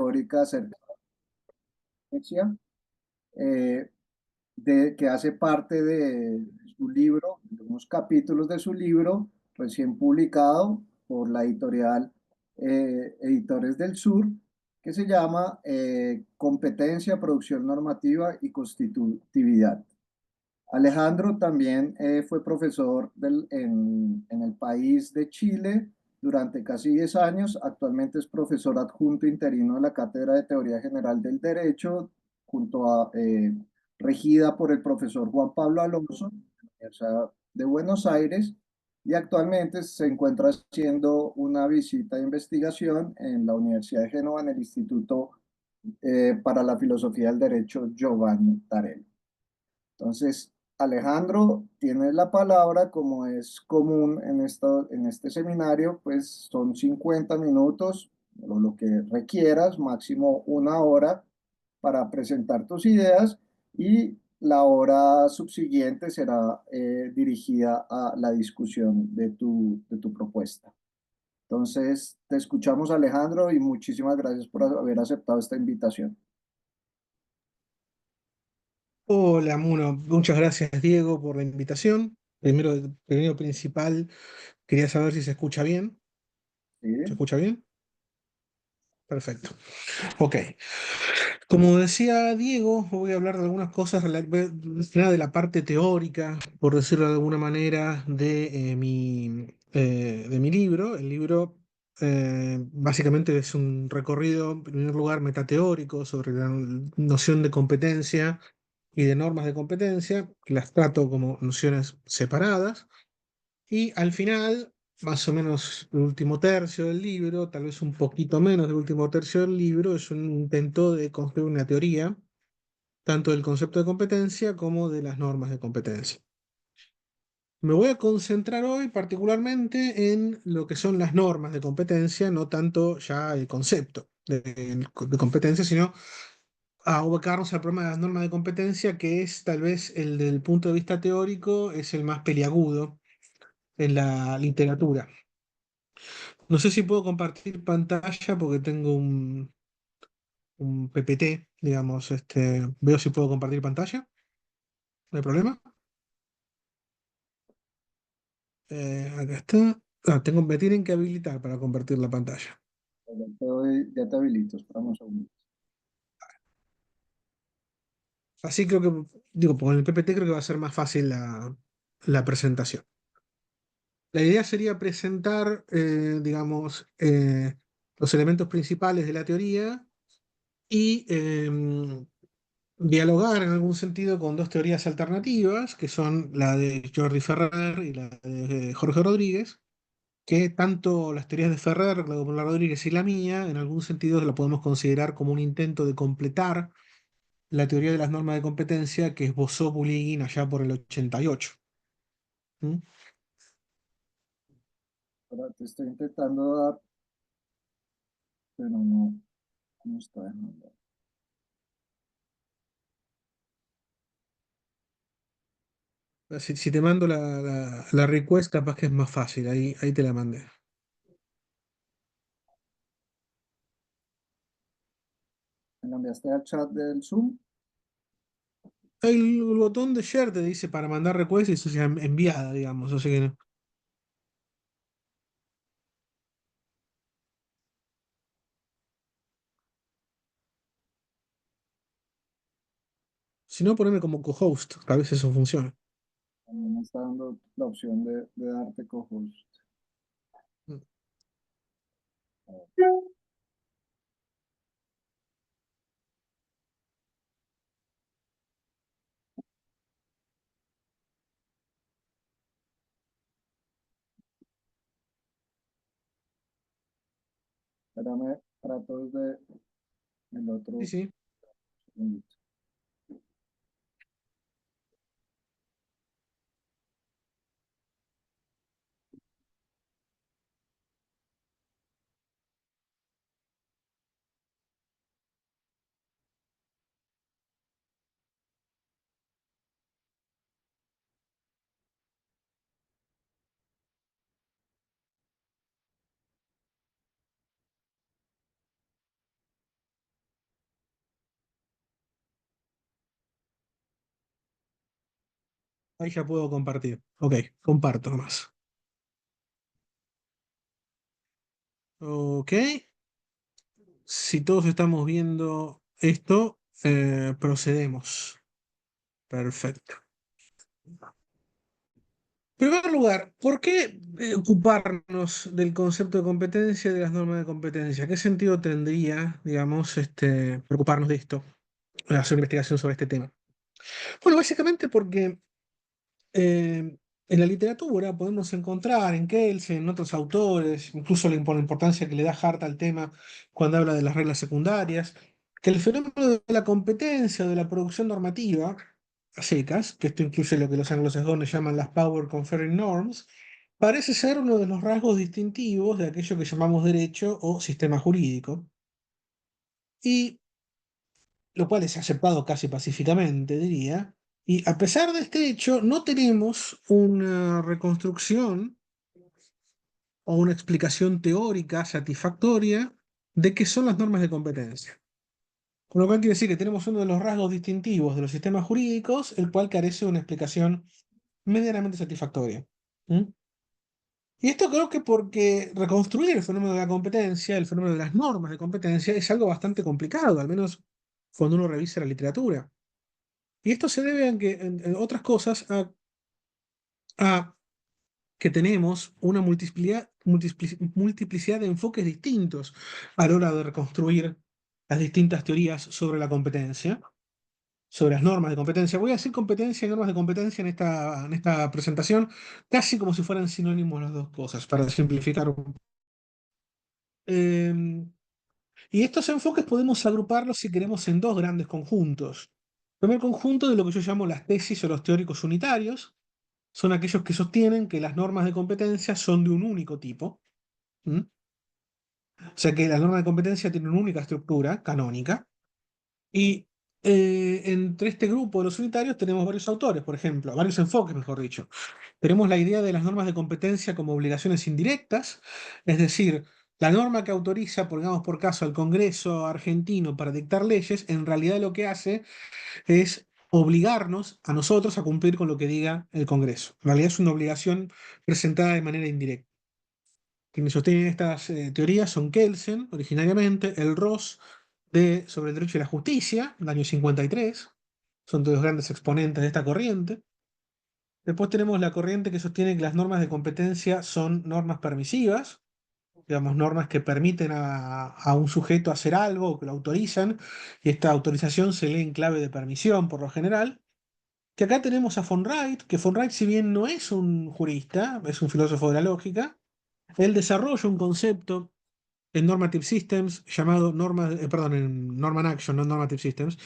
teórica acerca de la ciencia, eh, que hace parte de su libro, de unos capítulos de su libro recién publicado por la editorial Editores del Sur, que se llama Competencia, Producción Normativa y Constitutividad. Alejandro también fue profesor en el país de Chile durante casi 10 años. Actualmente es profesor adjunto interino de la Cátedra de Teoría General del Derecho, regida por el profesor Juan Pablo Alonso, de la Universidad de Buenos Aires, y actualmente se encuentra haciendo una visita de investigación en la Universidad de Génova, en el Instituto para la Filosofía del Derecho Giovanni Tarelli. Entonces, Alejandro, tienes la palabra, como es común en este seminario, pues son 50 minutos, o lo que requieras, máximo una hora para presentar tus ideas, y la hora subsiguiente será dirigida a la discusión de tu propuesta. Entonces, te escuchamos, Alejandro, y muchísimas gracias por haber aceptado esta invitación. Hola, Muno. Muchas gracias, Diego, por la invitación. Primero principal, quería saber si se escucha bien. ¿Se ¿Sí? escucha bien? Perfecto. Ok. Como decía Diego, voy a hablar de algunas cosas de la parte teórica, por decirlo de alguna manera, de mi libro. El libro básicamente es un recorrido, en primer lugar, metateórico sobre la noción de competencia y de normas de competencia, que las trato como nociones separadas. Y al final, más o menos el último tercio del libro, tal vez un poquito menos del último tercio del libro, es un intento de construir una teoría, tanto del concepto de competencia como de las normas de competencia. Me voy a concentrar hoy particularmente en lo que son las normas de competencia, no tanto ya el concepto de competencia, sino a ubicarnos al problema de las normas de competencia, que es tal vez el del punto de vista teórico, es el más peliagudo en la literatura. No sé si puedo compartir pantalla porque tengo un PPT, digamos, veo si puedo compartir pantalla, no hay problema. Acá está. Me tienen que habilitar para compartir la pantalla. Ya te habilito, espérame un segundo. Así creo que, digo, con el PPT creo que va a ser más fácil la presentación. La idea sería presentar, digamos, los elementos principales de la teoría y dialogar en algún sentido con dos teorías alternativas, que son la de Jordi Ferrer y la de Jorge Rodríguez, que tanto las teorías de Ferrer, la de Rodríguez y la mía, en algún sentido la podemos considerar como un intento de completar la teoría de las normas de competencia que esbozó Bulligin allá por el 88. ¿Mm? Ahora te estoy intentando dar, pero no, no está dejando. Si te mando la request, capaz que es más fácil, ahí te la mandé. ¿Me lo enviaste al chat del Zoom? El botón de share te dice para mandar request y eso ya enviada, digamos, así que no. Si no, poneme como co-host, tal vez eso funcione. También me está dando la opción de darte co-host. Mm. A ver, espérame, trato desde el Sí, otro. sí. Segundito. Ahí ya puedo compartir. Ok, comparto nomás. Ok, si todos estamos viendo esto, procedemos. Perfecto. En primer lugar, ¿por qué ocuparnos del concepto de competencia y de las normas de competencia? ¿Qué sentido tendría, digamos, preocuparnos de esto, hacer una investigación sobre este tema? Bueno, básicamente porque en la literatura podemos encontrar en Kelsen, en otros autores, incluso por la importancia que le da Hart al tema cuando habla de las reglas secundarias, que el fenómeno de la competencia, de la producción normativa, a secas, que esto incluye lo que los anglosajones llaman las Power Conferring Norms, parece ser uno de los rasgos distintivos de aquello que llamamos derecho o sistema jurídico, y lo cual es aceptado casi pacíficamente, diría. Y a pesar de este hecho, no tenemos una reconstrucción o una explicación teórica satisfactoria de qué son las normas de competencia. Con lo cual quiere decir que tenemos uno de los rasgos distintivos de los sistemas jurídicos, el cual carece de una explicación medianamente satisfactoria. ¿Mm? Y esto creo que porque reconstruir el fenómeno de la competencia, el fenómeno de las normas de competencia, es algo bastante complicado, al menos cuando uno revisa la literatura. Y esto se debe a que, en otras cosas, a que tenemos una multiplicidad de enfoques distintos a la hora de reconstruir las distintas teorías sobre la competencia, sobre las normas de competencia. Voy a decir competencia y normas de competencia en esta presentación, casi como si fueran sinónimos las dos cosas, para simplificar un poco. Eh, y estos enfoques podemos agruparlos, si queremos, en dos grandes conjuntos. El primer conjunto de lo que yo llamo las tesis o los teóricos unitarios, son aquellos que sostienen que las normas de competencia son de un único tipo. ¿Mm? O sea que las normas de competencia tienen una única estructura canónica. Y entre este grupo de los unitarios tenemos varios autores, por ejemplo, varios enfoques, mejor dicho. Tenemos la idea de las normas de competencia como obligaciones indirectas, es decir, la norma que autoriza, pongamos por caso, al Congreso argentino para dictar leyes, en realidad lo que hace es obligarnos a nosotros a cumplir con lo que diga el Congreso. En realidad es una obligación presentada de manera indirecta. Quienes sostienen estas teorías son Kelsen, originariamente, el Ross sobre el derecho y la justicia, del año 53, son todos grandes exponentes de esta corriente. Después tenemos la corriente que sostiene que las normas de competencia son normas permisivas, digamos, normas que permiten a un sujeto hacer algo o que lo autorizan, y esta autorización se lee en clave de permisión por lo general. Que acá tenemos a von Wright, que von Wright, si bien no es un jurista, es un filósofo de la lógica, él desarrolla un concepto en Normative Systems llamado normas, perdón, en Norman Action, no Normative Systems,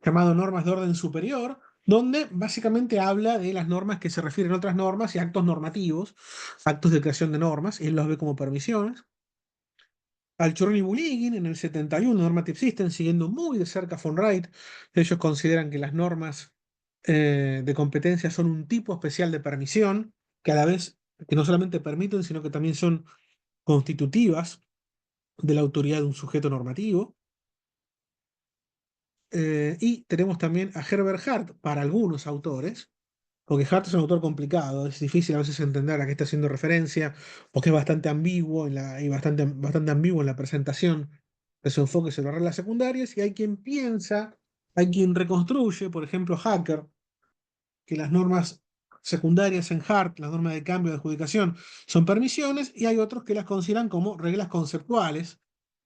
llamado normas de orden superior, donde básicamente habla de las normas que se refieren a otras normas y actos normativos, actos de creación de normas, y él los ve como permisiones. Alchorn y Buligin en el 71, Normative Systems, siguiendo muy de cerca a von Wright, ellos consideran que las normas de competencia son un tipo especial de permisión, que a la vez, que no solamente permiten, sino que también son constitutivas de la autoridad de un sujeto normativo. Y tenemos también a Herbert Hart para algunos autores, porque Hart es un autor complicado, es difícil a veces entender a qué está haciendo referencia, porque es bastante ambiguo y bastante ambiguo en la presentación de su enfoque sobre las reglas secundarias, y hay quien piensa, hay quien reconstruye, por ejemplo, Hacker, que las normas secundarias en Hart, la norma de cambio de adjudicación, son permisiones, y hay otros que las consideran como reglas conceptuales.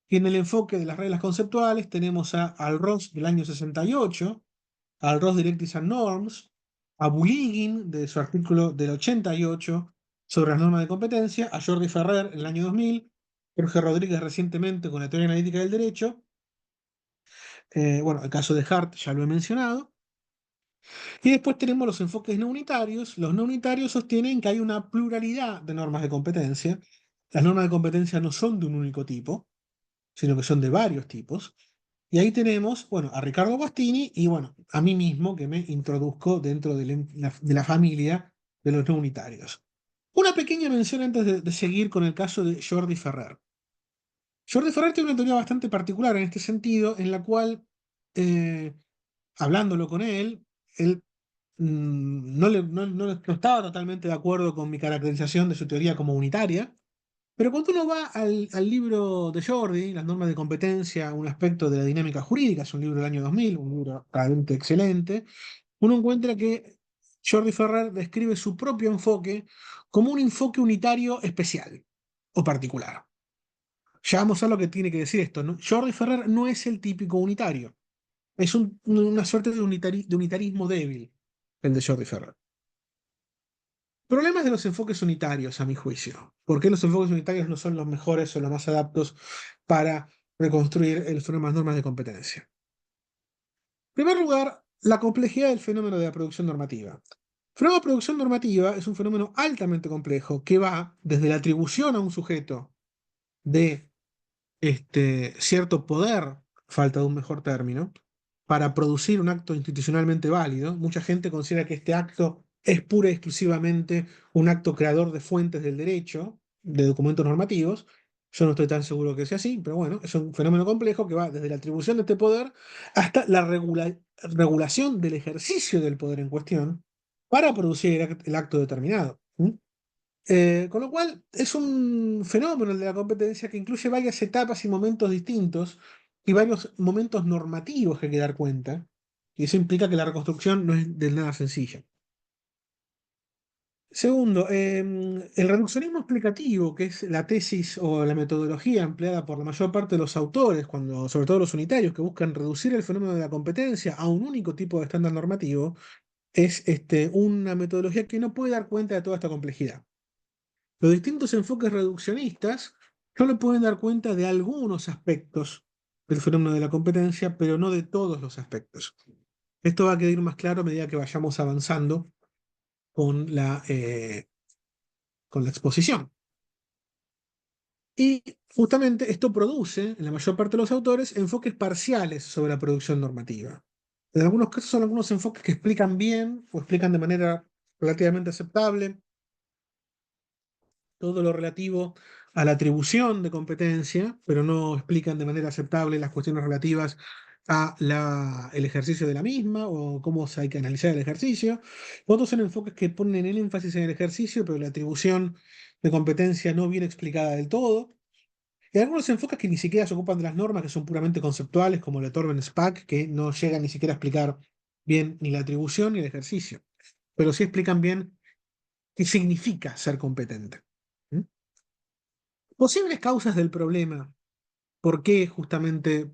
Y en el enfoque de las reglas conceptuales tenemos al Ross del año 68, al Ross Directives and Norms, a Buligin de su artículo del 88 sobre las normas de competencia, a Jordi Ferrer en el año 2000, Jorge Rodríguez recientemente con la teoría analítica del derecho. Bueno, el caso de Hart ya lo he mencionado. Y después tenemos los enfoques no unitarios. Los no unitarios sostienen que hay una pluralidad de normas de competencia. Las normas de competencia no son de un único tipo, sino que son de varios tipos. Y ahí tenemos, bueno, a Ricardo Guastini y, bueno, a mí mismo que me introduzco dentro de la familia de los no unitarios. Una pequeña mención antes de seguir con el caso de Jordi Ferrer. Jordi Ferrer tiene una teoría bastante particular en este sentido, en la cual, eh, hablándolo con él no estaba totalmente de acuerdo con mi caracterización de su teoría como unitaria, pero cuando uno va al libro de Jordi, Las normas de competencia, un aspecto de la dinámica jurídica, es un libro del año 2000, un libro realmente excelente, uno encuentra que Jordi Ferrer describe su propio enfoque como un enfoque unitario especial o particular. Ya vamos a ver lo que tiene que decir esto, ¿no? Jordi Ferrer no es el típico unitario, es una suerte de de unitarismo débil, el de Jordi Ferrer. Problemas de los enfoques unitarios, a mi juicio. ¿Por qué los enfoques unitarios no son los mejores o los más adaptos para reconstruir las normas de competencia? En primer lugar, la complejidad del fenómeno de la producción normativa. El fenómeno de producción normativa es un fenómeno altamente complejo que va desde la atribución a un sujeto de cierto poder, falta de un mejor término, para producir un acto institucionalmente válido. Mucha gente considera que este acto es pura y exclusivamente un acto creador de fuentes del derecho, de documentos normativos. Yo no estoy tan seguro que sea así, pero bueno, es un fenómeno complejo que va desde la atribución de este poder hasta la regulación del ejercicio del poder en cuestión para producir el acto determinado. Con lo cual, es un fenómeno el de la competencia que incluye varias etapas y momentos distintos y varios momentos normativos que hay que dar cuenta. Y eso implica que la reconstrucción no es de nada sencilla. Segundo, el reduccionismo explicativo, que es la tesis o la metodología empleada por la mayor parte de los autores, cuando, sobre todo los unitarios, que buscan reducir el fenómeno de la competencia a un único tipo de estándar normativo, es una metodología que no puede dar cuenta de toda esta complejidad. Los distintos enfoques reduccionistas solo pueden dar cuenta de algunos aspectos del fenómeno de la competencia, pero no de todos los aspectos. Esto va a quedar más claro a medida que vayamos avanzando con con la exposición. Y justamente esto produce, en la mayor parte de los autores, enfoques parciales sobre la producción normativa. En algunos casos son algunos enfoques que explican bien o explican de manera relativamente aceptable todo lo relativo a la atribución de competencia, pero no explican de manera aceptable las cuestiones relativas a el ejercicio de la misma o cómo se hay que analizar el ejercicio. Otros son enfoques que ponen el énfasis en el ejercicio, pero la atribución de competencia no viene explicada del todo. Y algunos enfoques que ni siquiera se ocupan de las normas, que son puramente conceptuales, como el de Torben Spack, que no llegan ni siquiera a explicar bien ni la atribución ni el ejercicio, pero sí explican bien qué significa ser competente. ¿Mm? Posibles causas del problema. ¿Por qué justamente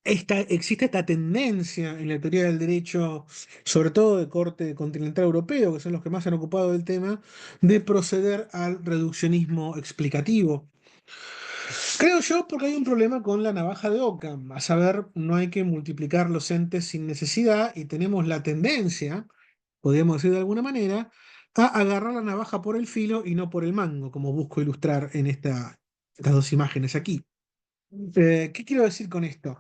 existe esta tendencia en la teoría del derecho, sobre todo de corte continental europeo, que son los que más se han ocupado del tema, de proceder al reduccionismo explicativo? Creo yo porque hay un problema con la navaja de Occam, a saber, no hay que multiplicar los entes sin necesidad y tenemos la tendencia, podríamos decir de alguna manera, a agarrar la navaja por el filo y no por el mango, como busco ilustrar en estas dos imágenes aquí. ¿Qué quiero decir con esto?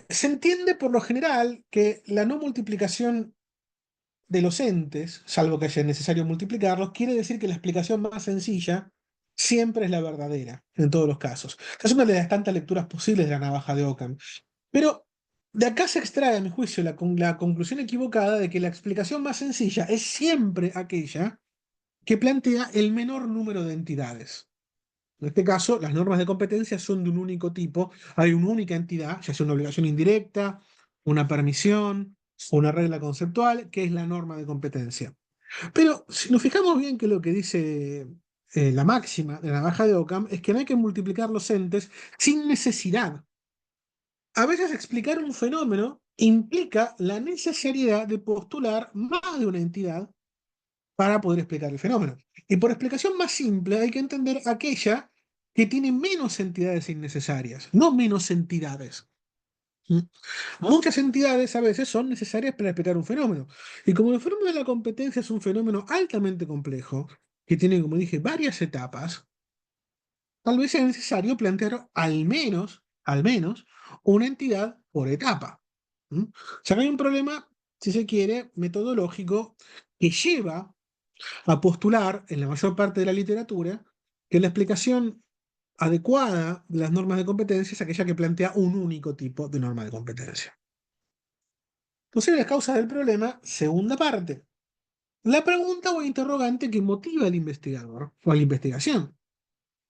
Se entiende por lo general que la no multiplicación de los entes, salvo que sea necesario multiplicarlos, quiere decir que la explicación más sencilla siempre es la verdadera, en todos los casos. Es una de las tantas lecturas posibles de la navaja de Occam. Pero de acá se extrae, a mi juicio, la conclusión equivocada de que la explicación más sencilla es siempre aquella que plantea el menor número de entidades. En este caso, las normas de competencia son de un único tipo, hay una única entidad, ya sea una obligación indirecta, una permisión o una regla conceptual, que es la norma de competencia. Pero si nos fijamos bien que lo que dice la máxima de la navaja de Occam es que no hay que multiplicar los entes sin necesidad. A veces explicar un fenómeno implica la necesidad de postular más de una entidad para poder explicar el fenómeno. Y por explicación más simple hay que entender aquella que tiene menos entidades innecesarias, no menos entidades. ¿Mm? Muchas entidades a veces son necesarias para explicar un fenómeno. Y como el fenómeno de la competencia es un fenómeno altamente complejo, que tiene, como dije, varias etapas, tal vez sea necesario plantear al menos, una entidad por etapa. ¿Mm? O sea, que hay un problema, si se quiere, metodológico que lleva a postular en la mayor parte de la literatura que la explicación adecuada de las normas de competencia es aquella que plantea un único tipo de norma de competencia. Posibles causas del problema, segunda parte. La pregunta o interrogante que motiva al investigador o a la investigación.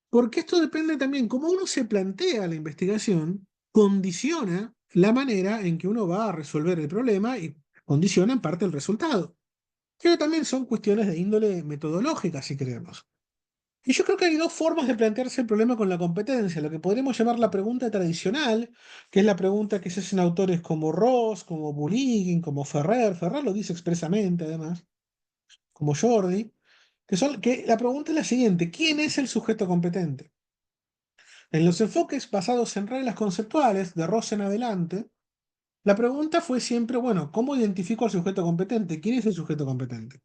Porque esto depende también, cómo uno se plantea la investigación, condiciona la manera en que uno va a resolver el problema y condiciona en parte el resultado. Pero también son cuestiones de índole metodológica, si queremos. Y yo creo que hay dos formas de plantearse el problema con la competencia, lo que podríamos llamar la pregunta tradicional, que es la pregunta que se hacen autores como Ross, como Bulligin, como Ferrer. Ferrer lo dice expresamente, además, como Jordi, que la pregunta es la siguiente: ¿quién es el sujeto competente? En los enfoques basados en reglas conceptuales, de Ross en adelante, la pregunta fue siempre, bueno, ¿cómo identifico al sujeto competente? ¿Quién es el sujeto competente?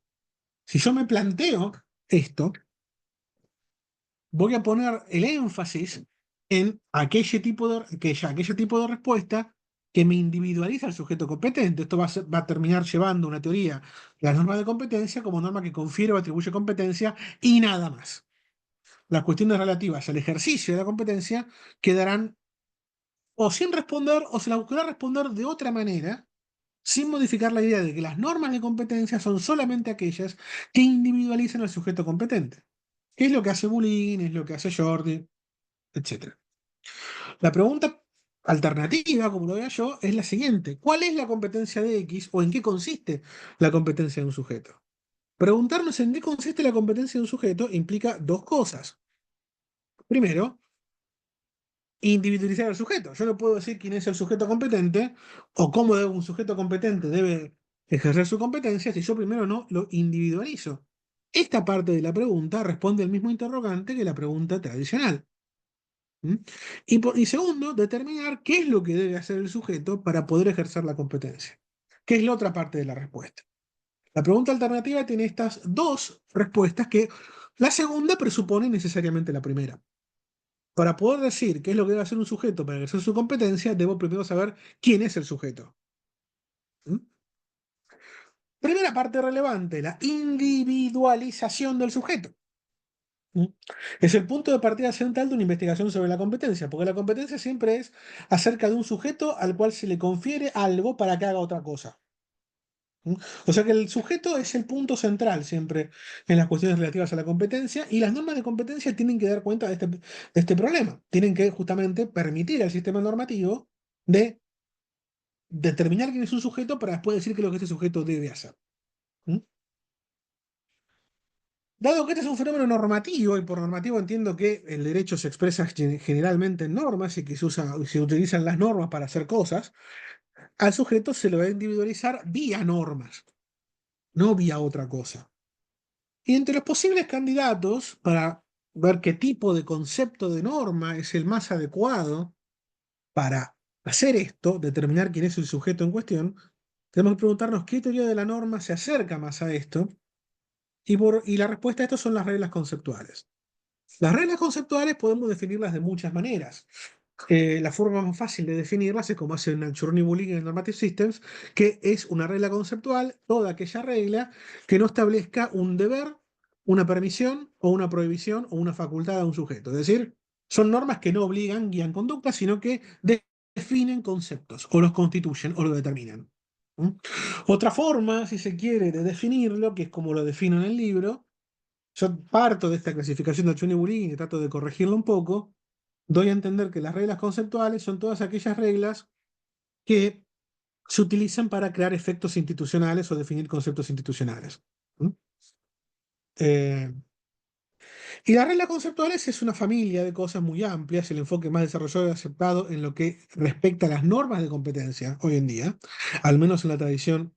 Si yo me planteo esto, voy a poner el énfasis en aquel tipo de respuesta que me individualiza al sujeto competente. Esto va a terminar llevando una teoría, la norma de competencia, como norma que confiere o atribuye competencia y nada más. Las cuestiones relativas al ejercicio de la competencia quedarán o sin responder o se las buscará responder de otra manera, sin modificar la idea de que las normas de competencia son solamente aquellas que individualizan al sujeto competente. ¿Qué es lo que hace Bulín? ¿Es lo que hace Jordi? Etcétera. La pregunta alternativa, como lo veo yo, es la siguiente: ¿cuál es la competencia de X o en qué consiste la competencia de un sujeto? Preguntarnos en qué consiste la competencia de un sujeto implica dos cosas. Primero, individualizar al sujeto. Yo no puedo decir quién es el sujeto competente o cómo un sujeto competente debe ejercer su competencia si yo primero no lo individualizo. Esta parte de la pregunta responde al mismo interrogante que la pregunta tradicional. ¿Mm? Y segundo, determinar qué es lo que debe hacer el sujeto para poder ejercer la competencia, que es la otra parte de la respuesta. La pregunta alternativa tiene estas dos respuestas que la segunda presupone necesariamente la primera. Para poder decir qué es lo que debe hacer un sujeto para ejercer su competencia, debo primero saber quién es el sujeto. ¿Mm? Primera parte relevante, la individualización del sujeto. ¿Mm? Es el punto de partida central de una investigación sobre la competencia, porque la competencia siempre es acerca de un sujeto al cual se le confiere algo para que haga otra cosa. ¿Mm? O sea que el sujeto es el punto central siempre en las cuestiones relativas a la competencia, y las normas de competencia tienen que dar cuenta de este problema. Tienen que justamente permitir al sistema normativo de determinar quién es un sujeto para después decir qué es lo que este sujeto debe hacer. ¿Mm? Dado que este es un fenómeno normativo, y por normativo entiendo que el derecho se expresa generalmente en normas y que se utilizan las normas para hacer cosas, al sujeto se le va a individualizar vía normas, no vía otra cosa. Y entre los posibles candidatos para ver qué tipo de concepto de norma es el más adecuado para hacer esto, determinar quién es el sujeto en cuestión, tenemos que preguntarnos qué teoría de la norma se acerca más a esto, y la respuesta a esto son las reglas conceptuales. Las reglas conceptuales podemos definirlas de muchas maneras. La forma más fácil de definirlas es como hace Churny Bulling en Normative Systems, que es una regla conceptual, toda aquella regla que no establezca un deber, una permisión o una prohibición o una facultad a un sujeto. Es decir, son normas que no obligan, guían conductas, sino que definen conceptos o los constituyen o lo determinan. ¿Mm? Otra forma, si se quiere, de definirlo, que es como lo defino en el libro, yo parto de esta clasificación de Chuni-Bulling y trato de corregirlo un poco. Doy a entender que las reglas conceptuales son todas aquellas reglas que se utilizan para crear efectos institucionales o definir conceptos institucionales. ¿Mm? Eh, y las reglas conceptuales es una familia de cosas muy amplias, el enfoque más desarrollado y aceptado en lo que respecta a las normas de competencia hoy en día, al menos en la tradición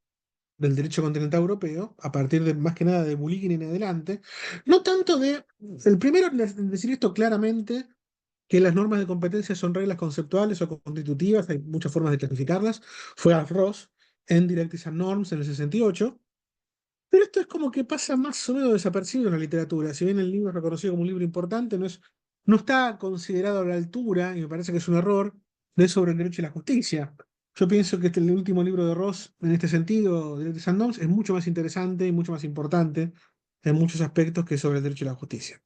del derecho continental europeo, a partir de más que nada de Bullikin en adelante. No tanto de. El primero en decir esto claramente, que las normas de competencia son reglas conceptuales o constitutivas, hay muchas formas de clasificarlas, fue Alf Ross en Directives and Norms en el 68. Pero esto es como que pasa más o menos desapercibido en la literatura. Si bien el libro es reconocido como un libro importante, no está considerado a la altura, y me parece que es un error, de sobre el derecho y la justicia. Yo pienso que el último libro de Ross, en este sentido, Directives and Norms, es mucho más interesante y mucho más importante en muchos aspectos que sobre el derecho y la justicia.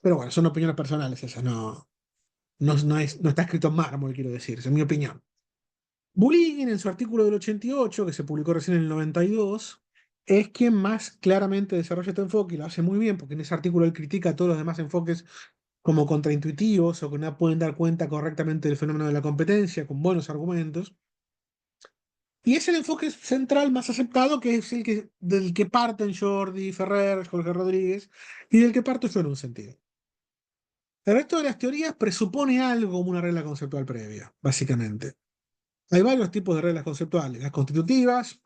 Pero bueno, son opiniones personales esas, no está escrito en mármol, quiero decir, es mi opinión. Bullinger, en su artículo del 88, que se publicó recién en el 92, es quien más claramente desarrolla este enfoque y lo hace muy bien, porque en ese artículo él critica a todos los demás enfoques como contraintuitivos o que no pueden dar cuenta correctamente del fenómeno de la competencia con buenos argumentos. Y es el enfoque central más aceptado, que es el que, del que parten Jordi, Ferrer, Jorge Rodríguez, y del que parto yo en un sentido. El resto de las teorías presupone algo como una regla conceptual previa, básicamente. Hay varios tipos de reglas conceptuales. Las constitutivas,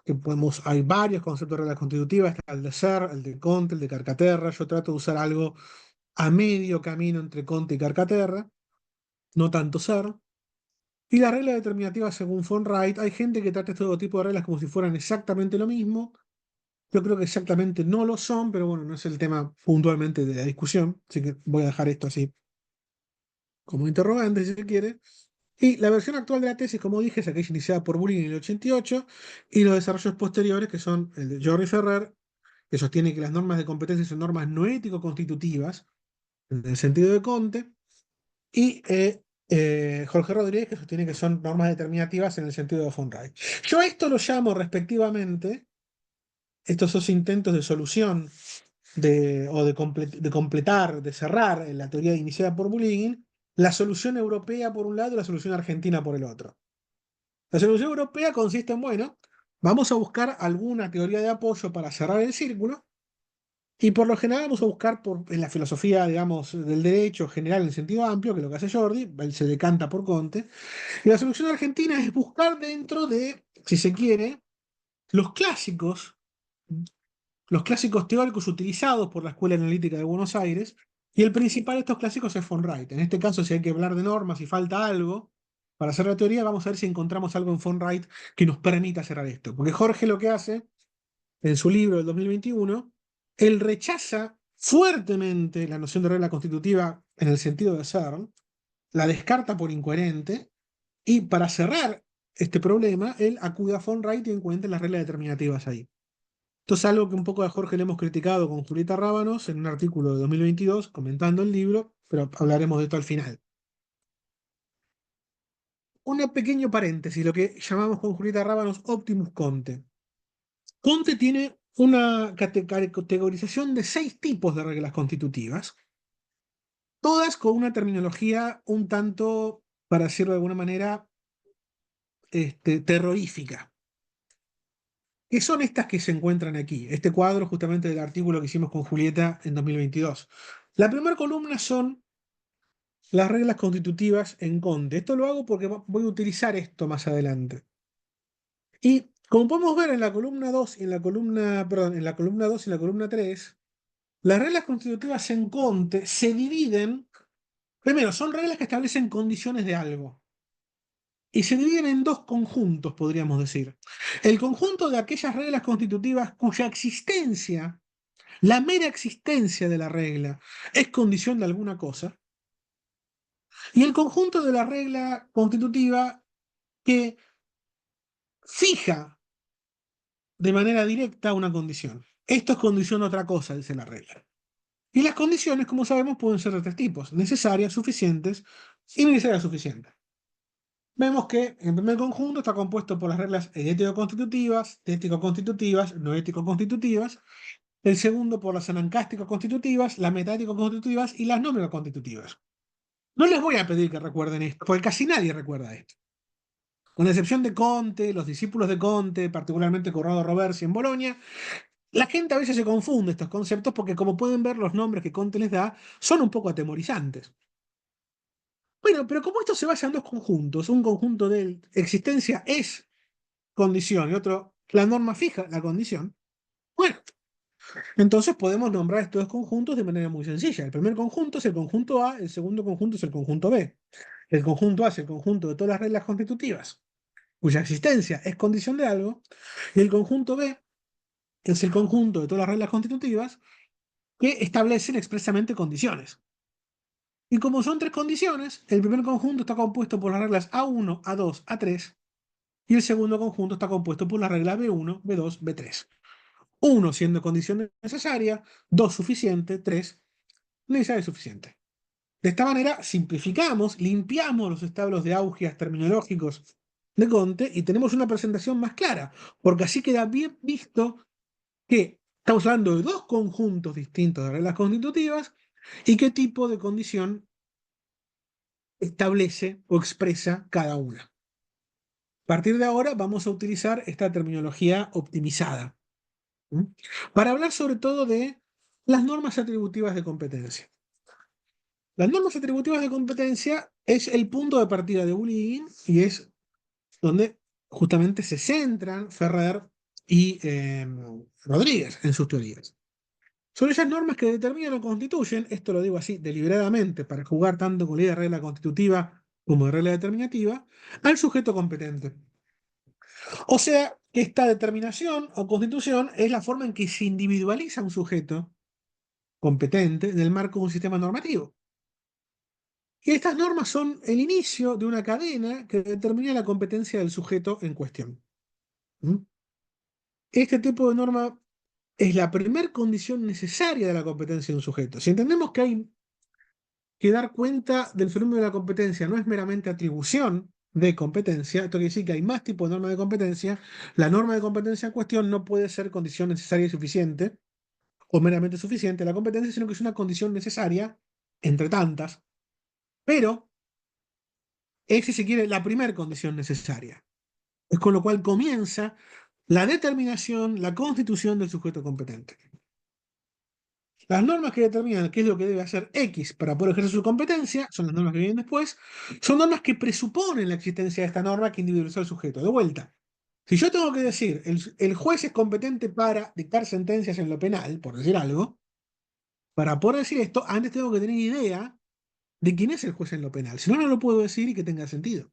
hay varios conceptos de reglas constitutivas, está el de Serre, el de Comte, el de Carcaterra. Yo trato de usar algo a medio camino entre Comte y Carcaterra, no tanto Serre. Y las reglas determinativas según von Wright, hay gente que trata este todo tipo de reglas como si fueran exactamente lo mismo. Yo creo que exactamente no lo son, pero bueno, no es el tema puntualmente de la discusión, así que voy a dejar esto así como interrogante si se quiere. Y la versión actual de la tesis, como dije, es aquella iniciada por Bullinger en el 88, y los desarrollos posteriores, que son el de Jordi Ferrer, que sostiene que las normas de competencia son normas no ético-constitutivas, en el sentido de Comte, y Jorge Rodríguez, que sostiene que son normas determinativas en el sentido de von Wright. Yo a esto lo llamo respectivamente, estos dos intentos de solución de completar, de cerrar la teoría iniciada por Bullinger, la solución europea por un lado y la solución argentina por el otro. La solución europea consiste en, bueno, vamos a buscar alguna teoría de apoyo para cerrar el círculo, y por lo general vamos a buscar en la filosofía, digamos, del derecho general en sentido amplio, que es lo que hace Jordi, él se decanta por Conte, y la solución argentina es buscar dentro de, si se quiere, los clásicos, los clásicos teóricos utilizados por la Escuela Analítica de Buenos Aires, y el principal de estos clásicos es von Wright. En este caso, si hay que hablar de normas y falta algo para hacer la teoría, vamos a ver si encontramos algo en von Wright que nos permita cerrar esto. Porque Jorge lo que hace en su libro del 2021, él rechaza fuertemente la noción de regla constitutiva en el sentido de Searle, la descarta por incoherente, y para cerrar este problema, él acude a von Wright y encuentra las reglas determinativas ahí. Esto es algo que un poco a Jorge le hemos criticado con Julieta Rábanos en un artículo de 2022 comentando el libro, pero hablaremos de esto al final. Un pequeño paréntesis, lo que llamamos con Julieta Rábanos Optimus Conte. Conte tiene una categorización de 6 tipos de reglas constitutivas, todas con una terminología un tanto, para decirlo de alguna manera, terrorífica. ¿Qué son estas que se encuentran aquí? Este cuadro justamente del artículo que hicimos con Julieta en 2022. La primera columna son las reglas constitutivas en Conte. Esto lo hago porque voy a utilizar esto más adelante. Y como podemos ver en la columna 2 y en la columna, perdón, en la columna 2 y en la columna 3, las reglas constitutivas en Conte se dividen, primero, son reglas que establecen condiciones de algo. Y se dividen en 2 conjuntos, podríamos decir. El conjunto de aquellas reglas constitutivas cuya existencia, la mera existencia de la regla, es condición de alguna cosa. Y el conjunto de la regla constitutiva que fija de manera directa una condición. Esto es condición de otra cosa, dice la regla. Y las condiciones, como sabemos, pueden ser de 3 tipos: necesarias, suficientes y necesarias suficientes. Vemos que el primer conjunto está compuesto por las reglas ético-constitutivas, ético-constitutivas, no ético-constitutivas. El segundo por las anancástico-constitutivas, las metático-constitutivas y las no constitutivas. No les voy a pedir que recuerden esto, porque casi nadie recuerda esto. Con excepción de Conte, los discípulos de Conte, particularmente Corrado Roversi en Bolonia, la gente a veces se confunde estos conceptos porque, como pueden ver, los nombres que Conte les da son un poco atemorizantes. Bueno, pero como esto se basa en 2 conjuntos, un conjunto de existencia es condición y otro, la norma fija la condición, bueno, entonces podemos nombrar estos 2 conjuntos de manera muy sencilla. El primer conjunto es el conjunto A, el segundo conjunto es el conjunto B. El conjunto A es el conjunto de todas las reglas constitutivas cuya existencia es condición de algo, y el conjunto B es el conjunto de todas las reglas constitutivas que establecen expresamente condiciones. Y como son 3 condiciones, el primer conjunto está compuesto por las reglas A1, A2, A3, y el segundo conjunto está compuesto por la regla B1, B2, B3. 1 siendo condición necesaria, 2 suficiente, 3 necesaria y suficiente. De esta manera simplificamos, limpiamos los establos de augias terminológicos de Conte y tenemos una presentación más clara, porque así queda bien visto que estamos hablando de dos conjuntos distintos de reglas constitutivas y qué tipo de condición establece o expresa cada una. A partir de ahora vamos a utilizar esta terminología optimizada, ¿m? Para hablar sobre todo de las normas atributivas de competencia. Las normas atributivas de competencia es el punto de partida de Bullying y es donde justamente se centran Ferrer y Rodríguez en sus teorías. Son esas normas que determinan o constituyen, esto lo digo así deliberadamente, para jugar tanto con la idea de regla constitutiva como de regla determinativa, al sujeto competente. O sea, que esta determinación o constitución es la forma en que se individualiza un sujeto competente en el marco de un sistema normativo. Y estas normas son el inicio de una cadena que determina la competencia del sujeto en cuestión. ¿Mm? Este tipo de norma es la primera condición necesaria de la competencia de un sujeto. Si entendemos que hay que dar cuenta del fenómeno de la competencia no es meramente atribución de competencia, esto quiere decir que hay más tipos de normas de competencia, la norma de competencia en cuestión no puede ser condición necesaria y suficiente, o meramente suficiente a la competencia, sino que es una condición necesaria entre tantas, pero es, si se quiere, la primera condición necesaria. Es con lo cual comienza la determinación, la constitución del sujeto competente. Las normas que determinan qué es lo que debe hacer X para poder ejercer su competencia, son las normas que vienen después, son normas que presuponen la existencia de esta norma que individualiza al sujeto. De vuelta, si yo tengo que decir, el juez es competente para dictar sentencias en lo penal, por decir algo, para poder decir esto, antes tengo que tener idea de quién es el juez en lo penal. Si no, no lo puedo decir y que tenga sentido.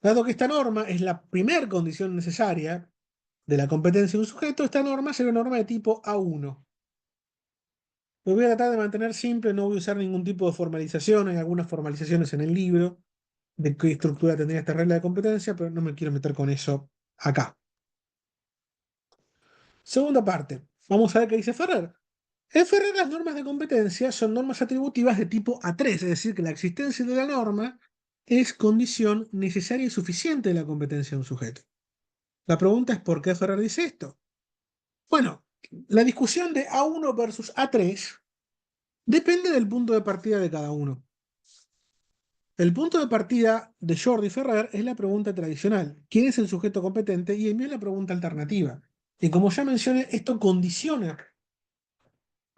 Dado que esta norma es la primera condición necesaria de la competencia de un sujeto, esta norma será una norma de tipo A1. Lo voy a tratar de mantener simple, no voy a usar ningún tipo de formalización. Hay algunas formalizaciones en el libro de qué estructura tendría esta regla de competencia, pero no me quiero meter con eso acá. Segunda parte. Vamos a ver qué dice Ferrer. En Ferrer las normas de competencia son normas atributivas de tipo A3, es decir, que la existencia de la norma es condición necesaria y suficiente de la competencia de un sujeto. La pregunta es ¿por qué Ferrer dice esto? Bueno, la discusión de A1 versus A3 depende del punto de partida de cada uno. El punto de partida de Jordi Ferrer es la pregunta tradicional: ¿quién es el sujeto competente? Y el mío es la pregunta alternativa. Y como ya mencioné, esto condiciona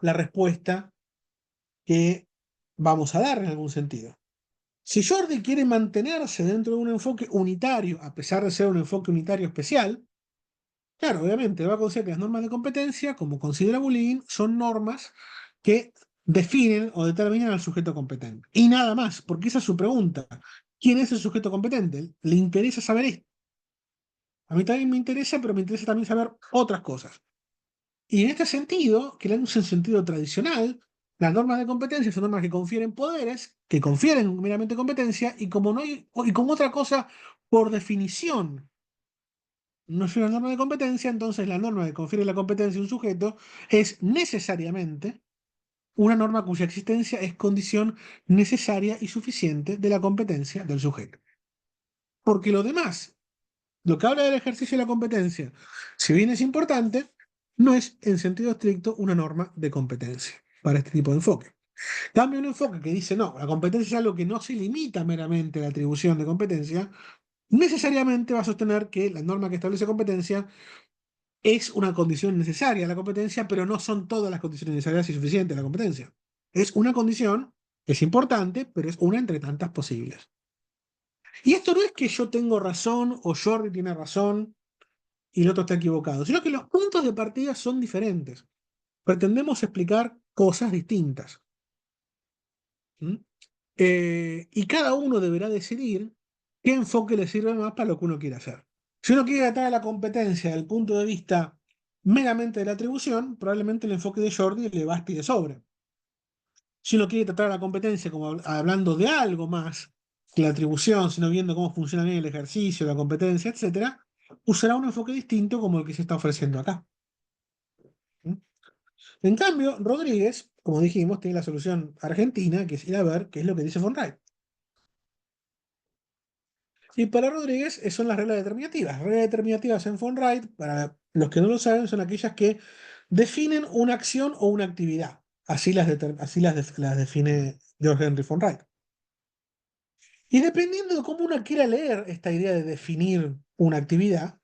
la respuesta que vamos a dar en algún sentido. Si Jordi quiere mantenerse dentro de un enfoque unitario, a pesar de ser un enfoque unitario especial, claro, obviamente va a considerar que las normas de competencia, como considera Bullying, son normas que definen o determinan al sujeto competente. Y nada más, porque esa es su pregunta. ¿Quién es el sujeto competente? Le interesa saber esto. A mí también me interesa, pero me interesa también saber otras cosas. Y en este sentido, que en un sentido tradicional, las normas de competencia son normas que confieren poderes, que confieren meramente competencia, y como no hay, y como otra cosa, por definición, no es una norma de competencia, entonces la norma que confiere la competencia a un sujeto es necesariamente una norma cuya existencia es condición necesaria y suficiente de la competencia del sujeto. Porque lo demás, lo que habla del ejercicio de la competencia, si bien es importante, no es en sentido estricto una norma de competencia para este tipo de enfoque. Cambia un enfoque que dice, no, la competencia es algo que no se limita meramente a la atribución de competencia, necesariamente va a sostener que la norma que establece competencia es una condición necesaria de la competencia, pero no son todas las condiciones necesarias y suficientes de la competencia. Es una condición, es importante, pero es una entre tantas posibles. Y esto no es que yo tengo razón o Jordi tiene razón y el otro está equivocado, sino que los puntos de partida son diferentes. Pretendemos explicar cosas distintas. ¿Mm? Y cada uno deberá decidir qué enfoque le sirve más para lo que uno quiere hacer. Si uno quiere tratar a la competencia desde el punto de vista meramente de la atribución, probablemente el enfoque de Jordi le baste y de sobra. Si uno quiere tratar a la competencia como hablando de algo más que la atribución, sino viendo cómo funciona bien el ejercicio, la competencia, etcétera, usará un enfoque distinto como el que se está ofreciendo acá. ¿Mm? En cambio, Rodríguez, como dijimos, tiene la solución argentina, que es ir a ver qué es lo que dice von Wright. Y para Rodríguez son las reglas determinativas. Las reglas determinativas en von Wright, para los que no lo saben, son aquellas que definen una acción o una actividad. Las define George Henry von Wright. Y dependiendo de cómo uno quiera leer esta idea de definir una actividad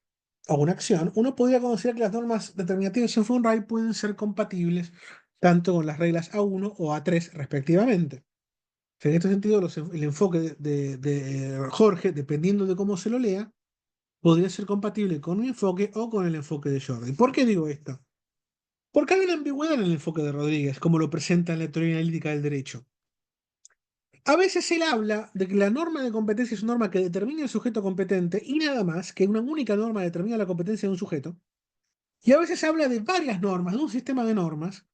o una acción, uno podría considerar que las normas determinativas en von Wright pueden ser compatibles tanto con las reglas A1 o A3 respectivamente. En este sentido, el enfoque de Jorge, dependiendo de cómo se lo lea, podría ser compatible con mi enfoque o con el enfoque de Jordi. ¿Por qué digo esto? Porque hay una ambigüedad en el enfoque de Rodríguez, como lo presenta en la teoría analítica del derecho. A veces él habla de que la norma de competencia es una norma que determina el sujeto competente y nada más, que una única norma determina la competencia de un sujeto. Y a veces habla de varias normas, de un sistema de normas,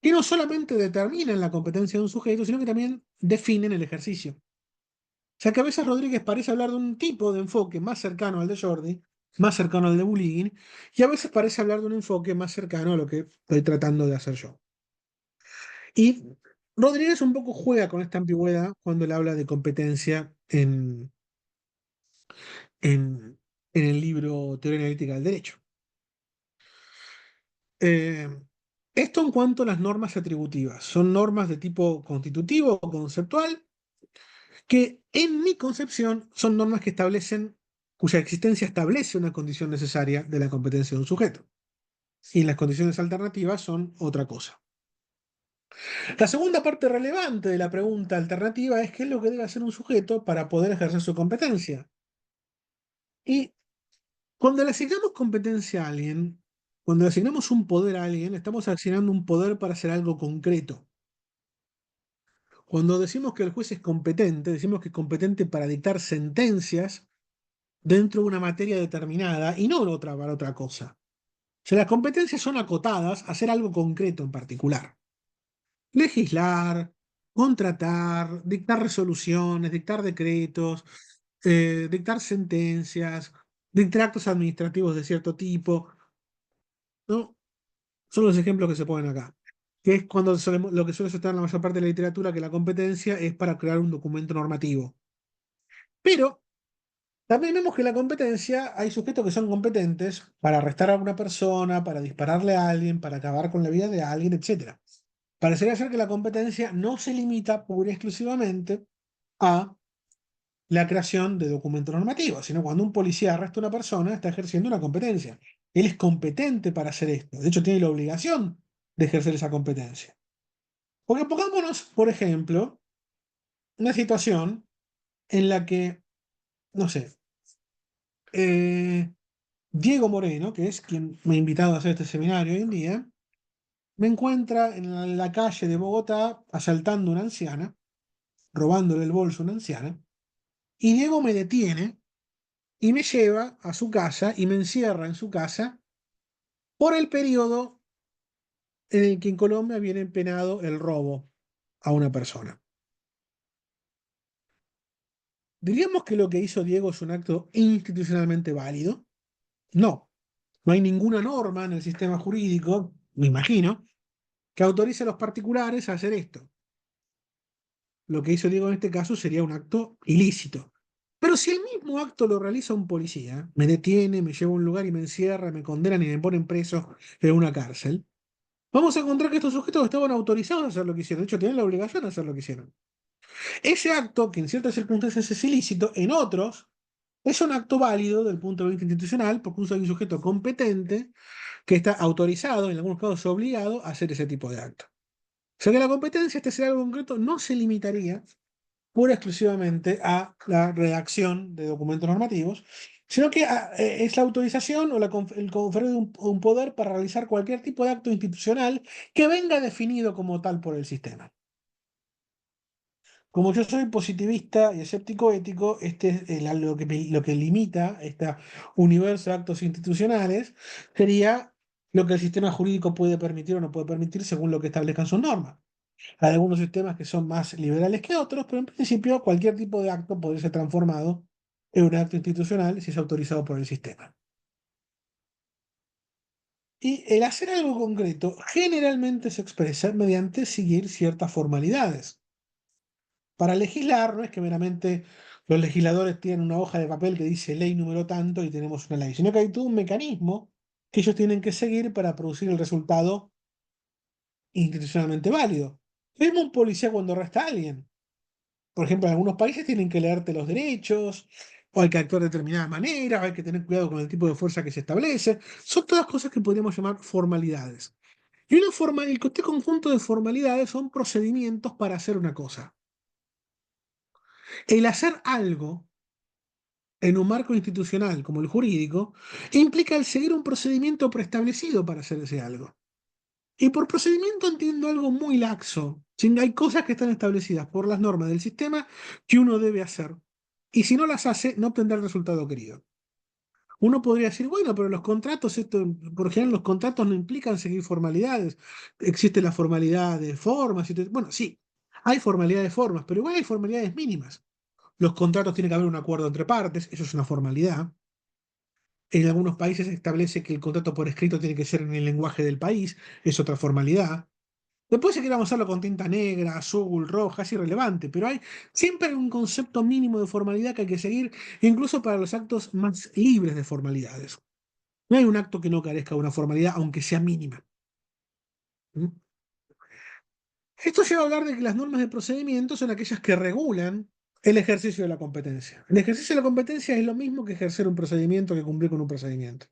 que no solamente determinan la competencia de un sujeto, sino que también definen el ejercicio. O sea que a veces Rodríguez parece hablar de un tipo de enfoque más cercano al de Jordi, más cercano al de Bullying, y a veces parece hablar de un enfoque más cercano a lo que estoy tratando de hacer yo. Y Rodríguez un poco juega con esta ambigüedad cuando él habla de competencia en, en el libro Teoría Analítica del Derecho. Eh, Esto en cuanto a las normas atributivas. Son normas de tipo constitutivo o conceptual que en mi concepción son normas que establecen, cuya existencia establece una condición necesaria de la competencia de un sujeto. Y las condiciones alternativas son otra cosa. La segunda parte relevante de la pregunta alternativa es qué es lo que debe hacer un sujeto para poder ejercer su competencia. Y cuando le asignamos competencia a alguien, cuando le asignamos un poder a alguien, estamos asignando un poder para hacer algo concreto. Cuando decimos que el juez es competente, decimos que es competente para dictar sentencias dentro de una materia determinada y no para otra cosa. O sea, las competencias son acotadas a hacer algo concreto en particular. Legislar, contratar, dictar resoluciones, dictar decretos, dictar sentencias, dictar actos administrativos de cierto tipo, ¿no? Son los ejemplos que se ponen acá. Que es cuando lo que suele estar en la mayor parte de la literatura, que la competencia es para crear un documento normativo. Pero también vemos que la competencia, hay sujetos que son competentes para arrestar a una persona, para dispararle a alguien, para acabar con la vida de alguien, etc. Parecería ser que la competencia no se limita pura y exclusivamente a la creación de documentos normativos, sino cuando un policía arresta a una persona, está ejerciendo una competencia. Él es competente para hacer esto. De hecho, tiene la obligación de ejercer esa competencia. Porque pongámonos, por ejemplo, una situación en la que, no sé, eh, Diego Moreno, que es quien me ha invitado a hacer este seminario hoy en día, me encuentra en la calle de Bogotá asaltando a una anciana, robándole el bolso a una anciana, y Diego me detiene y me lleva a su casa y me encierra en su casa por el periodo en el que en Colombia viene penado el robo a una persona. ¿Diríamos que lo que hizo Diego es un acto institucionalmente válido? No. No hay ninguna norma en el sistema jurídico, me imagino, que autorice a los particulares a hacer esto. Lo que hizo Diego en este caso sería un acto ilícito. Pero si el mismo acto lo realiza un policía, me detiene, me lleva a un lugar y me encierra, me condenan y me ponen preso en una cárcel, vamos a encontrar que estos sujetos estaban autorizados a hacer lo que hicieron. De hecho, tienen la obligación de hacer lo que hicieron. Ese acto, que en ciertas circunstancias es ilícito, en otros es un acto válido desde el punto de vista institucional, porque hay un sujeto competente que está autorizado, en algunos casos obligado, a hacer ese tipo de acto. O sea que la competencia, este ser algo concreto, no se limitaría pura y exclusivamente a la redacción de documentos normativos, sino que es la autorización o el conferir de un poder para realizar cualquier tipo de acto institucional que venga definido como tal por el sistema. Como yo soy positivista y escéptico ético, este es lo que limita este universo de actos institucionales sería lo que el sistema jurídico puede permitir o no puede permitir según lo que establezcan sus normas. Hay algunos sistemas que son más liberales que otros, pero en principio cualquier tipo de acto podría ser transformado en un acto institucional si es autorizado por el sistema. Y el hacer algo concreto generalmente se expresa mediante seguir ciertas formalidades. Para legislar no es que meramente los legisladores tienen una hoja de papel que dice ley número tanto y tenemos una ley, sino que hay todo un mecanismo que ellos tienen que seguir para producir el resultado institucionalmente válido. Mismo un policía cuando arresta a alguien. Por ejemplo, en algunos países tienen que leerte los derechos, o hay que actuar de determinada manera, o hay que tener cuidado con el tipo de fuerza que se establece. Son todas cosas que podríamos llamar formalidades. Y este conjunto de formalidades son procedimientos para hacer una cosa. El hacer algo en un marco institucional como el jurídico implica el seguir un procedimiento preestablecido para hacer ese algo. Y por procedimiento entiendo algo muy laxo. Hay cosas que están establecidas por las normas del sistema que uno debe hacer. Y si no las hace, no obtendrá el resultado querido. Uno podría decir, bueno, pero los contratos, por ejemplo, los contratos no implican seguir formalidades. Existe la formalidad de formas. Bueno, sí, hay formalidad de formas, pero igual hay formalidades mínimas. Los contratos tienen que haber un acuerdo entre partes, eso es una formalidad. En algunos países se establece que el contrato por escrito tiene que ser en el lenguaje del país, es otra formalidad. Después, si queremos hacerlo con tinta negra, azul, roja, es irrelevante, pero hay siempre un concepto mínimo de formalidad que hay que seguir, incluso para los actos más libres de formalidades. No hay un acto que no carezca de una formalidad, aunque sea mínima. ¿Mm? Esto lleva a hablar de que las normas de procedimiento son aquellas que regulan el ejercicio de la competencia. El ejercicio de la competencia es lo mismo que ejercer un procedimiento, que cumplir con un procedimiento.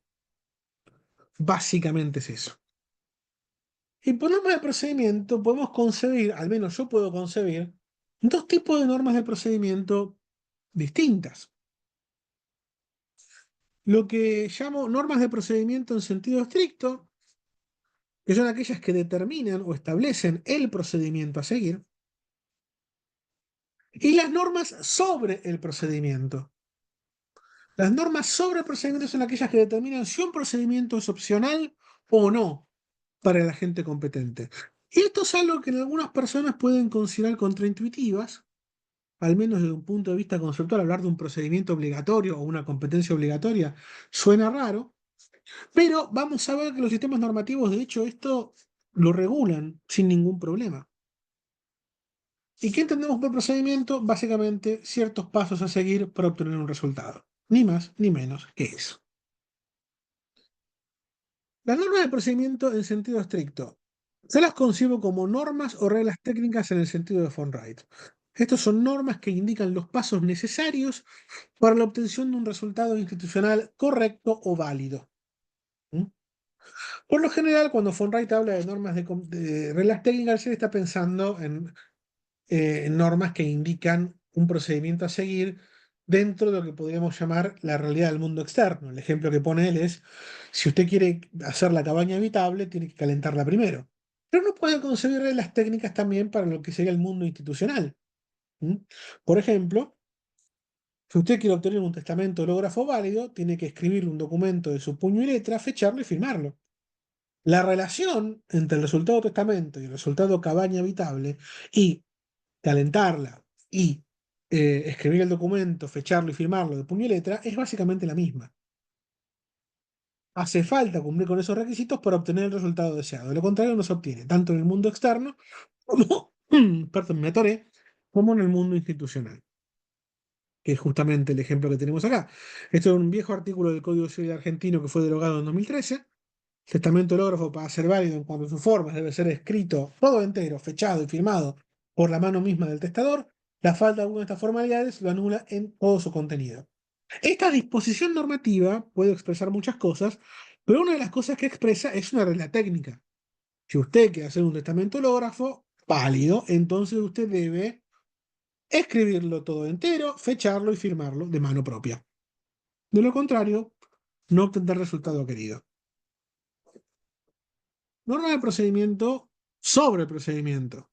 Básicamente es eso. Y por normas de procedimiento podemos concebir, al menos yo puedo concebir, dos tipos de normas de procedimiento distintas. Lo que llamo normas de procedimiento en sentido estricto, que son aquellas que determinan o establecen el procedimiento a seguir, y las normas sobre el procedimiento. Las normas sobre el procedimiento son aquellas que determinan si un procedimiento es opcional o no para el agente competente. Y esto es algo que en algunas personas pueden considerar contraintuitivas, al menos desde un punto de vista conceptual. Hablar de un procedimiento obligatorio o una competencia obligatoria suena raro, pero vamos a ver que los sistemas normativos, de hecho, esto lo regulan sin ningún problema. ¿Y qué entendemos por procedimiento? Básicamente, ciertos pasos a seguir para obtener un resultado. Ni más ni menos que eso. Las normas de procedimiento en sentido estricto. Se las concibo como normas o reglas técnicas en el sentido de von Wright. Estos son normas que indican los pasos necesarios para la obtención de un resultado institucional correcto o válido. ¿Mm? Por lo general, cuando von Wright habla de normas de reglas técnicas, él está pensando en normas que indican un procedimiento a seguir dentro de lo que podríamos llamar la realidad del mundo externo. El ejemplo que pone él es, si usted quiere hacer la cabaña habitable, tiene que calentarla primero. Pero uno puede concebir reglas técnicas también para lo que sería el mundo institucional. ¿Mm? Por ejemplo, si usted quiere obtener un testamento hológrafo válido, tiene que escribir un documento de su puño y letra, fecharlo y firmarlo. La relación entre el resultado testamento y el resultado cabaña habitable y calentarla y escribir el documento, fecharlo y firmarlo de puño y letra es básicamente la misma. Hace falta cumplir con esos requisitos para obtener el resultado deseado. De lo contrario, no se obtiene, tanto en el mundo externo como, perdón, me atoré, como en el mundo institucional, que es justamente el ejemplo que tenemos acá. Esto es un viejo artículo del Código Civil argentino que fue derogado en 2013. Testamento hológrafo, para ser válido en cuanto a sus formas, debe ser escrito todo entero, fechado y firmado por la mano misma del testador. La falta de alguna de estas formalidades lo anula en todo su contenido. Esta disposición normativa puede expresar muchas cosas, pero una de las cosas que expresa es una regla técnica. Si usted quiere hacer un testamento hológrafo válido, entonces usted debe escribirlo todo entero, fecharlo y firmarlo de mano propia. De lo contrario, no obtendrá el resultado querido. Norma de procedimiento sobre el procedimiento.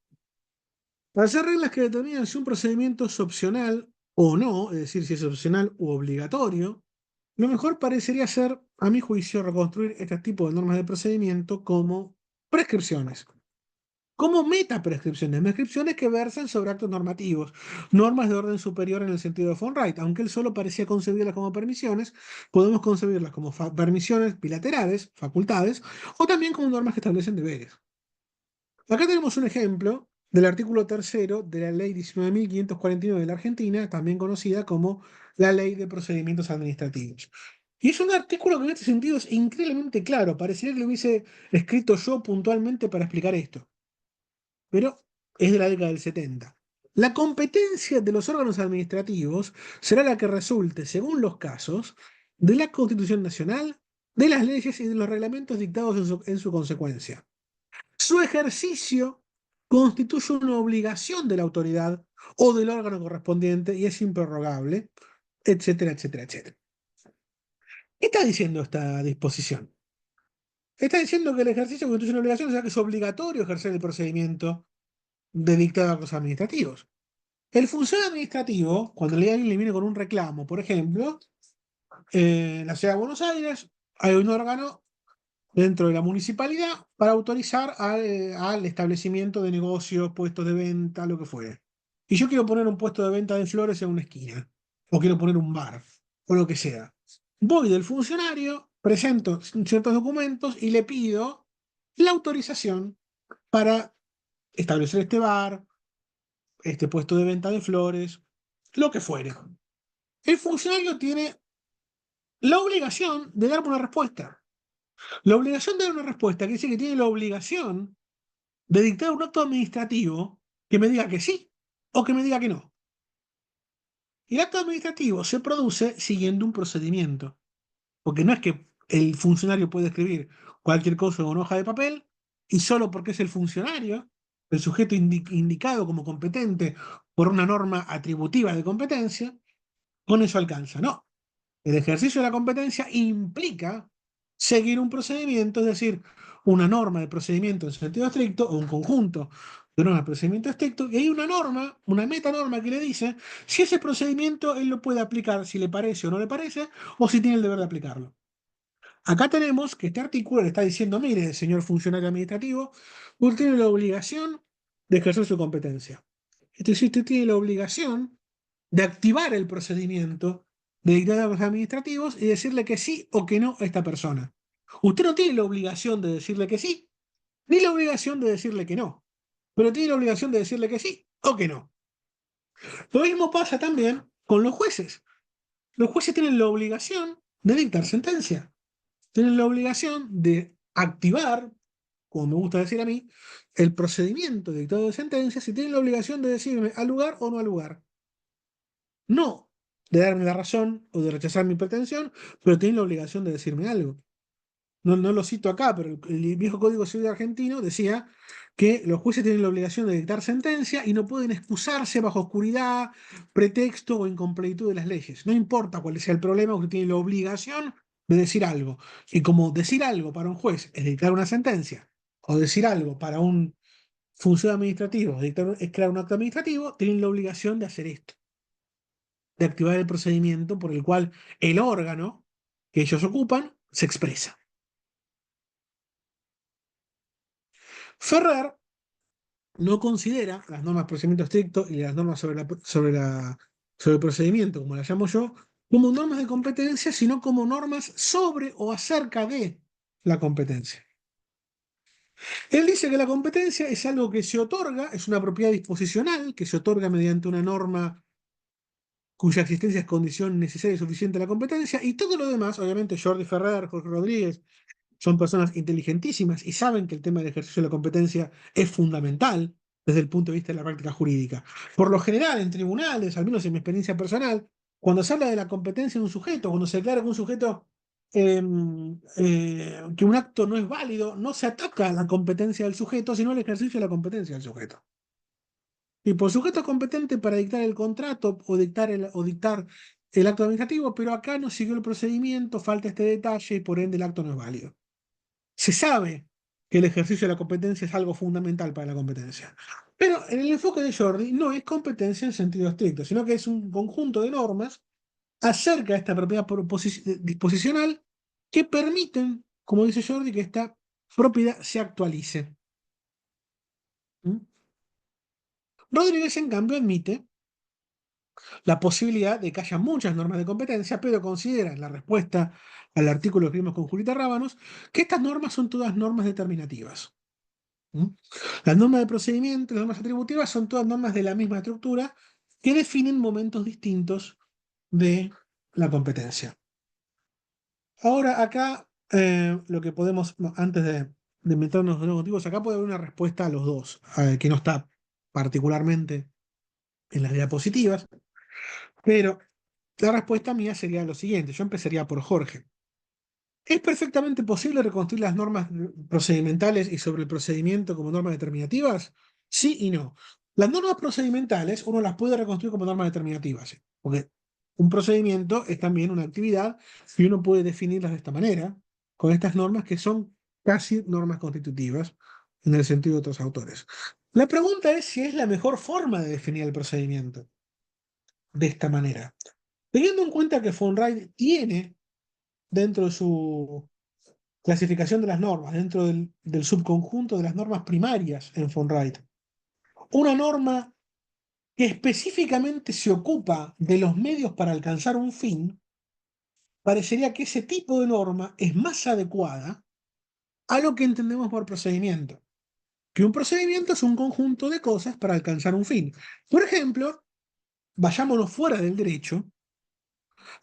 Para hacer reglas que determinan si un procedimiento es opcional o no, es decir, si es opcional u obligatorio, lo mejor parecería ser, a mi juicio, reconstruir este tipo de normas de procedimiento como prescripciones, como metaprescripciones, prescripciones que versan sobre actos normativos, normas de orden superior en el sentido de von Wright. Aunque él solo parecía concebirlas como permisiones, podemos concebirlas como permisiones bilaterales, facultades, o también como normas que establecen deberes. Acá tenemos un ejemplo del artículo tercero de la Ley 19.549 de la Argentina, también conocida como la Ley de Procedimientos Administrativos. Y es un artículo que en este sentido es increíblemente claro. Parecería que lo hubiese escrito yo puntualmente para explicar esto, pero es de la década del 70. La competencia de los órganos administrativos será la que resulte, según los casos, de la Constitución Nacional, de las leyes y de los reglamentos dictados en su consecuencia. Su ejercicio constituye una obligación de la autoridad o del órgano correspondiente y es improrrogable, etcétera, etcétera, etcétera. ¿Qué está diciendo esta disposición? Está diciendo que el ejercicio constituye una obligación, o sea que es obligatorio ejercer el procedimiento de dictado a actos administrativos. El funcionario administrativo, cuando alguien le viene con un reclamo, por ejemplo, en la ciudad de Buenos Aires, hay un órgano dentro de la municipalidad para autorizar al establecimiento de negocios, puestos de venta, lo que fuere. Y yo quiero poner un puesto de venta de flores en una esquina, o quiero poner un bar, o lo que sea. Voy del funcionario, presento ciertos documentos y le pido la autorización para establecer este bar, este puesto de venta de flores, lo que fuere. El funcionario tiene la obligación de darme una respuesta. La obligación de dar una respuesta quiere decir que tiene la obligación de dictar un acto administrativo que me diga que sí o que me diga que no. Y el acto administrativo se produce siguiendo un procedimiento, porque no es que el funcionario puede escribir cualquier cosa en una hoja de papel y solo porque es el funcionario, el sujeto indicado como competente por una norma atributiva de competencia, con eso alcanza. No, el ejercicio de la competencia implica seguir un procedimiento, es decir, una norma de procedimiento en sentido estricto o un conjunto de normas de procedimiento estricto, y hay una norma, una metanorma que le dice si ese procedimiento él lo puede aplicar, si le parece o no le parece, o si tiene el deber de aplicarlo. Acá tenemos que este artículo le está diciendo, mire, señor funcionario administrativo, usted tiene la obligación de ejercer su competencia. Entonces, usted tiene la obligación de activar el procedimiento de dictados administrativos y decirle que sí o que no a esta persona. Usted no tiene la obligación de decirle que sí, ni la obligación de decirle que no, pero tiene la obligación de decirle que sí o que no. Lo mismo pasa también con los jueces. Los jueces tienen la obligación de dictar sentencia, tienen la obligación de activar, como me gusta decir a mí, el procedimiento de dictado de sentencias y tienen la obligación de decirme al lugar o no al lugar. No de darme la razón o de rechazar mi pretensión, pero tienen la obligación de decirme algo. No, no lo cito acá, pero el viejo Código Civil argentino decía que los jueces tienen la obligación de dictar sentencia y no pueden excusarse bajo oscuridad, pretexto o incompletitud de las leyes. No importa cuál sea el problema, usted tiene la obligación de decir algo. Y como decir algo para un juez es dictar una sentencia, o decir algo para un función administrativo es crear un acto administrativo, tienen la obligación de hacer esto, de activar el procedimiento por el cual el órgano que ellos ocupan se expresa. Ferrer no considera las normas de procedimiento estricto y las normas sobre el procedimiento, como las llamo yo, como normas de competencia, sino como normas sobre o acerca de la competencia. Él dice que la competencia es algo que se otorga, es una propiedad disposicional que se otorga mediante una norma cuya existencia es condición necesaria y suficiente a la competencia, y todo lo demás, obviamente Jordi Ferrer, Jorge Rodríguez, son personas inteligentísimas y saben que el tema del ejercicio de la competencia es fundamental desde el punto de vista de la práctica jurídica. Por lo general, en tribunales, al menos en mi experiencia personal, cuando se habla de la competencia de un sujeto, cuando se declara que un sujeto, que un acto no es válido, no se ataca la competencia del sujeto, sino el ejercicio de la competencia del sujeto. Y por sujeto competente para dictar el contrato o dictar el acto administrativo, pero acá no siguió el procedimiento, falta este detalle y por ende el acto no es válido. Se sabe que el ejercicio de la competencia es algo fundamental para la competencia. Pero en el enfoque de Jordi no es competencia en sentido estricto, sino que es un conjunto de normas acerca de esta propiedad disposicional que permiten, como dice Jordi, que esta propiedad se actualice. ¿Mm? Rodríguez, en cambio, admite la posibilidad de que haya muchas normas de competencia, pero considera en la respuesta al artículo que vimos con Julita Rábanos que estas normas son todas normas determinativas. ¿Mm? Las normas de procedimiento, las normas atributivas son todas normas de la misma estructura que definen momentos distintos de la competencia. Ahora, acá lo que podemos, no, antes de meternos en los motivos, acá puede haber una respuesta a los dos, que no está particularmente en las diapositivas, pero la respuesta mía sería lo siguiente. Yo empezaría por Jorge. ¿Es perfectamente posible reconstruir las normas procedimentales y sobre el procedimiento como normas determinativas? Sí y no. Las normas procedimentales uno las puede reconstruir como normas determinativas, ¿sí? Porque un procedimiento es también una actividad y uno puede definirlas de esta manera, con estas normas que son casi normas constitutivas en el sentido de otros autores. La pregunta es si es la mejor forma de definir el procedimiento de esta manera. Teniendo en cuenta que von Wright tiene dentro de su clasificación de las normas, dentro del subconjunto de las normas primarias en von Wright, una norma que específicamente se ocupa de los medios para alcanzar un fin, parecería que ese tipo de norma es más adecuada a lo que entendemos por procedimiento. Que un procedimiento es un conjunto de cosas para alcanzar un fin. Por ejemplo, vayámonos fuera del derecho,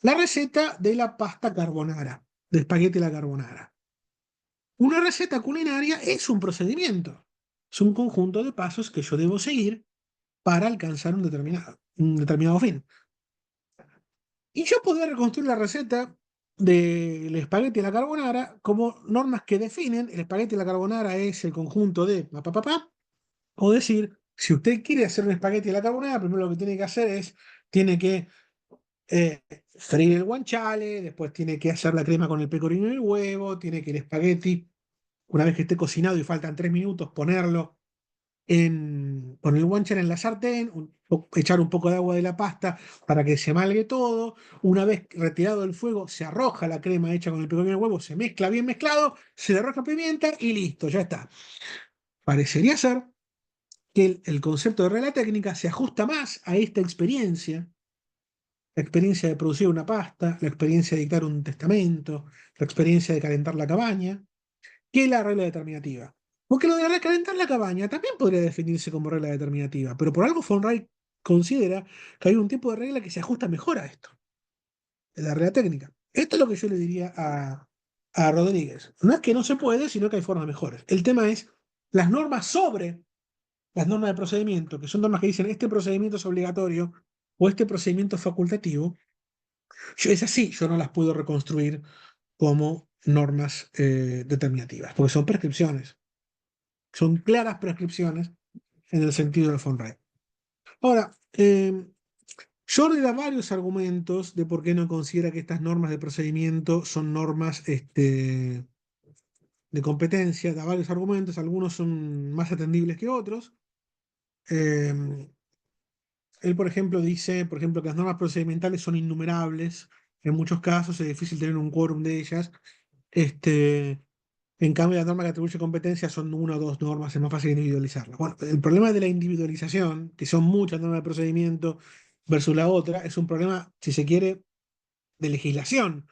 la receta de la pasta carbonara, de espagueti a la carbonara. Una receta culinaria es un procedimiento, es un conjunto de pasos que yo debo seguir para alcanzar un determinado fin. Y yo podría reconstruir la receta del espagueti a la carbonara como normas que definen el espagueti a la carbonara es el conjunto de pa, pa, pa, pa, o decir, si usted quiere hacer un espagueti a la carbonara, primero lo que tiene que hacer es, tiene que eh, freír el guanciale, después tiene que hacer la crema con el pecorino y el huevo, tiene que el espagueti, una vez que esté cocinado y faltan 3 minutos, ponerlo poner el guanciale en la sartén, echar un poco de agua de la pasta para que se amalgue todo. Una vez retirado del fuego, se arroja la crema hecha con el pecorino y el huevo, se mezcla bien mezclado, se le arroja pimienta y listo, ya está. Parecería ser que el concepto de regla técnica se ajusta más a esta experiencia, la experiencia de producir una pasta, la experiencia de dictar un testamento, la experiencia de calentar la cabaña, que la regla determinativa. Porque lo de recalentar la cabaña también podría definirse como regla determinativa, pero por algo von Wright considera que hay un tipo de regla que se ajusta mejor a esto, la regla técnica. Esto es lo que yo le diría a Rodríguez. No es que no se puede, sino que hay formas mejores. El tema es las normas sobre las normas de procedimiento, que son normas que dicen este procedimiento es obligatorio o este procedimiento es facultativo. Es así, yo no las puedo reconstruir como normas determinativas, porque son prescripciones. Son claras prescripciones en el sentido de von Wright. Ahora, Jordi da varios argumentos de por qué no considera que estas normas de procedimiento son normas de competencia, da varios argumentos, algunos son más atendibles que otros. Eh, Él, por ejemplo, dice, por ejemplo, que las normas procedimentales son innumerables, en muchos casos es difícil tener un quórum de ellas. Este, En cambio, las normas que atribuye competencia son una o dos normas, es más fácil individualizarlas. Bueno, el problema de la individualización, que son muchas normas de procedimiento versus la otra, es un problema, si se quiere, de legislación.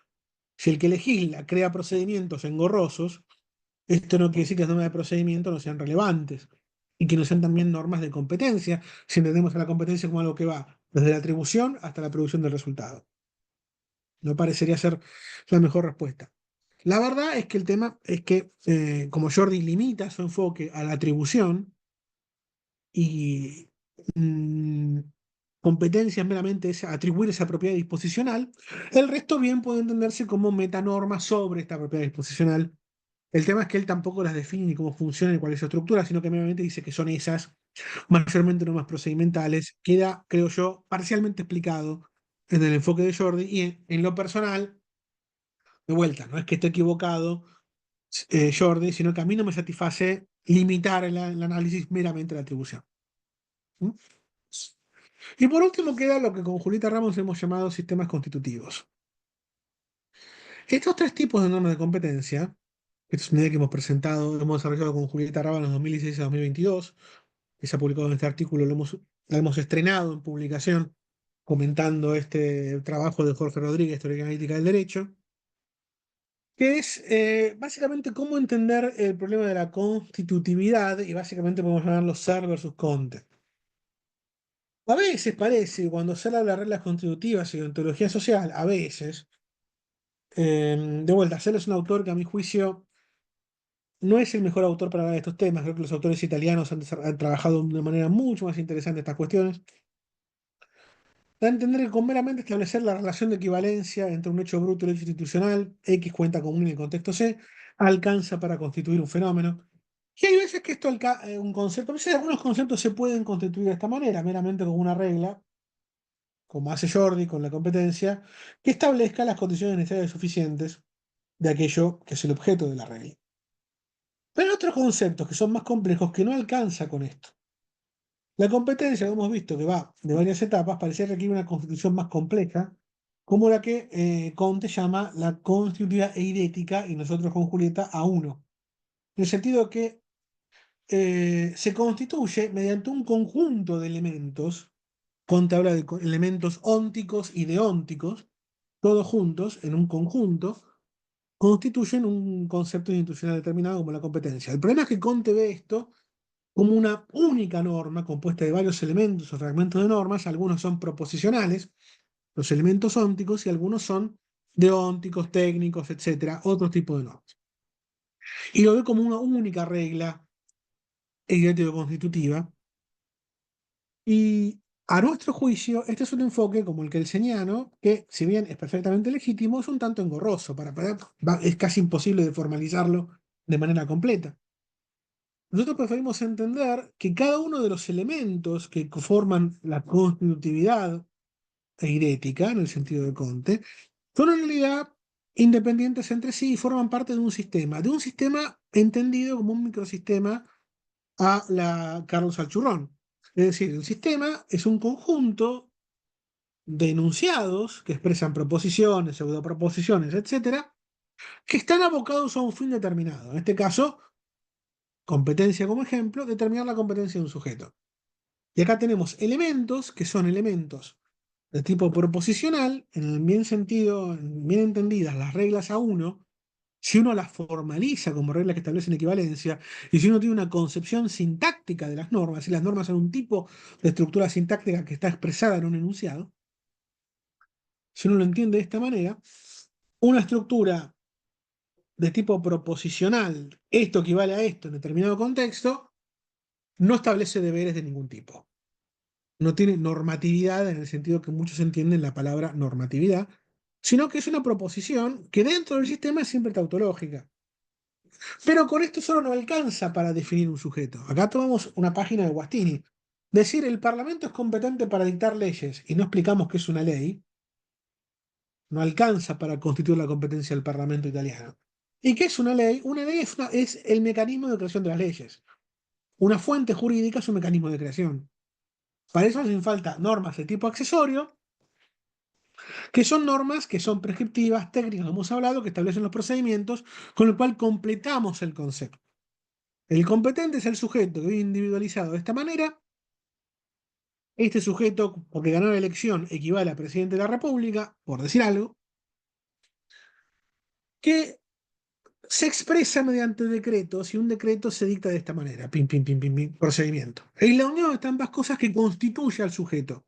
Si el que legisla crea procedimientos engorrosos, esto no quiere decir que las normas de procedimiento no sean relevantes y que no sean también normas de competencia, si entendemos a la competencia como algo que va desde la atribución hasta la producción del resultado. No parecería ser la mejor respuesta. La verdad es que el tema es que, como Jordi limita su enfoque a la atribución y mm, competencia meramente es atribuir esa propiedad disposicional, el resto bien puede entenderse como metanorma sobre esta propiedad disposicional. El tema es que él tampoco las define ni cómo funcionan ni cuál es su estructura, sino que meramente dice que son esas, mayormente normas procedimentales. Queda, creo yo, parcialmente explicado en el enfoque de Jordi y en lo personal, de vuelta, no es que esté equivocado Jordi, sino que a mí no me satisface limitar el análisis meramente a la atribución. ¿Mm? Y por último queda lo que con Julieta Ramos hemos llamado sistemas constitutivos. Estos tres tipos de normas de competencia, esta es una idea que hemos presentado, hemos desarrollado con Julieta Ramos en los 2016 a 2022, que se ha publicado en este artículo, lo hemos estrenado en publicación comentando este trabajo de Jorge Rodríguez, Teoría Analítica del Derecho. que es básicamente cómo entender el problema de la constitutividad y básicamente podemos llamarlo ser versus conte. A veces parece, cuando se habla de las reglas constitutivas y de ontología social, a veces, de vuelta, Searle es un autor que a mi juicio no es el mejor autor para hablar de estos temas. Creo que los autores italianos han trabajado de una manera mucho más interesante estas cuestiones. Da a entender que con meramente establecer la relación de equivalencia entre un hecho bruto y un hecho institucional, X cuenta con un en el contexto C, alcanza para constituir un fenómeno. Y hay veces que esto un concepto, a veces algunos conceptos se pueden constituir de esta manera, meramente como una regla, como hace Jordi con la competencia, que establezca las condiciones necesarias y suficientes de aquello que es el objeto de la regla. Pero hay otros conceptos que son más complejos que no alcanza con esto. La competencia, como hemos visto, que va de varias etapas, parece requerir una constitución más compleja, como la que Comte llama la constitutiva eidética y nosotros con Julieta a uno. En el sentido que se constituye mediante un conjunto de elementos. Conte habla de elementos ónticos y deónticos, todos juntos en un conjunto, constituyen un concepto institucional determinado como la competencia. El problema es que Conte ve esto como una única norma compuesta de varios elementos o fragmentos de normas. Algunos son proposicionales, los elementos ónticos, y algunos son deónticos, técnicos, etcétera, otro tipo de normas. Y lo ve como una única regla idéntico-constitutiva. Y a nuestro juicio, este es un enfoque como el que el kelseniano, que si bien es perfectamente legítimo, es un tanto engorroso. Es casi imposible de formalizarlo de manera completa. Nosotros preferimos entender que cada uno de los elementos que forman la constitutividad eidética, en el sentido de Conte, son en realidad independientes entre sí y forman parte de un sistema entendido como un microsistema a la Carlos Alchurrón. Es decir, el sistema es un conjunto de enunciados que expresan proposiciones, pseudoproposiciones, etcétera, que están abocados a un fin determinado. En este caso, competencia como ejemplo, determinar la competencia de un sujeto. Y acá tenemos elementos que son elementos de tipo proposicional, en el bien sentido, bien entendidas las reglas a uno, si uno las formaliza como reglas que establecen equivalencia, y si uno tiene una concepción sintáctica de las normas, y las normas son un tipo de estructura sintáctica que está expresada en un enunciado, si uno lo entiende de esta manera, una estructura de tipo proposicional, esto equivale a esto en determinado contexto, no establece deberes de ningún tipo. No tiene normatividad en el sentido que muchos entienden la palabra normatividad, sino que es una proposición que dentro del sistema es siempre tautológica. Pero con esto solo no alcanza para definir un sujeto. Acá tomamos una página de Guastini. Decir el Parlamento es competente para dictar leyes y no explicamos qué es una ley, no alcanza para constituir la competencia del Parlamento italiano. ¿Y qué es una ley? Una ley es el mecanismo de creación de las leyes. Una fuente jurídica es un mecanismo de creación. Para eso hacen falta normas de tipo accesorio, que son normas que son prescriptivas, técnicas, como hemos hablado, que establecen los procedimientos, con lo cual completamos el concepto. El competente es el sujeto que vive individualizado de esta manera. Este sujeto, porque ganó la elección, equivale a presidente de la República, por decir algo, que se expresa mediante decretos y un decreto se dicta de esta manera, pim, pim, pim, pim, pim, procedimiento. En la unión están ambas cosas que constituye al sujeto.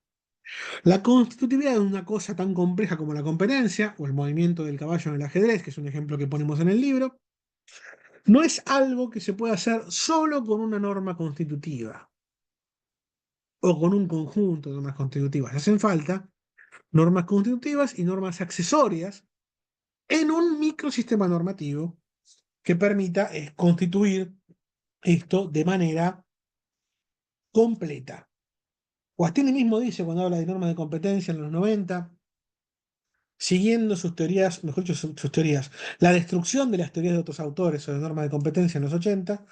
La constitutividad de una cosa tan compleja como la competencia o el movimiento del caballo en el ajedrez, que es un ejemplo que ponemos en el libro, no es algo que se pueda hacer solo con una norma constitutiva o con un conjunto de normas constitutivas. Hacen falta normas constitutivas y normas accesorias en un microsistema normativo que permita constituir esto de manera completa. Guastini mismo dice cuando habla de normas de competencia en los 90, siguiendo sus teorías, mejor dicho, sus teorías, la destrucción de las teorías de otros autores sobre normas de competencia en los 80,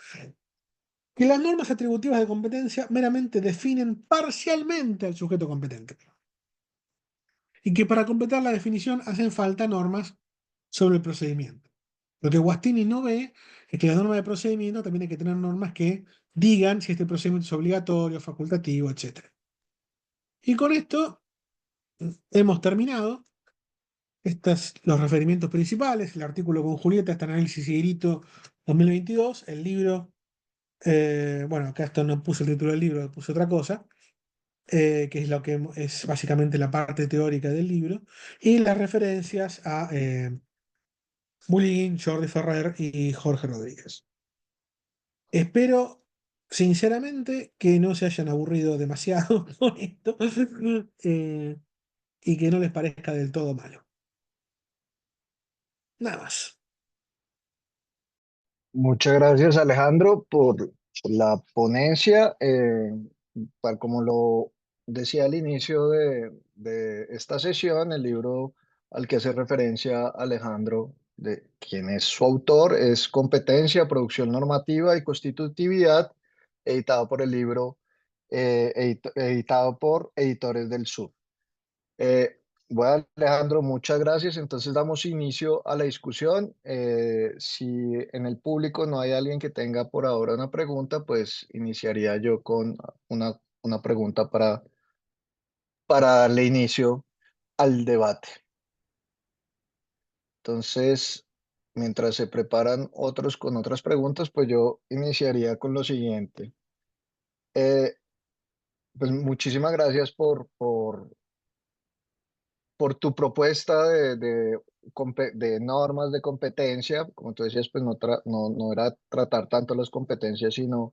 que las normas atributivas de competencia meramente definen parcialmente al sujeto competente. Y que para completar la definición hacen falta normas sobre el procedimiento. Lo que Guastini no ve es que la norma de procedimiento también hay que tener normas que digan si este procedimiento es obligatorio, facultativo, etc. Y con esto hemos terminado. Estos los referimientos principales, el artículo con Julieta, este análisis y grito 2022, el libro, bueno, acá esto no puse el título del libro, puse otra cosa, que es lo que es básicamente la parte teórica del libro, y las referencias a Bullying, Jordi Ferrer y Jorge Rodríguez. Espero, sinceramente, que no se hayan aburrido demasiado con esto eh, y que no les parezca del todo malo. Nada más. Muchas gracias, Alejandro, por la ponencia. Tal como lo decía al inicio de esta sesión, el libro al que hace referencia Alejandro, de quien es su autor, es Competencia, Producción Normativa y Constitutividad, editado por el libro, editado por Editores del Sur. Eh, bueno, Alejandro, muchas gracias. Entonces damos inicio a la discusión. Si en el público no hay alguien que tenga por ahora una pregunta, pues iniciaría yo con una pregunta para darle inicio al debate. Entonces, mientras se preparan otros con otras preguntas, pues yo iniciaría con lo siguiente. Eh, pues muchísimas gracias por tu propuesta de normas de competencia. Como tú decías, pues no era tratar tanto las competencias, sino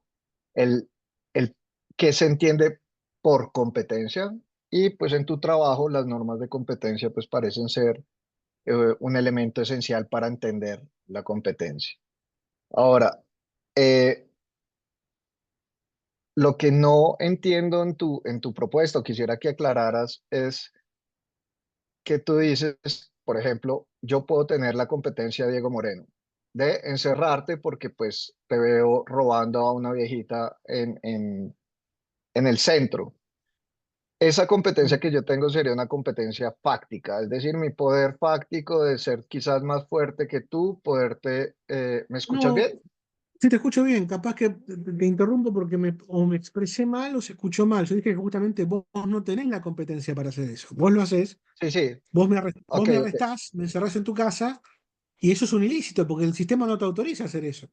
el, el qué se entiende por competencia. Y pues en tu trabajo las normas de competencia pues parecen ser un elemento esencial para entender la competencia. Ahora, eh, lo que no entiendo en tu propuesta, o quisiera que aclararas, es que tú dices, por ejemplo, yo puedo tener la competencia, Diego Moreno, de encerrarte porque pues te veo robando a una viejita en el centro. Esa competencia que yo tengo sería una competencia fáctica, es decir, mi poder fáctico de ser quizás más fuerte que tú, poderte, ¿me escuchas No, bien? sí te escucho bien, capaz que te interrumpo porque o me expresé mal o se escuchó mal. Yo dije que justamente vos no tenés la competencia para hacer eso. Vos lo haces, Sí, sí, vos ok, me ok, arrestás, me encerrás en tu casa y eso es un ilícito porque el sistema no te autoriza a hacer eso.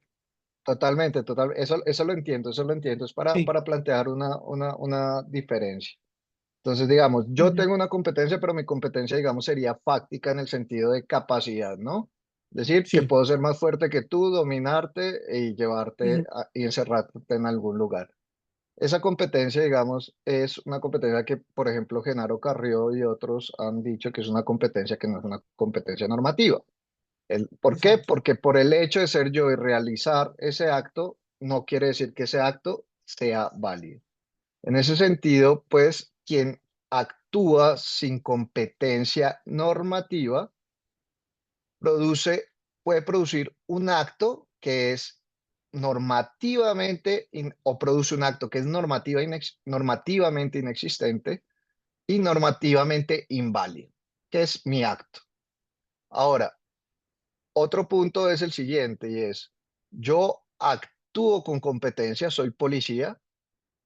totalmente, total, eso lo entiendo, es Sí. para plantear una diferencia. Entonces, digamos, yo Ujú, tengo una competencia, pero mi competencia, digamos, sería fáctica en el sentido de capacidad, ¿no? Es decir, que sí. puedo ser más fuerte que tú, dominarte y Ujú, y encerrarte en algún lugar. Esa competencia, digamos, es una competencia que, por ejemplo, Genaro Carrió y otros han dicho que es una competencia que no es una competencia normativa. ¿Por qué? exacto. Porque por el hecho de ser yo y realizar ese acto, no quiere decir que ese acto sea válido. En ese sentido, pues, quien actúa sin competencia normativa produce, puede producir un acto que es o produce un acto que es normativamente inexistente y normativamente inválido, que es mi acto. Ahora, otro punto es el siguiente y es, yo actúo con competencia, soy policía.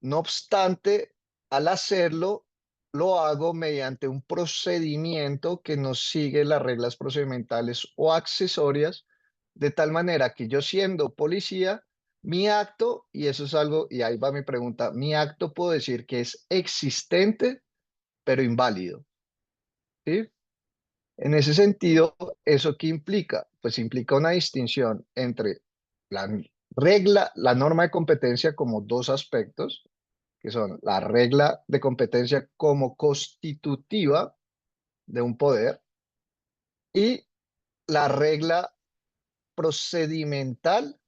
No obstante, al hacerlo, lo hago mediante un procedimiento que no sigue las reglas procedimentales o accesorias, de tal manera que yo siendo policía, mi acto, y eso es algo, y ahí va mi pregunta, mi acto puedo decir que es existente, pero inválido, ¿sí? En ese sentido, ¿eso qué implica? Pues implica una distinción entre la la norma de competencia como dos aspectos, que son la regla de competencia como constitutiva de un poder y la regla procedimental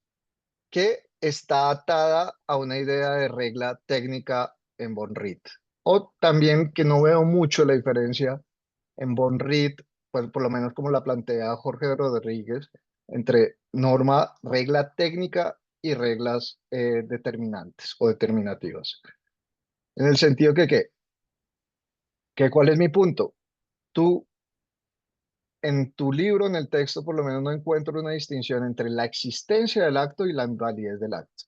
que está atada a una idea de regla técnica en von Reed. O también que no veo mucho la diferencia en von Reed, pues por lo menos como la plantea Jorge Rodríguez, entre norma, regla técnica y reglas determinantes o determinativas. En el sentido que ¿cuál es mi punto? Tú, en tu libro, en el texto, por lo menos no encuentro una distinción entre la existencia del acto y la invalidez del acto.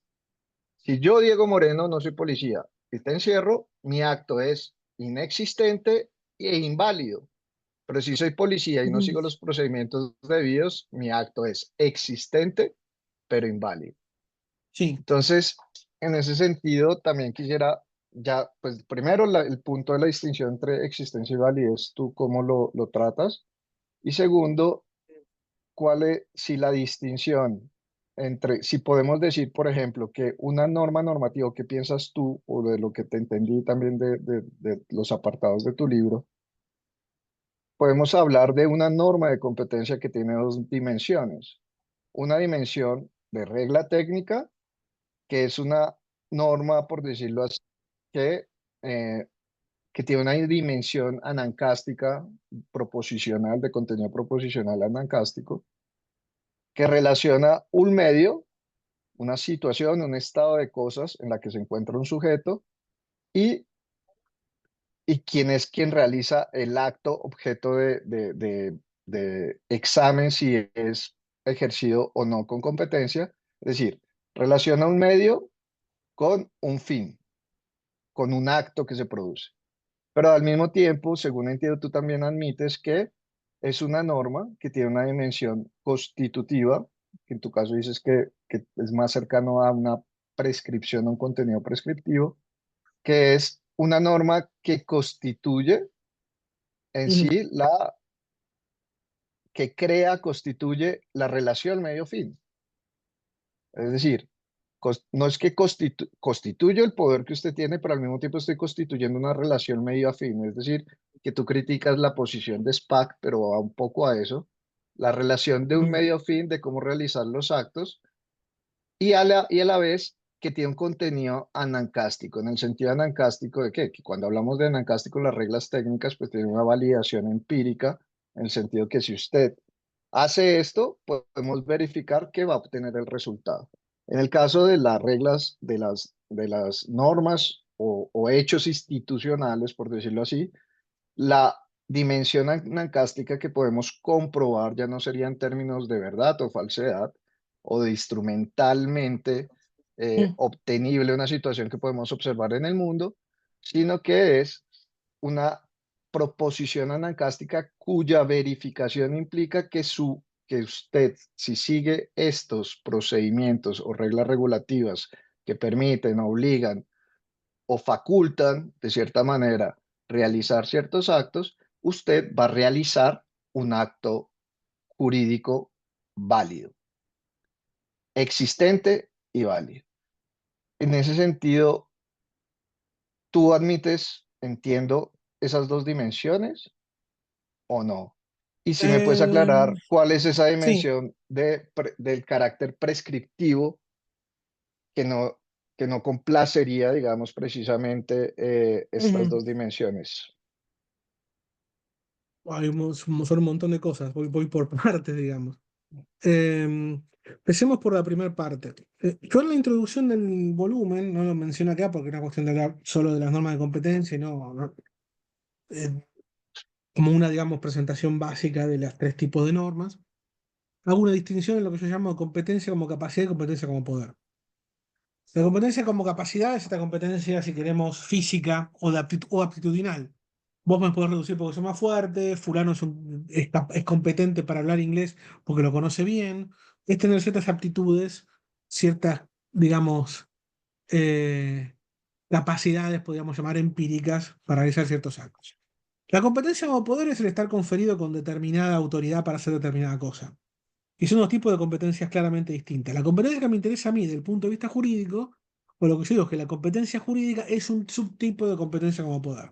Si yo, Diego Moreno, no soy policía y te encierro, mi acto es inexistente e inválido. Pero si soy policía y no Ujú. sigo los procedimientos debidos, mi acto es existente, pero inválido. Sí. Entonces, en ese sentido, también quisiera ya, pues primero el punto de la distinción entre existencia y validez, tú cómo lo tratas. Y segundo, si la distinción entre, si podemos decir, por ejemplo, que una norma normativa, ¿qué piensas tú o de lo que te entendí también de los apartados de tu libro? Podemos hablar de una norma de competencia que tiene dos dimensiones. Una dimensión de regla técnica, que es una norma, por decirlo así, que, eh, que tiene una dimensión anancástica, proposicional, de contenido proposicional anancástico, que relaciona un medio, una situación, un estado de cosas en la que se encuentra un sujeto y, y quién es quien realiza el acto objeto de examen, si es ejercido o no con competencia. Es decir, relaciona un medio con un fin, con un acto que se produce. Pero al mismo tiempo, según entiendo, tú también admites que es una norma que tiene una dimensión constitutiva, que en tu caso dices que es más cercano a una prescripción, a un contenido prescriptivo, que es una norma que constituye en Ujú. sí que crea, constituye la relación medio-fin. Es decir, no es que constituye el poder que usted tiene, pero al mismo tiempo estoy constituyendo una relación medio afín. Es decir, que tú criticas la posición de SPAC, pero va un poco a eso, la relación de un Ujú. medio afín de cómo realizar los actos y a la vez que tiene un contenido anancástico, en el sentido anancástico de que cuando hablamos de anancástico, las reglas técnicas pues tienen una validación empírica, en el sentido que si usted hace esto, podemos verificar que va a obtener el resultado. En el caso de las reglas, de las normas o hechos institucionales, por decirlo así, la dimensión anancástica que podemos comprobar ya no sería en términos de verdad o falsedad o de instrumentalmente obtenible una situación que podemos observar en el mundo, sino que es una proposición anancástica cuya verificación implica que usted, si sigue estos procedimientos o reglas regulativas que permiten, obligan o facultan, de cierta manera, realizar ciertos actos, usted va a realizar un acto jurídico válido, existente y válido. En ese sentido, ¿tú admites, entiendo, esas dos dimensiones o no? Y si me puedes aclarar Em, cuál es esa sí. dimensión del carácter prescriptivo que no, que no complacería, digamos, precisamente estas Ujú. dos dimensiones. Son un montón de cosas, voy por partes, digamos. Empecemos por la primera parte. Yo en la introducción del volumen, no lo menciono acá porque es una cuestión de hablar solo de las normas de competencia, y eh, como una, digamos, presentación básica de los tres tipos de normas. Hago una distinción en lo que yo llamo competencia como capacidad y competencia como poder. La competencia como capacidad es esta competencia, si queremos, física o aptitudinal. Vos me podés reducir porque soy más fuerte, fulano es competente para hablar inglés porque lo conoce bien. Es tener ciertas aptitudes, ciertas, digamos, eh, capacidades, podríamos llamar empíricas, para realizar ciertos actos. La competencia como poder es el estar conferido con determinada autoridad para hacer determinada cosa. Y son dos tipos de competencias claramente distintas. La competencia que me interesa a mí desde el punto de vista jurídico, o lo que yo digo es que la competencia jurídica es un subtipo de competencia como poder.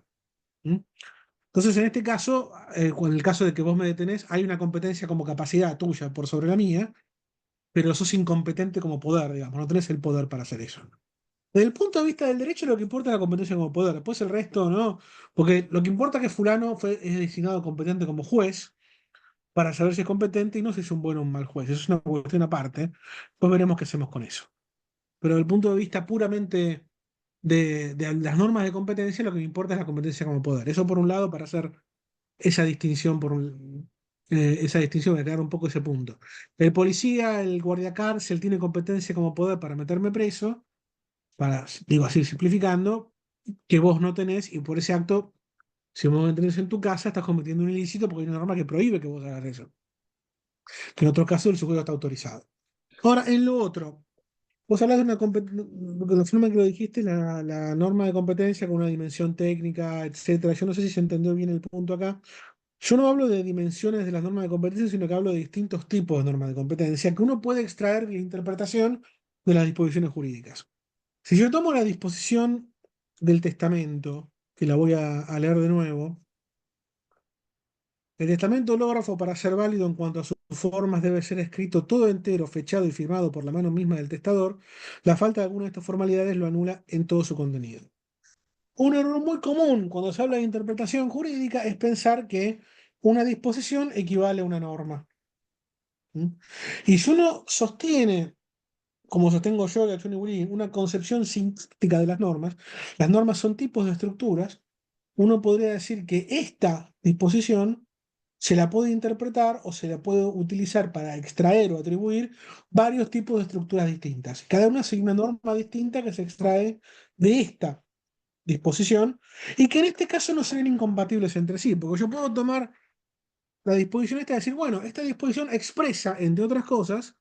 ¿Mm? Entonces, en este caso, en el caso de que vos me detenés, hay una competencia como capacidad tuya por sobre la mía, pero sos incompetente como poder, digamos, no tenés el poder para hacer eso. Desde el punto de vista del derecho, lo que importa es la competencia como poder, después el resto no, porque lo que importa es que fulano es designado competente como juez para saber si es competente y no si es un buen o un mal juez. Eso es una cuestión aparte. Pues veremos qué hacemos con eso. Pero desde el punto de vista puramente de las normas de competencia, lo que me importa es la competencia como poder. Eso por un lado, para hacer esa distinción, esa distinción, aclarar un poco ese punto. El policía, el guardia cárcel, tiene competencia como poder para meterme preso, digo así simplificando, que vos no tenés y por ese acto Si vos mantenés en tu casa, estás cometiendo un ilícito porque hay una norma que prohíbe que vos hagas eso. Que en otro caso el sujeto está autorizado. Ahora, en lo otro, vos hablas de la forma que lo dijiste, la norma de competencia con una dimensión técnica, etcétera. Yo no sé si se entendió bien el punto acá. Yo no hablo de dimensiones de las normas de competencia, sino que hablo de distintos tipos de normas de competencia que uno puede extraer de la interpretación de las disposiciones jurídicas. Si yo tomo la disposición del testamento, que la voy a leer de nuevo, el testamento hológrafo, para ser válido en cuanto a sus formas, debe ser escrito todo entero, fechado y firmado por la mano misma del testador. La falta de alguna de estas formalidades lo anula en todo su contenido. Un error muy común cuando se habla de interpretación jurídica es pensar que una disposición equivale a una norma. ¿Mm? Y si uno sostiene, como sostengo yo de Johnny Willy, una concepción sintáctica de las normas son tipos de estructuras, uno podría decir que esta disposición se la puede interpretar o se la puede utilizar para extraer o atribuir varios tipos de estructuras distintas. Cada una sigue una norma distinta que se extrae de esta disposición y que en este caso no serían incompatibles entre sí, porque yo puedo tomar la disposición esta y decir, bueno, esta disposición expresa, entre otras cosas,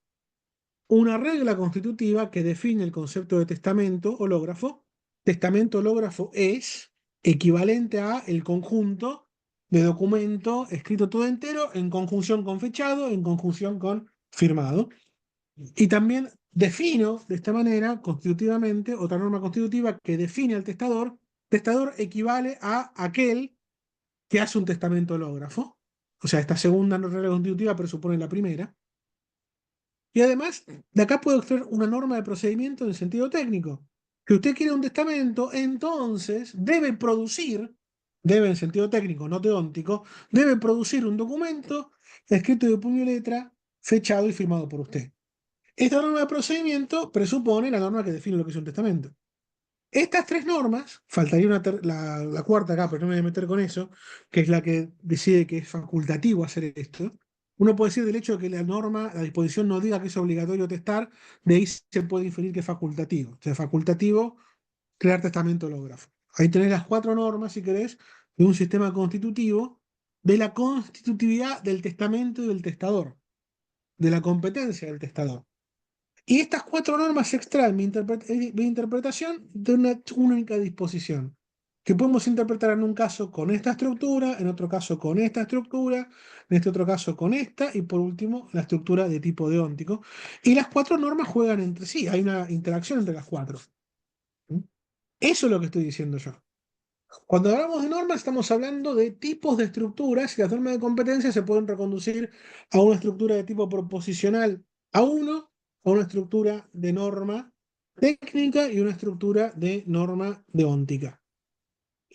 una regla constitutiva que define el concepto de testamento hológrafo. Testamento hológrafo es equivalente a el conjunto de documento escrito todo entero en conjunción con fechado, en conjunción con firmado. Y también defino de esta manera, constitutivamente, otra norma constitutiva que define al testador. Testador equivale a aquel que hace un testamento hológrafo. O sea, esta segunda regla constitutiva presupone la primera. Y además, de acá puedo extraer una norma de procedimiento en el sentido técnico. Que usted quiere un testamento, entonces debe en sentido técnico, no teóntico, debe producir un documento escrito de puño y letra, fechado y firmado por usted. Esta norma de procedimiento presupone la norma que define lo que es un testamento. Estas tres normas, faltaría la cuarta acá, pero no me voy a meter con eso, que es la que decide que es facultativo hacer esto. Uno puede decir del hecho de que la norma, la disposición no diga que es obligatorio testar, de ahí se puede inferir que es facultativo. O sea, facultativo, crear testamento hológrafo. Ahí tenés las cuatro normas, si querés, de un sistema constitutivo, de la constitutividad del testamento y del testador, de la competencia del testador. Y estas cuatro normas se extraen mi interpretación de una única disposición, que podemos interpretar en un caso con esta estructura, en otro caso con esta estructura, en este otro caso con esta, y por último la estructura de tipo deóntico. Y las cuatro normas juegan entre sí, hay una interacción entre las cuatro. ¿Mm? Eso es lo que estoy diciendo yo. Cuando hablamos de normas, estamos hablando de tipos de estructuras y las normas de competencia se pueden reconducir a una estructura de tipo proposicional a uno, a una estructura de norma técnica y una estructura de norma deóntica.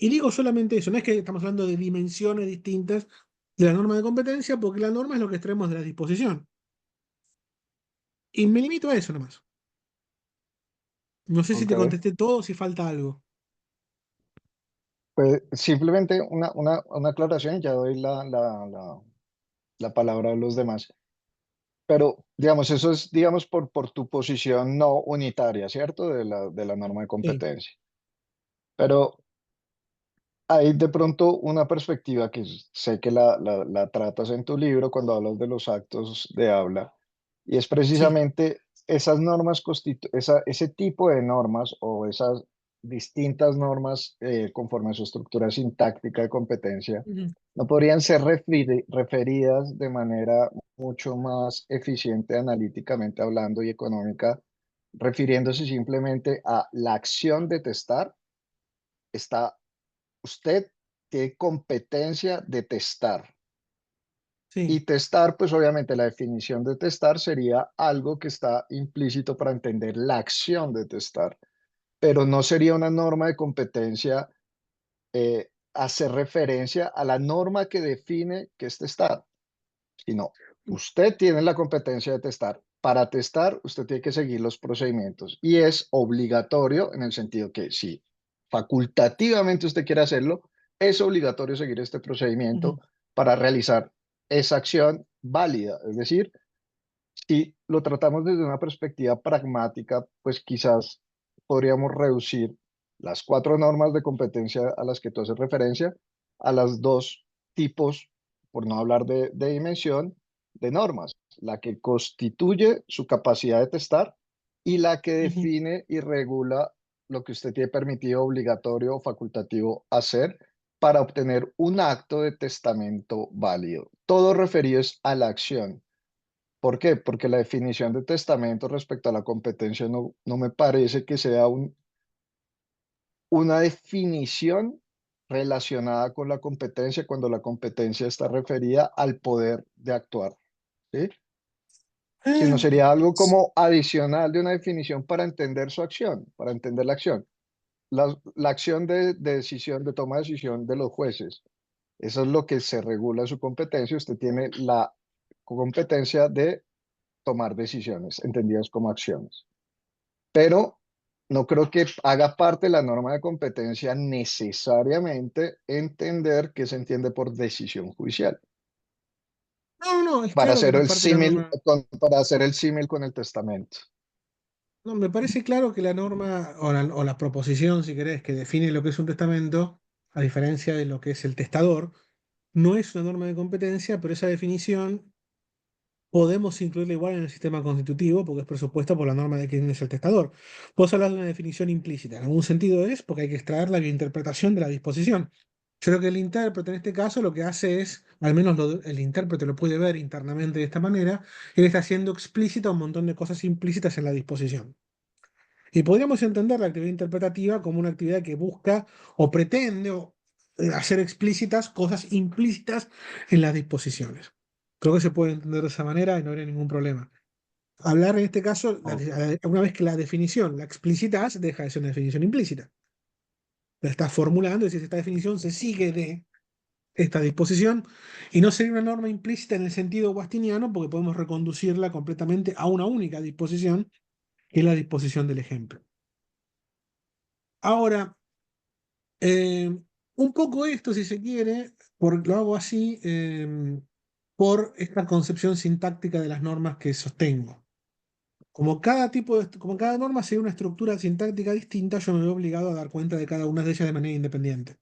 Y digo solamente eso, no es que estamos hablando de dimensiones distintas de la norma de competencia, porque la norma es lo que extraemos de la disposición. Y me limito a eso nomás. No sé si te Ok. contesté todo o si falta algo. Pues simplemente una aclaración y ya doy la palabra a los demás. Pero, digamos, eso es, digamos, por tu posición no unitaria, ¿cierto? De la norma de Sí. competencia. Pero hay de pronto una perspectiva que sé que la tratas en tu libro cuando hablas de los actos de habla, y es Sí. precisamente esas normas, ese tipo de normas o esas distintas normas conforme a su estructura sintáctica de competencia, Ujú. no podrían ser referidas de manera mucho más eficiente analíticamente hablando y económica, refiriéndose simplemente a la acción de testar. Está Usted tiene competencia de testar. Sí. Y testar, pues obviamente la definición de testar sería algo que está implícito para entender la acción de testar, pero no sería una norma de competencia hacer referencia a la norma que define qué es testar, sino usted tiene la competencia de testar. Para testar, usted tiene que seguir los procedimientos y es obligatorio en el sentido que si facultativamente usted quiere hacerlo, es obligatorio seguir este procedimiento Ujú. para realizar esa acción válida. Es decir, si lo tratamos desde una perspectiva pragmática, pues quizás podríamos reducir las cuatro normas de competencia a las que tú haces referencia a los dos tipos, por no hablar de dimensión, de normas, la que constituye su capacidad de testar y la que Ujú. define y regula lo que usted tiene permitido, obligatorio o facultativo hacer para obtener un acto de testamento válido. Todo referido es a la acción. ¿Por qué? Porque la definición de testamento respecto a la competencia no me parece que sea una definición relacionada con la competencia cuando la competencia está referida al poder de actuar, ¿sí? Sino Eh, sería algo como adicional de una definición para entender su acción, para entender la acción. La acción de decisión, de toma de decisión de los jueces, eso es lo que se regula en su competencia. Usted tiene la competencia de tomar decisiones, entendidas como acciones. Pero no creo que haga parte de la norma de competencia necesariamente entender qué se entiende por decisión judicial, no, no, es para claro que hacer no es el parte de la símil norma. para hacer el símil con el testamento. No, me parece claro que la norma o la proposición, si querés, que define lo que es un testamento, a diferencia de lo que es el testador, no es una norma de competencia, pero esa definición podemos incluirla igual en el sistema constitutivo porque es presupuesta por la norma de quién es el testador. Vos hablas de una definición implícita. En algún sentido es porque hay que extraer la interpretación de la disposición. Yo creo que el intérprete en este caso lo que hace es, al menos el intérprete lo puede ver internamente de esta manera, él está haciendo explícita un montón de cosas implícitas en la disposición. Y podríamos entender la actividad interpretativa como una actividad que busca o pretende hacer explícitas cosas implícitas en las disposiciones. Creo que se puede entender de esa manera y no habría ningún problema. Hablar en este caso, Ok. una vez que la definición la explicitas, deja de ser una definición implícita. La estás formulando y si esta definición se sigue de esta disposición y no sería una norma implícita en el sentido guastiniano porque podemos reconducirla completamente a una única disposición, que es la disposición del ejemplo. Ahora, Eh, un poco esto, si se quiere, lo hago así, por esta concepción sintáctica de las normas que sostengo. Como cada norma sigue una estructura sintáctica distinta, yo me veo obligado a dar cuenta de cada una de ellas de manera independiente.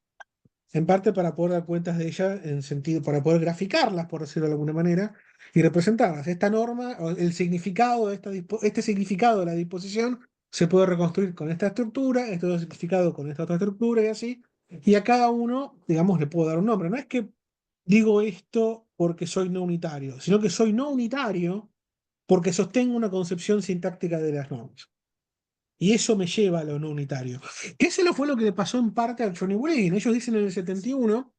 En parte para poder dar cuentas de ellas en sentido, para poder graficarlas, por decirlo de alguna manera, y representarlas. Esta norma, o el significado de este significado de la disposición, se puede reconstruir con esta estructura, este otro significado con esta otra estructura y así. Y a cada uno, digamos, le puedo dar un nombre. No es que digo esto porque soy no unitario, sino que soy no unitario porque sostengo una concepción sintáctica de las normas. Y eso me lleva a lo no unitario. Que eso fue lo que le pasó en parte a Johnny Wayne. Ellos dicen en el 71,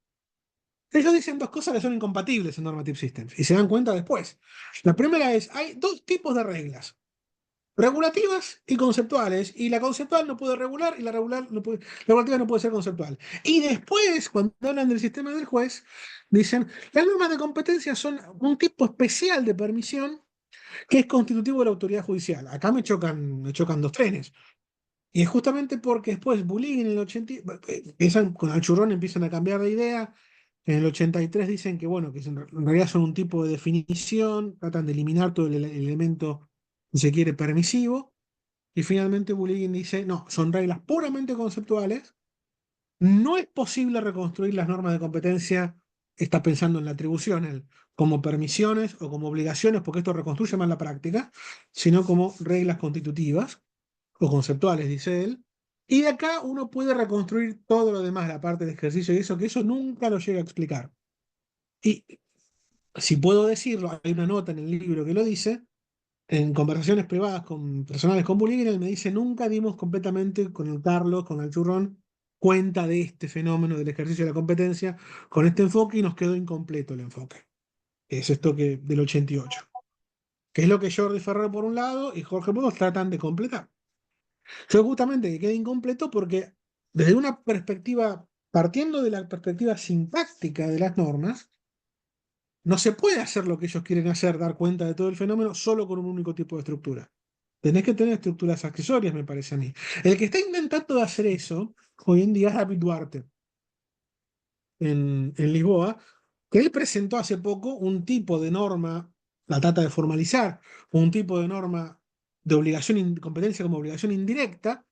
ellos dicen dos cosas que son incompatibles en Normative Systems y se dan cuenta después. La primera es, hay dos tipos de reglas, regulativas y conceptuales, y la conceptual no puede regular y la regulativa no puede ser conceptual. Y después, cuando hablan del sistema del juez, dicen, las normas de competencia son un tipo especial de permisión que es constitutivo de la autoridad judicial. Acá me chocan dos trenes. Y es justamente porque después Bulín en el 80, empiezan, con Alchurrón empiezan a cambiar de idea. En el 83 dicen que, bueno, que en realidad son un tipo de definición, tratan de eliminar todo el elemento, si se quiere, permisivo. Y finalmente Bulín dice, no, son reglas puramente conceptuales. No es posible reconstruir las normas de competencia, está pensando en la atribución, como permisiones o como obligaciones, porque esto reconstruye más la práctica, sino como reglas constitutivas o conceptuales, dice él. Y de acá uno puede reconstruir todo lo demás, la parte de ejercicio y eso, que eso nunca lo llega a explicar. Y si puedo decirlo, hay una nota en el libro que lo dice, en conversaciones privadas con personales con Bullying, él me dice, nunca dimos completamente con el Carlos, con el Churrón, cuenta de este fenómeno del ejercicio de la competencia con este enfoque y nos quedó incompleto el enfoque. Es esto del 88, que es lo que Jordi Ferrer por un lado y Jorge Bodos tratan de completar. Yo justamente que quede incompleto porque desde una perspectiva, partiendo de la perspectiva sintáctica de las normas, no se puede hacer lo que ellos quieren hacer, dar cuenta de todo el fenómeno solo con un único tipo de estructura. Tenés que tener estructuras accesorias, me parece a mí. El que está intentando hacer eso hoy en día es David Duarte en Lisboa, que él presentó hace poco un tipo de norma, la trata de formalizar, un tipo de norma de obligación, competencia como obligación indirecta,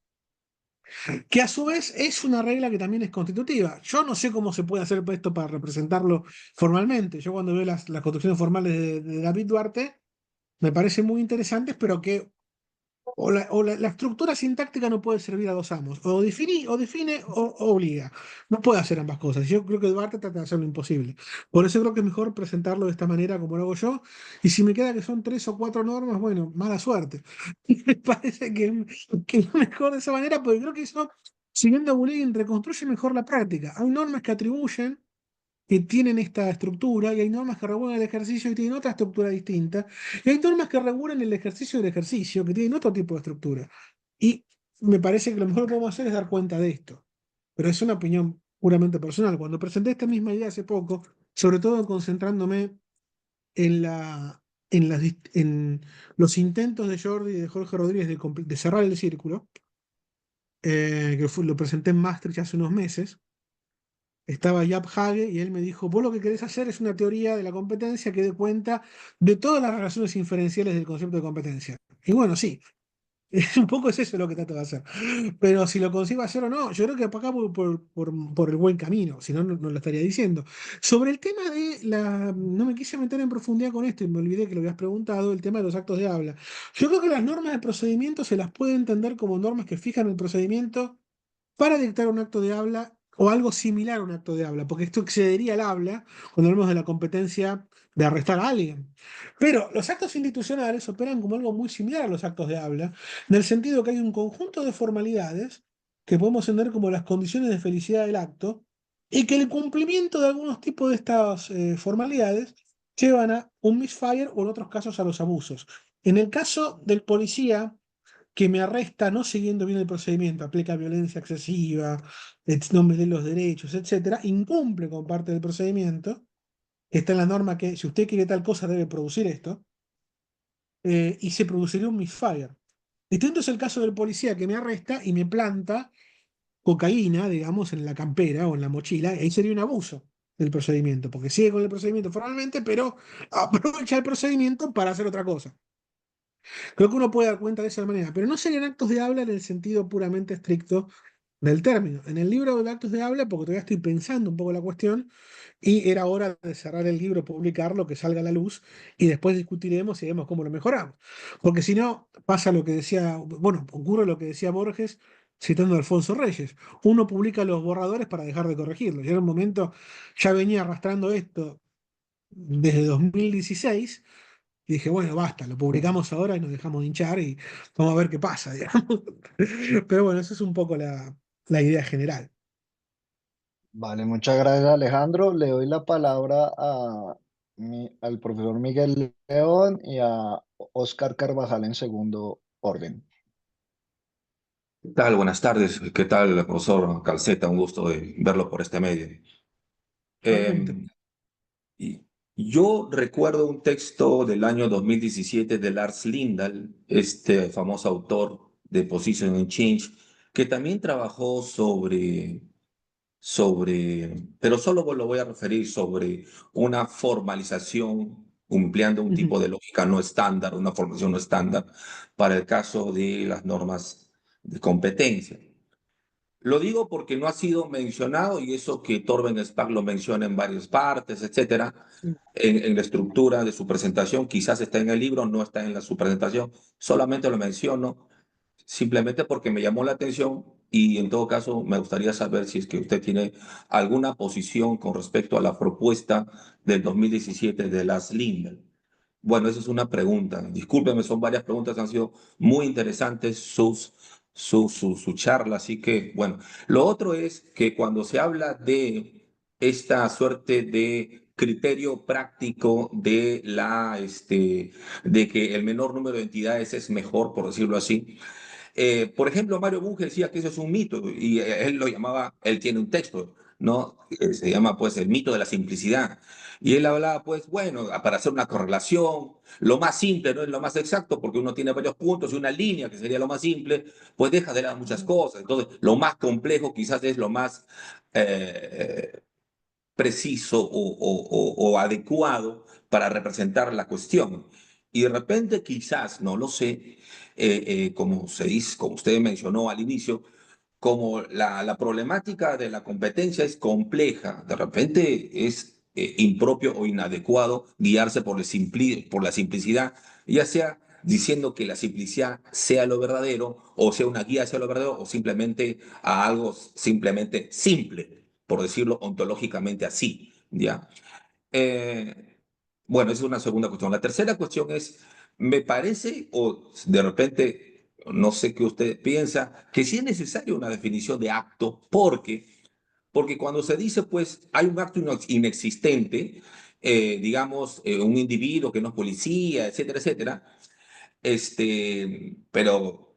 que a su vez es una regla que también es constitutiva. Yo no sé cómo se puede hacer esto para representarlo formalmente. Yo cuando veo las construcciones formales de David Duarte, me parecen muy interesantes, pero que la estructura sintáctica no puede servir a dos amos. O define o obliga. No puede hacer ambas cosas. Yo creo que Duarte trata de hacer lo imposible. Por eso creo que es mejor presentarlo de esta manera como lo hago yo. Y si me queda que son 3 o 4 normas, bueno, mala suerte. Me parece que es mejor de esa manera, porque creo que eso, siguiendo Bullion, reconstruye mejor la práctica. Hay normas que atribuyen, que tienen esta estructura, y hay normas que regulan el ejercicio y tienen otra estructura distinta, y hay normas que regulan el ejercicio del ejercicio que tienen otro tipo de estructura. Y me parece que lo mejor que podemos hacer es dar cuenta de esto. Pero es una opinión puramente personal. Cuando presenté esta misma idea hace poco, sobre todo concentrándome en, la, en los intentos de Jordi y de Jorge Rodríguez de cerrar el círculo, lo presenté en Maastricht hace unos meses. Estaba Jaap Hage y él me dijo, vos lo que querés hacer es una teoría de la competencia que dé cuenta de todas las relaciones inferenciales del concepto de competencia. Y bueno, sí, un poco es eso lo que trato de hacer. Pero si lo consigo hacer o no, yo creo que acá por el buen camino, si no, no lo estaría diciendo. Sobre el tema de la... No me quise meter en profundidad con esto y me olvidé que lo habías preguntado, el tema de los actos de habla. Yo creo que las normas de procedimiento se las puede entender como normas que fijan el procedimiento para dictar un acto de habla o algo similar a un acto de habla, porque esto excedería al habla cuando hablamos de la competencia de arrestar a alguien. Pero los actos institucionales operan como algo muy similar a los actos de habla, en el sentido que hay un conjunto de formalidades que podemos entender como las condiciones de felicidad del acto, y que el cumplimiento de algunos tipos de estas formalidades llevan a un misfire o en otros casos a los abusos. En el caso del policía que me arresta no siguiendo bien el procedimiento, aplica violencia excesiva, no me lee los derechos, etcétera, incumple con parte del procedimiento, que está en la norma que si usted quiere tal cosa debe producir esto, y se produciría un misfire. Distinto es el caso del policía que me arresta y me planta cocaína, digamos, en la campera o en la mochila, y ahí sería un abuso del procedimiento, porque sigue con el procedimiento formalmente, pero aprovecha el procedimiento para hacer otra cosa. Creo que uno puede dar cuenta de esa manera, pero no serían actos de habla en el sentido puramente estricto del término. En el libro de actos de habla, porque todavía estoy pensando un poco la cuestión, y era hora de cerrar el libro, publicarlo, que salga a la luz, y después discutiremos y vemos cómo lo mejoramos. Porque si no, pasa lo que decía, bueno, ocurre lo que decía Borges citando a Alfonso Reyes. Uno publica los borradores para dejar de corregirlos. Y en un momento ya venía arrastrando esto desde 2016 y dije, bueno, basta, lo publicamos ahora y nos dejamos de hinchar y vamos a ver qué pasa, digamos. Pero bueno, esa es un poco la idea general. Vale, muchas gracias Alejandro. Le doy la palabra al profesor Miguel León y a Oscar Carvajal en segundo orden. ¿Qué tal? Buenas tardes. ¿Qué tal, profesor Calceta? Un gusto de verlo por este medio. Igualmente. Eh, y yo recuerdo un texto del año 2017 de Lars Lindahl, este famoso autor de Position and Change, que también trabajó pero solo lo voy a referir sobre una formalización empleando un Ujú. tipo de lógica no estándar, una formalización no estándar para el caso de las normas de competencia. Lo digo porque no ha sido mencionado y eso que Torben Spach lo menciona en varias partes, etcétera, en la estructura de su presentación, quizás está en el libro, no está en su presentación, solamente lo menciono simplemente porque me llamó la atención y en todo caso me gustaría saber si es que usted tiene alguna posición con respecto a la propuesta del 2017 de Lars Lindbergh. Bueno, esa es una pregunta. Discúlpeme, son varias preguntas, han sido muy interesantes su charla, así que bueno. Lo otro es que cuando se habla de esta suerte de criterio práctico de que el menor número de entidades es mejor, por decirlo así, por ejemplo, Mario Bunge decía que eso es un mito y él lo llamaba, él tiene un texto, ¿no? Se llama pues el mito de la simplicidad. Y él hablaba pues, bueno, para hacer una correlación, lo más simple no es lo más exacto porque uno tiene varios puntos y una línea que sería lo más simple, pues deja de lado muchas cosas. Entonces, lo más complejo quizás es lo más preciso o adecuado para representar la cuestión. Y de repente quizás, no lo sé, como se dice, como usted mencionó al inicio, como la problemática de la competencia es compleja, de repente es impropio o inadecuado guiarse por la simplicidad, ya sea diciendo que la simplicidad sea lo verdadero, o sea una guía hacia lo verdadero, o simplemente a algo simplemente simple, por decirlo ontológicamente así, ¿ya? Eh, bueno, esa es una segunda cuestión. La tercera cuestión es, me parece, o de repente, no sé qué usted piensa, que sí es necesaria una definición de acto, porque cuando se dice, pues, hay un acto inexistente, digamos, un individuo que no es policía, etcétera, etcétera,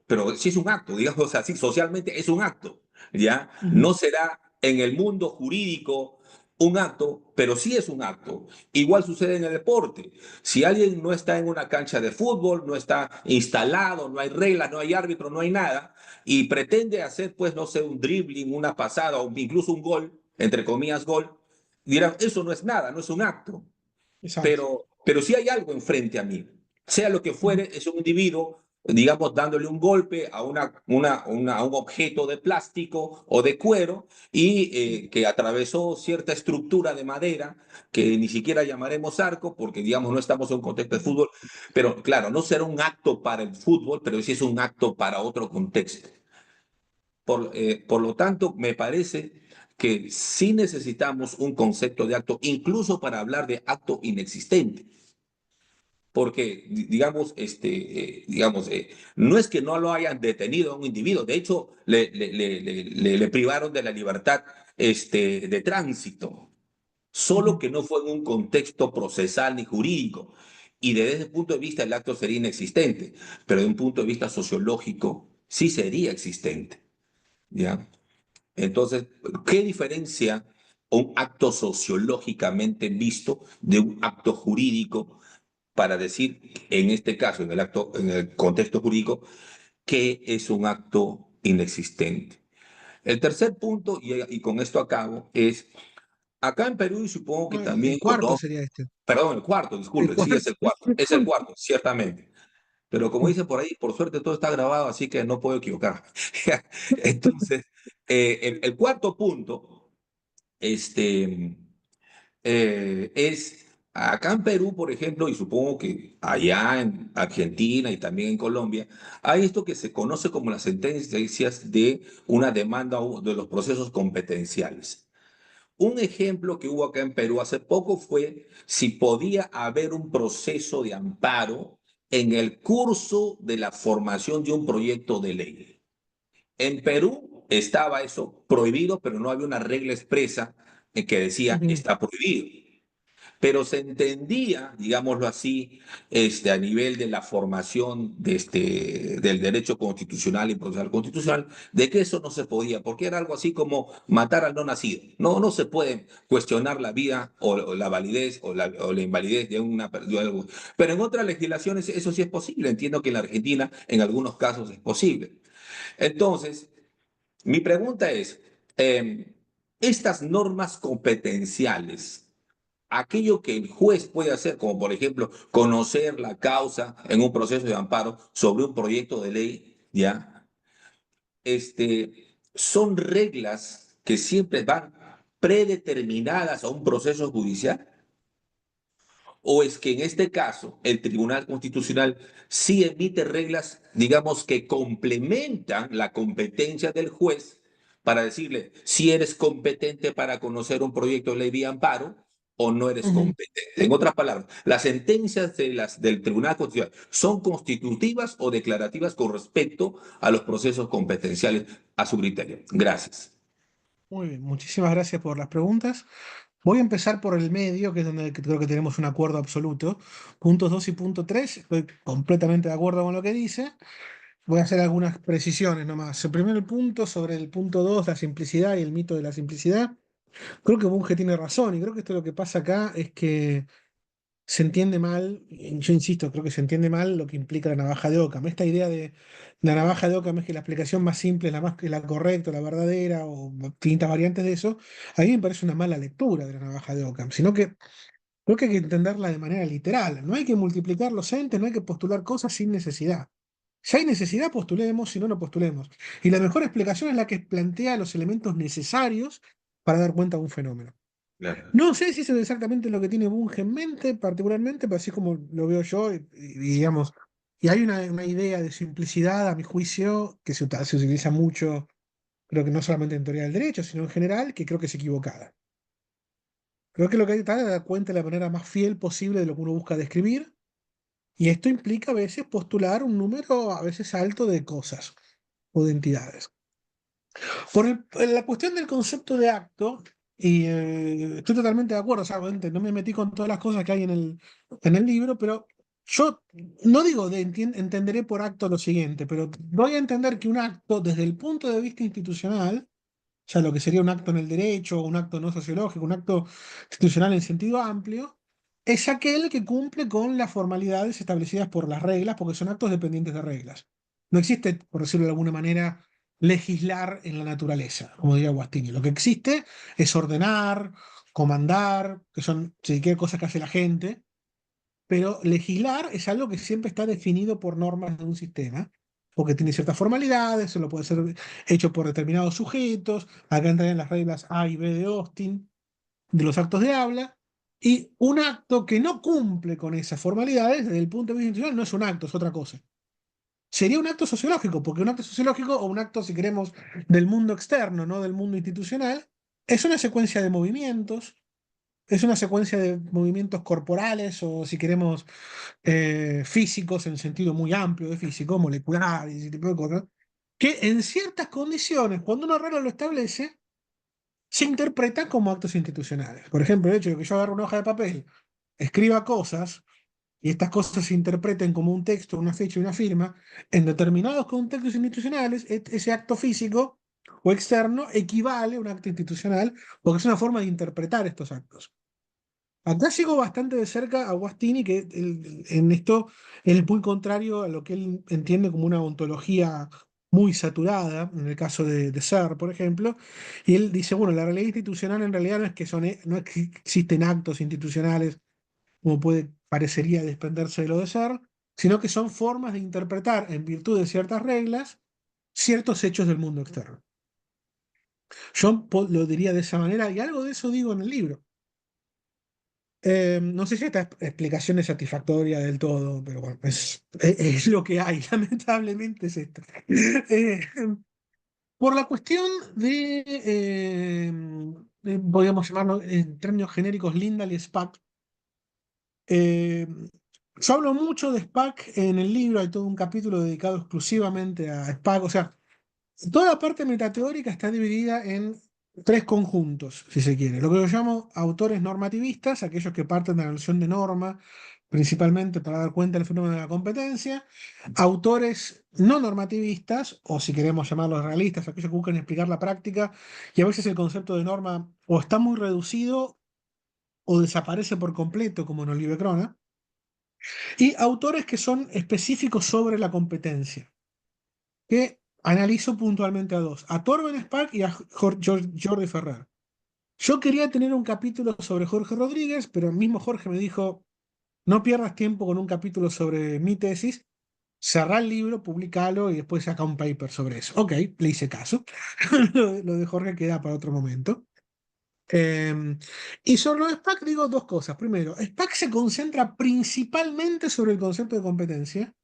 pero sí es un acto, digamos así, socialmente es un acto, ¿ya? Ujú. No será en el mundo jurídico un acto, pero sí es un acto. Igual sucede en el deporte. Si alguien no está en una cancha de fútbol, no está instalado, no hay reglas, no hay árbitro, no hay nada, y pretende hacer, pues, no sé, un dribbling, una pasada o incluso un gol, entre comillas, gol, dirán, eso no es nada, no es un acto, Exacto. pero si hay algo enfrente a mí, sea lo que Ujú. fuere, es un individuo, digamos, dándole un golpe a, a un objeto de plástico o de cuero y que atravesó cierta estructura de madera que ni siquiera llamaremos arco porque, digamos, no estamos en un contexto de fútbol, pero claro, no será un acto para el fútbol, pero sí es un acto para otro contexto. Por lo tanto, me parece que sí necesitamos un concepto de acto, incluso para hablar de acto inexistente, porque, digamos, no es que no lo hayan detenido a un individuo, de hecho, le privaron de la libertad de tránsito, solo Ujú. que no fue en un contexto procesal ni jurídico. Y desde ese punto de vista el acto sería inexistente, pero desde un punto de vista sociológico sí sería existente, ¿ya? Entonces, ¿qué diferencia un acto sociológicamente visto de un acto jurídico para decir, en este caso, en el contexto jurídico, que es un acto inexistente? El tercer punto, y con esto acabo, es acá en Perú y supongo que No, también el en cuarto Colombia, sería este. perdón, el cuarto, El disculpe, sí, cuarto. es el cuarto, ciertamente. Pero como dice por ahí, por suerte todo está grabado, así que no puedo equivocarme. Entonces, el cuarto punto este, es acá en Perú, por ejemplo, y supongo que allá en Argentina y también en Colombia, hay esto que se conoce como las sentencias de una demanda o de los procesos competenciales. Un ejemplo que hubo acá en Perú hace poco fue si podía haber un proceso de amparo en el curso de la formación de un proyecto de ley. En Perú estaba eso prohibido, pero no había una regla expresa en que decía Ujú. está prohibido. Pero se entendía, digámoslo así, a nivel de la formación del derecho constitucional y procesal constitucional, de que eso no se podía, porque era algo así como matar al no nacido. No, no se puede cuestionar la vida o la validez o la invalidez de una persona. Pero en otras legislaciones eso sí es posible. Entiendo que en la Argentina en algunos casos es posible. Entonces, mi pregunta es, estas normas competenciales, aquello que el juez puede hacer, como por ejemplo conocer la causa en un proceso de amparo sobre un proyecto de ley, ¿ya? Son reglas que siempre van predeterminadas a un proceso judicial. ¿O es que en este caso el Tribunal Constitucional sí emite reglas, digamos, que complementan la competencia del juez para decirle si eres competente para conocer un proyecto de ley vía amparo o no eres Ujú. competente? En otras palabras, las sentencias del Tribunal Constitucional son constitutivas o declarativas con respecto a los procesos competenciales a su criterio. Gracias. Muy bien, muchísimas gracias por las preguntas. Voy a empezar por el medio, que es donde creo que tenemos un acuerdo absoluto. Puntos 2 y punto 3, estoy completamente de acuerdo con lo que dice. Voy a hacer algunas precisiones nomás. El primer punto sobre el punto 2, la simplicidad y el mito de la simplicidad. Creo que Bunge tiene razón y creo que esto lo que pasa acá es que se entiende mal, y yo insisto, creo que se entiende mal lo que implica la navaja de Occam. Esta idea de la navaja de Occam es que la explicación más simple es la más que la correcta, la verdadera, o distintas variantes de eso, a mí me parece una mala lectura de la navaja de Occam, sino que creo que hay que entenderla de manera literal. No hay que multiplicar los entes, no hay que postular cosas sin necesidad. Si hay necesidad, postulemos, si no, no postulemos. Y la mejor explicación es la que plantea los elementos necesarios para dar cuenta de un fenómeno. Claro. No sé si eso es exactamente lo que tiene Bunge en mente, particularmente, pero así como lo veo yo, digamos, y hay una idea de simplicidad, a mi juicio, que se utiliza mucho, creo que no solamente en teoría del derecho, sino en general, que creo que es equivocada. Creo que lo que hay que tratar es dar cuenta de la manera más fiel posible de lo que uno busca describir, y esto implica a veces postular un número a veces alto de cosas o de entidades. La cuestión del concepto de acto, y estoy totalmente de acuerdo, o sea, obviamente no me metí con todas las cosas que hay en el libro, pero yo no digo entenderé por acto lo siguiente, pero voy a entender que un acto desde el punto de vista institucional, o sea, lo que sería un acto en el derecho, un acto no sociológico, un acto institucional en sentido amplio, es aquel que cumple con las formalidades establecidas por las reglas, porque son actos dependientes de reglas. No existe, por decirlo de alguna manera, legislar en la naturaleza, como diría Guastini. Lo que existe es ordenar, comandar, que son, si quiere, cosas que hace la gente, pero legislar es algo que siempre está definido por normas de un sistema, porque tiene ciertas formalidades, solo puede ser hecho por determinados sujetos, acá entran las reglas A y B de Austin, de los actos de habla, y un acto que no cumple con esas formalidades, desde el punto de vista institucional, no es un acto, es otra cosa. Sería un acto sociológico, porque un acto sociológico, o un acto, si queremos, del mundo externo, no del mundo institucional, es una secuencia de movimientos, es una secuencia de movimientos corporales, o si queremos, físicos en sentido muy amplio de físico, molecular y ese tipo de cosas, que en ciertas condiciones, cuando una regla lo establece, se interpretan como actos institucionales. Por ejemplo, el hecho de que yo agarre una hoja de papel, escriba cosas, y estas cosas se interpreten como un texto, una fecha y una firma, en determinados contextos institucionales, ese acto físico o externo equivale a un acto institucional, porque es una forma de interpretar estos actos. Acá sigo bastante de cerca a Guastini, que en esto él es muy contrario a lo que él entiende como una ontología muy saturada, en el caso de Ser, por ejemplo, y él dice, bueno, la realidad institucional en realidad no es que no es que existen actos institucionales como puede parecería desprenderse de lo de Ser, sino que son formas de interpretar, en virtud de ciertas reglas, ciertos hechos del mundo externo. Yo lo diría de esa manera, y algo de eso digo en el libro. No sé si esta explicación es satisfactoria del todo, pero bueno, es lo que hay, lamentablemente es esto. Eh, por la cuestión podríamos llamarlo en términos genéricos, Lindahl y Spack, eh, yo hablo mucho de Spack en el libro, hay todo un capítulo dedicado exclusivamente a Spack, o sea, toda la parte metateórica está dividida en tres conjuntos, si se quiere. Lo que yo llamo autores normativistas, aquellos que parten de la noción de norma, principalmente para dar cuenta del fenómeno de la competencia. Autores no normativistas, o si queremos llamarlos realistas, aquellos que buscan explicar la práctica, y a veces el concepto de norma o está muy reducido o desaparece por completo, como en Olive Crona. Y autores que son específicos sobre la competencia, que analizo puntualmente a dos, a Torben Spack y a Jordi Ferrer. Yo quería tener un capítulo sobre Jorge Rodríguez, pero el mismo Jorge me dijo, no pierdas tiempo con un capítulo sobre mi tesis, cerrá el libro, publicalo y después saca un paper sobre eso. Ok, le hice caso. Lo de Jorge queda para otro momento. Y sobre lo de Spack digo dos cosas. Primero, Spack se concentra principalmente sobre el concepto de competencia.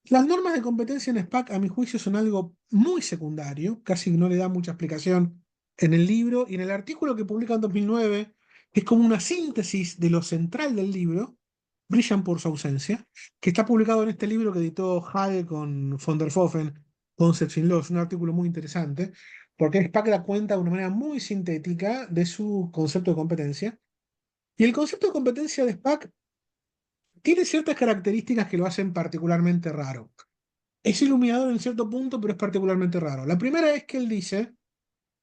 Las normas de competencia en SPAC, a mi juicio, son algo muy secundario, casi no le da mucha explicación en el libro y en el artículo que publica en 2009, que es como una síntesis de lo central del libro, brillan por su ausencia, que está publicado en este libro que editó Hage con von der Pfoffen, Concepts in Law, es un artículo muy interesante, porque SPAC da cuenta de una manera muy sintética de su concepto de competencia. Y el concepto de competencia de SPAC tiene ciertas características que lo hacen particularmente raro. Es iluminador en cierto punto, pero es particularmente raro. La primera es que él dice,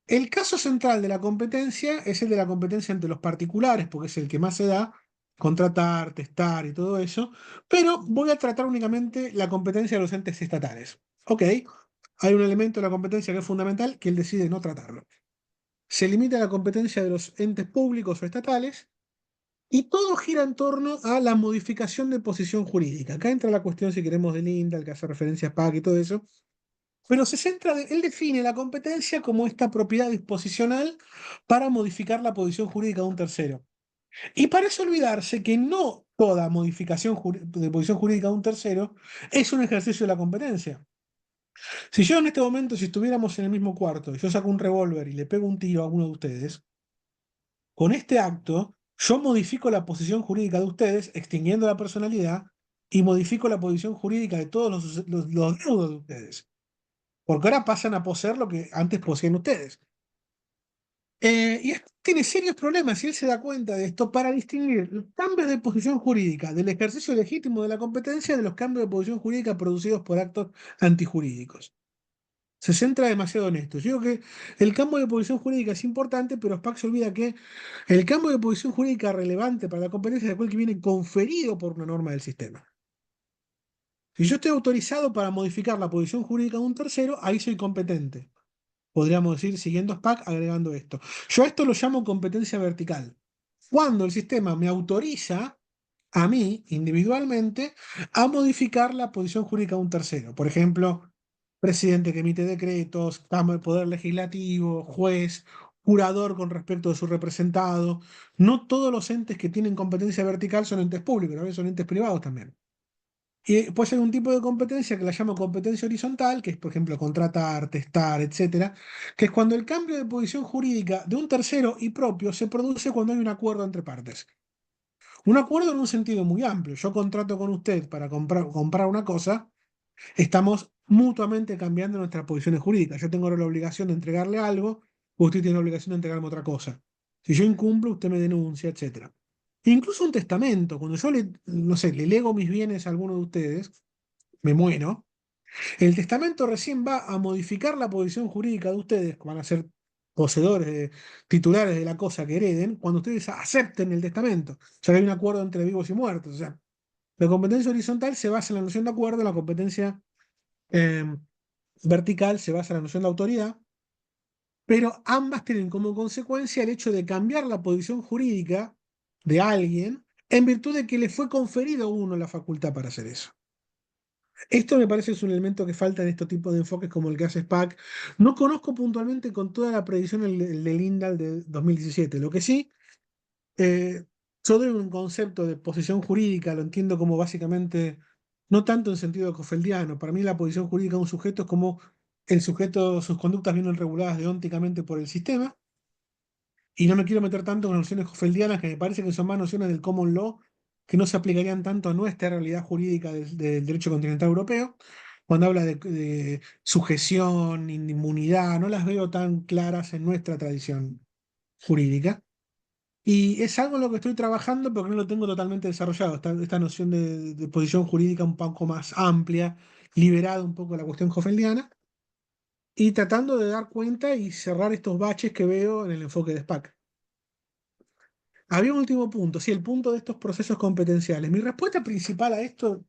el caso central de la competencia es el de la competencia entre los particulares, porque es el que más se da, contratar, testar y todo eso, pero voy a tratar únicamente la competencia de los entes estatales. Ok, hay un elemento de la competencia que es fundamental, que él decide no tratarlo. Se limita a la competencia de los entes públicos o estatales, Y todo gira en torno a la modificación de posición jurídica. Acá entra la cuestión, si queremos, del INDA, el que hace referencia a PAC y todo eso. Pero se centra, él define la competencia como esta propiedad disposicional para modificar la posición jurídica de un tercero. Y parece olvidarse que no toda modificación de posición jurídica de un tercero es un ejercicio de la competencia. Si yo en este momento, si estuviéramos en el mismo cuarto, y yo saco un revólver y le pego un tiro a uno de ustedes, con este acto yo modifico la posición jurídica de ustedes, extinguiendo la personalidad, y modifico la posición jurídica de todos los deudos de ustedes. Porque ahora pasan a poseer lo que antes poseían ustedes. Y esto tiene serios problemas, y él se da cuenta de esto para distinguir los cambios de posición jurídica del ejercicio legítimo de la competencia de los cambios de posición jurídica producidos por actos antijurídicos. Se centra demasiado en esto. Yo digo que el cambio de posición jurídica es importante, pero Spack se olvida que el cambio de posición jurídica relevante para la competencia es aquel que viene conferido por una norma del sistema. Si yo estoy autorizado para modificar la posición jurídica de un tercero, ahí soy competente. Podríamos decir, siguiendo Spack, agregando esto. Yo a esto lo llamo competencia vertical. Cuando el sistema me autoriza a mí, individualmente, a modificar la posición jurídica de un tercero. Por ejemplo, presidente que emite decretos, poder legislativo, juez, curador con respecto de su representado. No todos los entes que tienen competencia vertical son entes públicos, a veces son entes privados también. Y puede ser un tipo de competencia que la llamo competencia horizontal, que es, por ejemplo, contratar, testar, etcétera, que es cuando el cambio de posición jurídica de un tercero y propio se produce cuando hay un acuerdo entre partes. Un acuerdo en un sentido muy amplio. Yo contrato con usted para comprar una cosa, estamos mutuamente cambiando nuestras posiciones jurídicas. Yo tengo la obligación de entregarle algo, usted tiene la obligación de entregarme otra cosa. Si yo incumplo, usted me denuncia, etcétera. Incluso un testamento, cuando yo no sé, le lego mis bienes a alguno de ustedes, me muero, el testamento recién va a modificar la posición jurídica de ustedes, que van a ser poseedores, titulares de la cosa que hereden, cuando ustedes acepten el testamento. O sea, que hay un acuerdo entre vivos y muertos. O sea, la competencia horizontal se basa en la noción de acuerdo, la competencia eh, vertical se basa en la noción de autoridad, pero ambas tienen como consecuencia el hecho de cambiar la posición jurídica de alguien en virtud de que le fue conferido a uno la facultad para hacer eso. Esto me parece que es un elemento que falta en este tipo de enfoques como el que hace SPAC. No conozco puntualmente con toda la predicción el de Lindahl de 2017. Lo que sí, yo doy un concepto de posición jurídica, lo entiendo como básicamente, no tanto en sentido cofeldiano. Para mí la posición jurídica de un sujeto es como el sujeto, sus conductas vienen reguladas deónticamente por el sistema. Y no me quiero meter tanto con nociones hofeldianas, que me parece que son más nociones del common law, que no se aplicarían tanto a nuestra realidad jurídica del derecho continental europeo. Cuando habla de sujeción, inmunidad, no las veo tan claras en nuestra tradición jurídica. Y es algo en lo que estoy trabajando, porque no lo tengo totalmente desarrollado. Esta noción de posición jurídica un poco más amplia, liberada un poco de la cuestión hofeldiana, y tratando de dar cuenta y cerrar estos baches que veo en el enfoque de SPAC. Había un último punto, sí, el punto de estos procesos competenciales. Mi respuesta principal a esto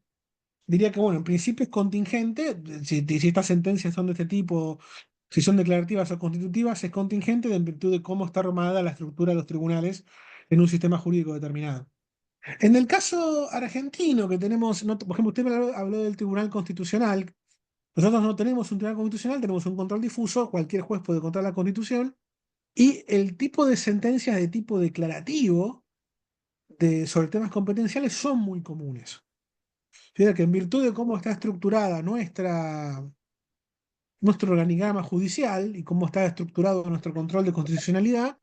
diría que, bueno, en principio es contingente. Si estas sentencias son de este tipo, si son declarativas o constitutivas, es contingente en virtud de cómo está armada la estructura de los tribunales en un sistema jurídico determinado. En el caso argentino, que tenemos, por ejemplo, usted me habló del Tribunal Constitucional. Nosotros no tenemos un Tribunal Constitucional, tenemos un control difuso, cualquier juez puede controlar la Constitución, y el tipo de sentencias de tipo declarativo sobre temas competenciales son muy comunes. Fíjate que en virtud de cómo está estructurada nuestro organigrama judicial y cómo está estructurado nuestro control de constitucionalidad,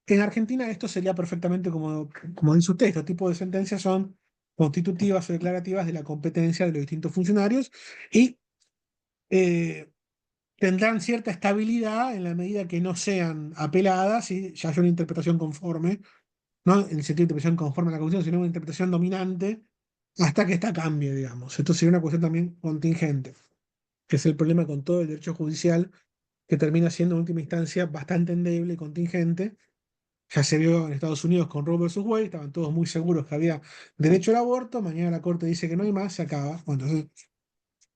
en Argentina esto sería perfectamente como dice usted, este tipo de sentencias son constitutivas o declarativas de la competencia de los distintos funcionarios y eh, tendrán cierta estabilidad en la medida que no sean apeladas y ya haya una interpretación conforme, no en el sentido de interpretación conforme a la Constitución, sino una interpretación dominante hasta que esta cambie, digamos. Esto sería una cuestión también contingente, que es el problema con todo el derecho judicial, que termina siendo en última instancia bastante endeble y contingente. Ya se vio en Estados Unidos con Roe vs. Wade, estaban todos muy seguros que había derecho al aborto, mañana la Corte dice que no hay más, se acaba. Bueno, entonces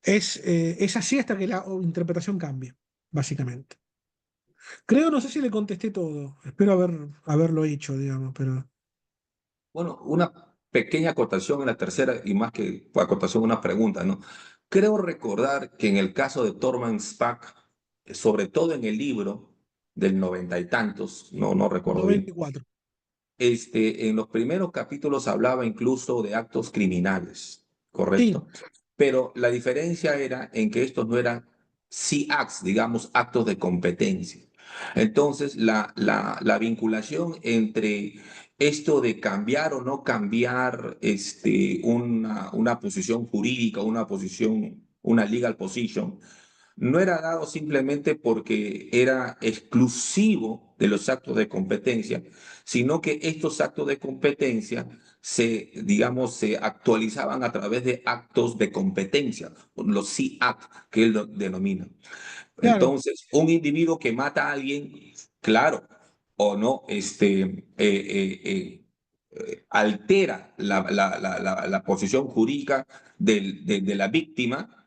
es así hasta que la interpretación cambie, básicamente. Creo, no sé si le contesté todo, espero haberlo hecho, digamos, pero... Bueno, una pequeña acotación en la tercera y más que acotación, una pregunta, ¿no? Creo recordar que en el caso de Torman Spack, sobre todo en el libro del noventa y tantos, no recuerdo bien, 94. en los primeros capítulos hablaba incluso de actos criminales, Sí, ¿correcto? Pero la diferencia era en que estos no eran C-acts, digamos, actos de competencia. Entonces, la vinculación entre esto de cambiar o no cambiar una posición jurídica, una posición, una legal position, no era dado simplemente porque era exclusivo de los actos de competencia, sino que estos actos de competencia digamos, se actualizaban a través de actos de competencia, los C-Act, que él lo denomina. claro. Entonces, un individuo que mata a alguien, claro, o no, altera la posición jurídica de la víctima,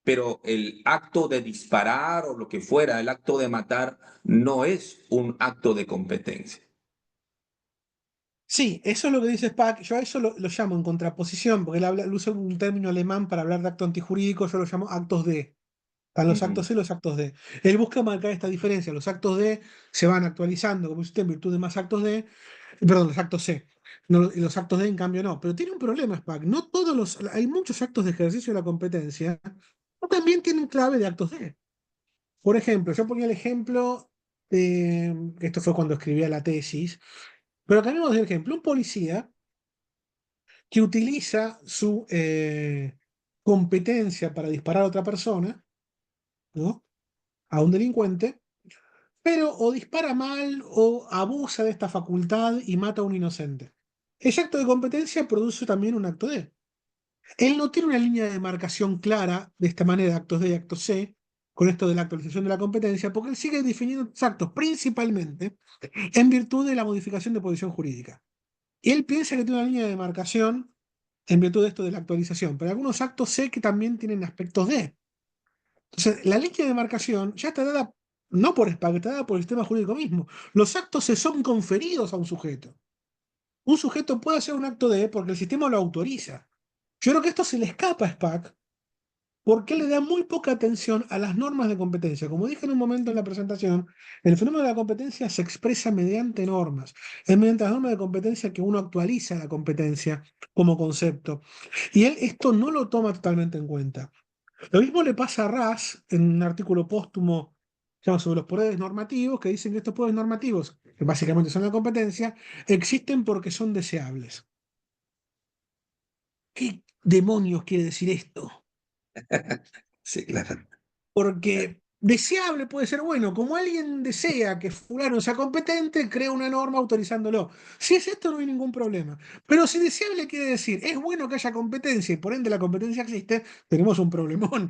pero el acto de disparar o lo que fuera, el acto de matar, no es un acto de competencia. Sí, eso es lo que dice Spack. Yo a eso lo llamo en contraposición, porque él usa un término alemán para hablar de acto antijurídico, yo lo llamo actos de. Están los actos Ujú. C y los actos D. Él busca marcar esta diferencia. Los actos D se van actualizando, como usted, en virtud de más actos D, perdón, los actos C. No, y los actos D, en cambio, no. Pero tiene un problema, Spack. No todos los. Hay muchos actos de ejercicio de la competencia que también tienen clave de actos D. Por ejemplo, yo ponía el ejemplo que esto fue cuando escribía la tesis, pero cambiamos de ejemplo. Un policía que utiliza su competencia para disparar a otra persona, ¿no? A un delincuente, pero o dispara mal o abusa de esta facultad y mata a un inocente. Ese acto de competencia produce también un acto D. Él no tiene una línea de demarcación clara de esta manera, actos D y actos C, con esto de la actualización de la competencia, porque él sigue definiendo estos actos principalmente en virtud de la modificación de posición jurídica. Y él piensa que tiene una línea de demarcación en virtud de esto de la actualización, pero algunos actos C que también tienen aspectos D. Entonces, la línea de demarcación ya está dada no por SPAC, está dada por el sistema jurídico mismo. Los actos se son conferidos a un sujeto. Un sujeto puede hacer un acto D porque el sistema lo autoriza. Yo creo que esto se le escapa a SPAC porque le da muy poca atención a las normas de competencia. Como dije en un momento en la presentación, el fenómeno de la competencia se expresa mediante normas. Es mediante las normas de competencia que uno actualiza la competencia como concepto. Y él esto no lo toma totalmente en cuenta. Lo mismo le pasa a Ras en un artículo póstumo que se llama sobre los poderes normativos, que dicen que estos poderes normativos, que básicamente son la competencia, existen porque son deseables. ¿Qué demonios quiere decir esto? Sí, claro. Porque deseable puede ser bueno, como alguien desea que fulano sea competente, crea una norma autorizándolo. Si es esto, no hay ningún problema. Pero si deseable quiere decir, es bueno que haya competencia y por ende la competencia existe, tenemos un problemón.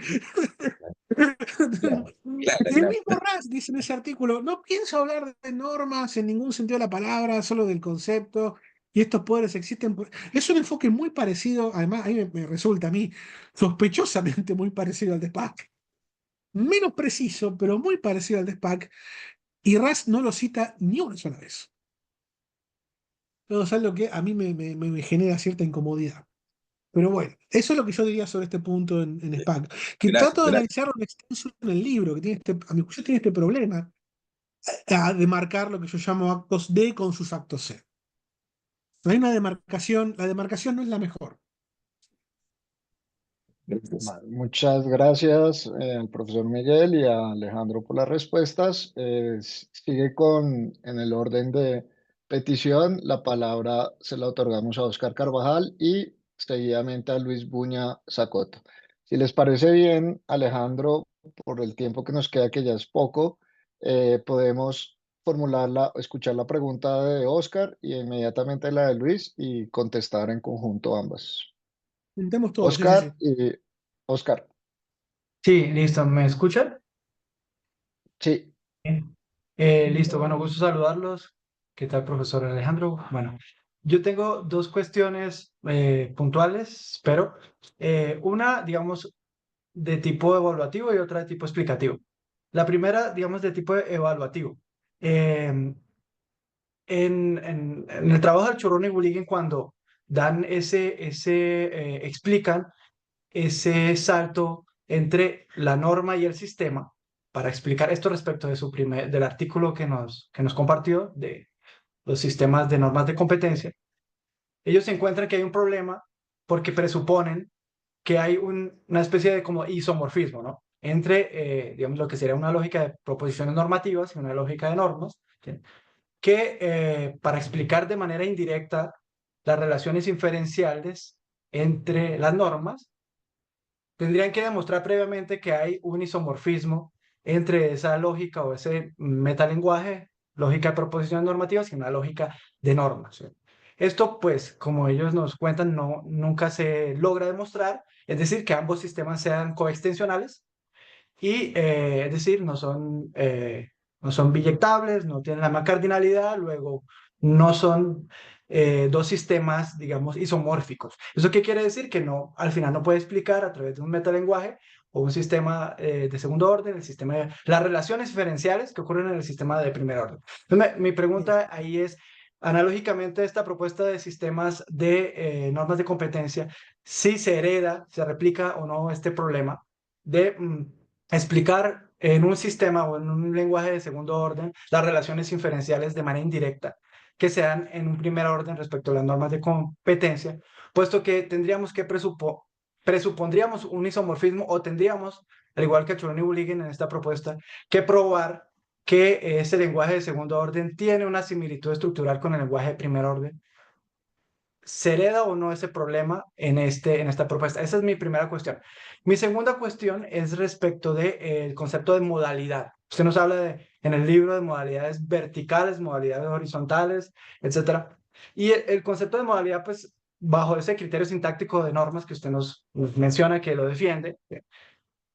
Claro, claro, Y el claro. mismo Ras dice en ese artículo, no pienso hablar de normas en ningún sentido de la palabra, solo del concepto, y estos poderes existen. Es un enfoque muy parecido, además, ahí me resulta a mí sospechosamente muy parecido al de SPAC. Menos preciso, pero muy parecido al de SPAC, y Ras no lo cita ni una sola vez. Todo es algo que a mí me genera cierta incomodidad. Pero bueno, eso es lo que yo diría sobre este punto en SPAC, que Gracias, trato de gracias. analizarlo en extenso en el libro, que tiene a mi juicio tiene este problema de marcar lo que yo llamo actos D con sus actos C. No hay una demarcación, la demarcación no es la mejor. Gracias. Muchas gracias al profesor Miguel y a Alejandro por las respuestas. Sigue en el orden de petición. La palabra se la otorgamos a Oscar Carvajal y seguidamente a Luis Buña Zacoto. Si les parece bien, Alejandro, por el tiempo que nos queda, que ya es poco, podemos escuchar la pregunta de Oscar y inmediatamente la de Luis y contestar en conjunto ambas. Juntemos todo, sí, sí, sí. Oscar, Sí, listo, ¿me escuchan? sí. Bien. Listo, bueno, gusto saludarlos. ¿Qué tal, profesor Alejandro? Bueno, yo tengo dos cuestiones puntuales, pero una, digamos, de tipo evaluativo y otra de tipo explicativo. La primera, digamos, de tipo evaluativo. en el trabajo del Chorón y Bulligin, cuando dan explican ese salto entre la norma y el sistema, para explicar esto respecto de del artículo que nos compartió de los sistemas de normas de competencia, ellos encuentran que hay un problema porque presuponen que hay una especie de como isomorfismo, ¿no? Entre, digamos, lo que sería una lógica de proposiciones normativas y una lógica de normas, ¿sí? Que para explicar de manera indirecta las relaciones inferenciales entre las normas, tendrían que demostrar previamente que hay un isomorfismo entre esa lógica o ese metalenguaje, lógica de proposiciones normativas y una lógica de normas, ¿sí? Esto, pues, como ellos nos cuentan, nunca se logra demostrar, es decir, que ambos sistemas sean coextensionales y, es decir, no son biyectables, no tienen la misma cardinalidad, luego no son dos sistemas, digamos, isomórficos. ¿Eso qué quiere decir? Que no, al final no puede explicar a través de un metalenguaje o un sistema de segundo orden, las relaciones diferenciales que ocurren en el sistema de primer orden. Entonces, mi pregunta ahí es, analógicamente esta propuesta de sistemas de normas de competencia, si se hereda, se replica o no este problema de explicar en un sistema o en un lenguaje de segundo orden las relaciones inferenciales de manera indirecta que se dan en un primer orden respecto a las normas de competencia, puesto que tendríamos que presupondríamos un isomorfismo o tendríamos, al igual que Chorón y Bulligin en esta propuesta, que probar que ese lenguaje de segundo orden tiene una similitud estructural con el lenguaje de primer orden. ¿Se hereda o no ese problema en esta propuesta? Esa es mi primera cuestión. Mi segunda cuestión es respecto del concepto de modalidad. Usted nos habla en el libro de modalidades verticales, modalidades horizontales, etcétera. Y el concepto de modalidad, pues, bajo ese criterio sintáctico de normas que usted nos menciona que lo defiende,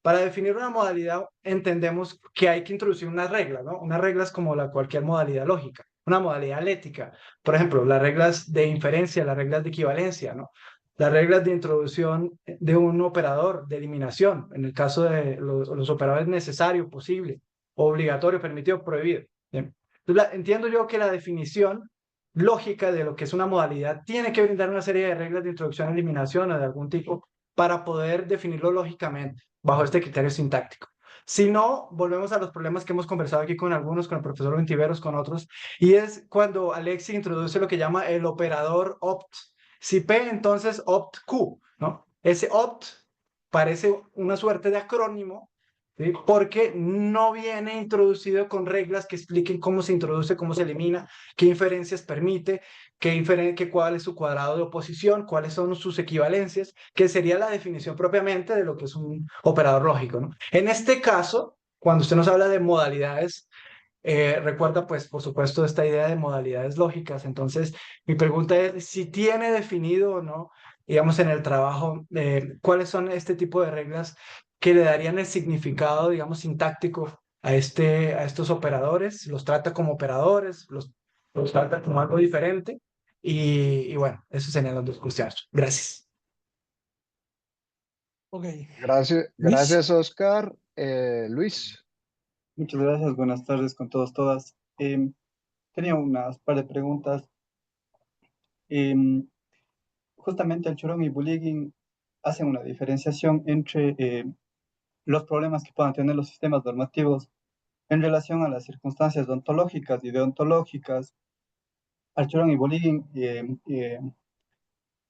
para definir una modalidad entendemos que hay que introducir unas reglas, ¿no? Unas reglas como cualquier modalidad lógica, una modalidad lética. Por ejemplo, las reglas de inferencia, las reglas de equivalencia, ¿no? Las reglas de introducción de un operador de eliminación, en el caso de los operadores necesario, posible, obligatorio, permitido, prohibido. ¿Bien? Entonces, entiendo yo que la definición lógica de lo que es una modalidad tiene que brindar una serie de reglas de introducción, eliminación o de algún tipo para poder definirlo lógicamente bajo este criterio sintáctico. Si no, volvemos a los problemas que hemos conversado aquí con algunos, con el profesor Ventiveros, con otros, y es cuando Alexis introduce lo que llama el operador opt. Si P, entonces opt Q, ¿no? Ese opt parece una suerte de acrónimo, ¿sí? Porque no viene introducido con reglas que expliquen cómo se introduce, cómo se elimina, qué inferencias permite, cuál es su cuadrado de oposición, cuáles son sus equivalencias, que sería la definición propiamente de lo que es un operador lógico, ¿no? En este caso, cuando usted nos habla de modalidades, recuerda, pues, por supuesto, esta idea de modalidades lógicas. Entonces, mi pregunta es si tiene definido o no, digamos, en el trabajo, cuáles son este tipo de reglas que le darían el significado, digamos, sintáctico a estos operadores, los trata como operadores, los trata como algo diferente. Y bueno, esos serían las dos cuestiones. Gracias. Ok. Gracias, Luis. gracias, Oscar. Luis. Muchas gracias, buenas tardes con todos, todas. Tenía unas par de preguntas. Justamente el Chorón y Bulligin hacen una diferenciación entre los problemas que puedan tener los sistemas normativos en relación a las circunstancias ontológicas y deontológicas. Al Chorón y Bulligin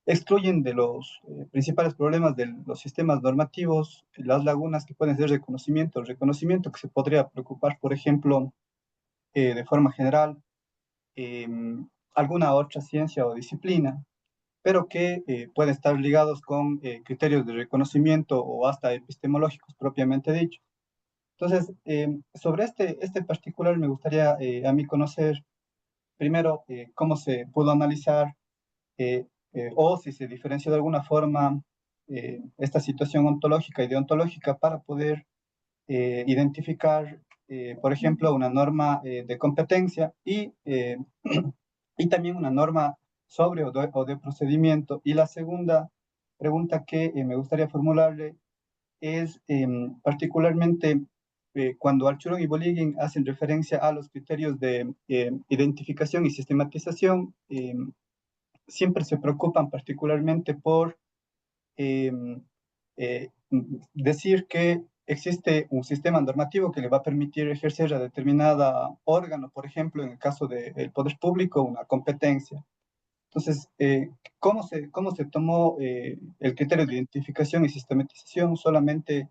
excluyen de los principales problemas de los sistemas normativos las lagunas que pueden ser reconocimiento que se podría preocupar, por ejemplo, de forma general, alguna otra ciencia o disciplina, pero que pueden estar ligados con criterios de reconocimiento o hasta epistemológicos propiamente dichos. Entonces, sobre este particular me gustaría a mí conocer primero cómo se pudo analizar o si se diferenció de alguna forma esta situación ontológica y deontológica para poder identificar, por ejemplo, una norma de competencia y también una norma sobre o de procedimiento. Y la segunda pregunta que me gustaría formularle es particularmente cuando Archulón y Bolygin hacen referencia a los criterios de identificación y sistematización, siempre se preocupan particularmente por eh, decir que existe un sistema normativo que le va a permitir ejercer a determinada órgano, por ejemplo, en el caso del poder público, una competencia. Entonces, ¿cómo se tomó el criterio de identificación y sistematización? ¿Solamente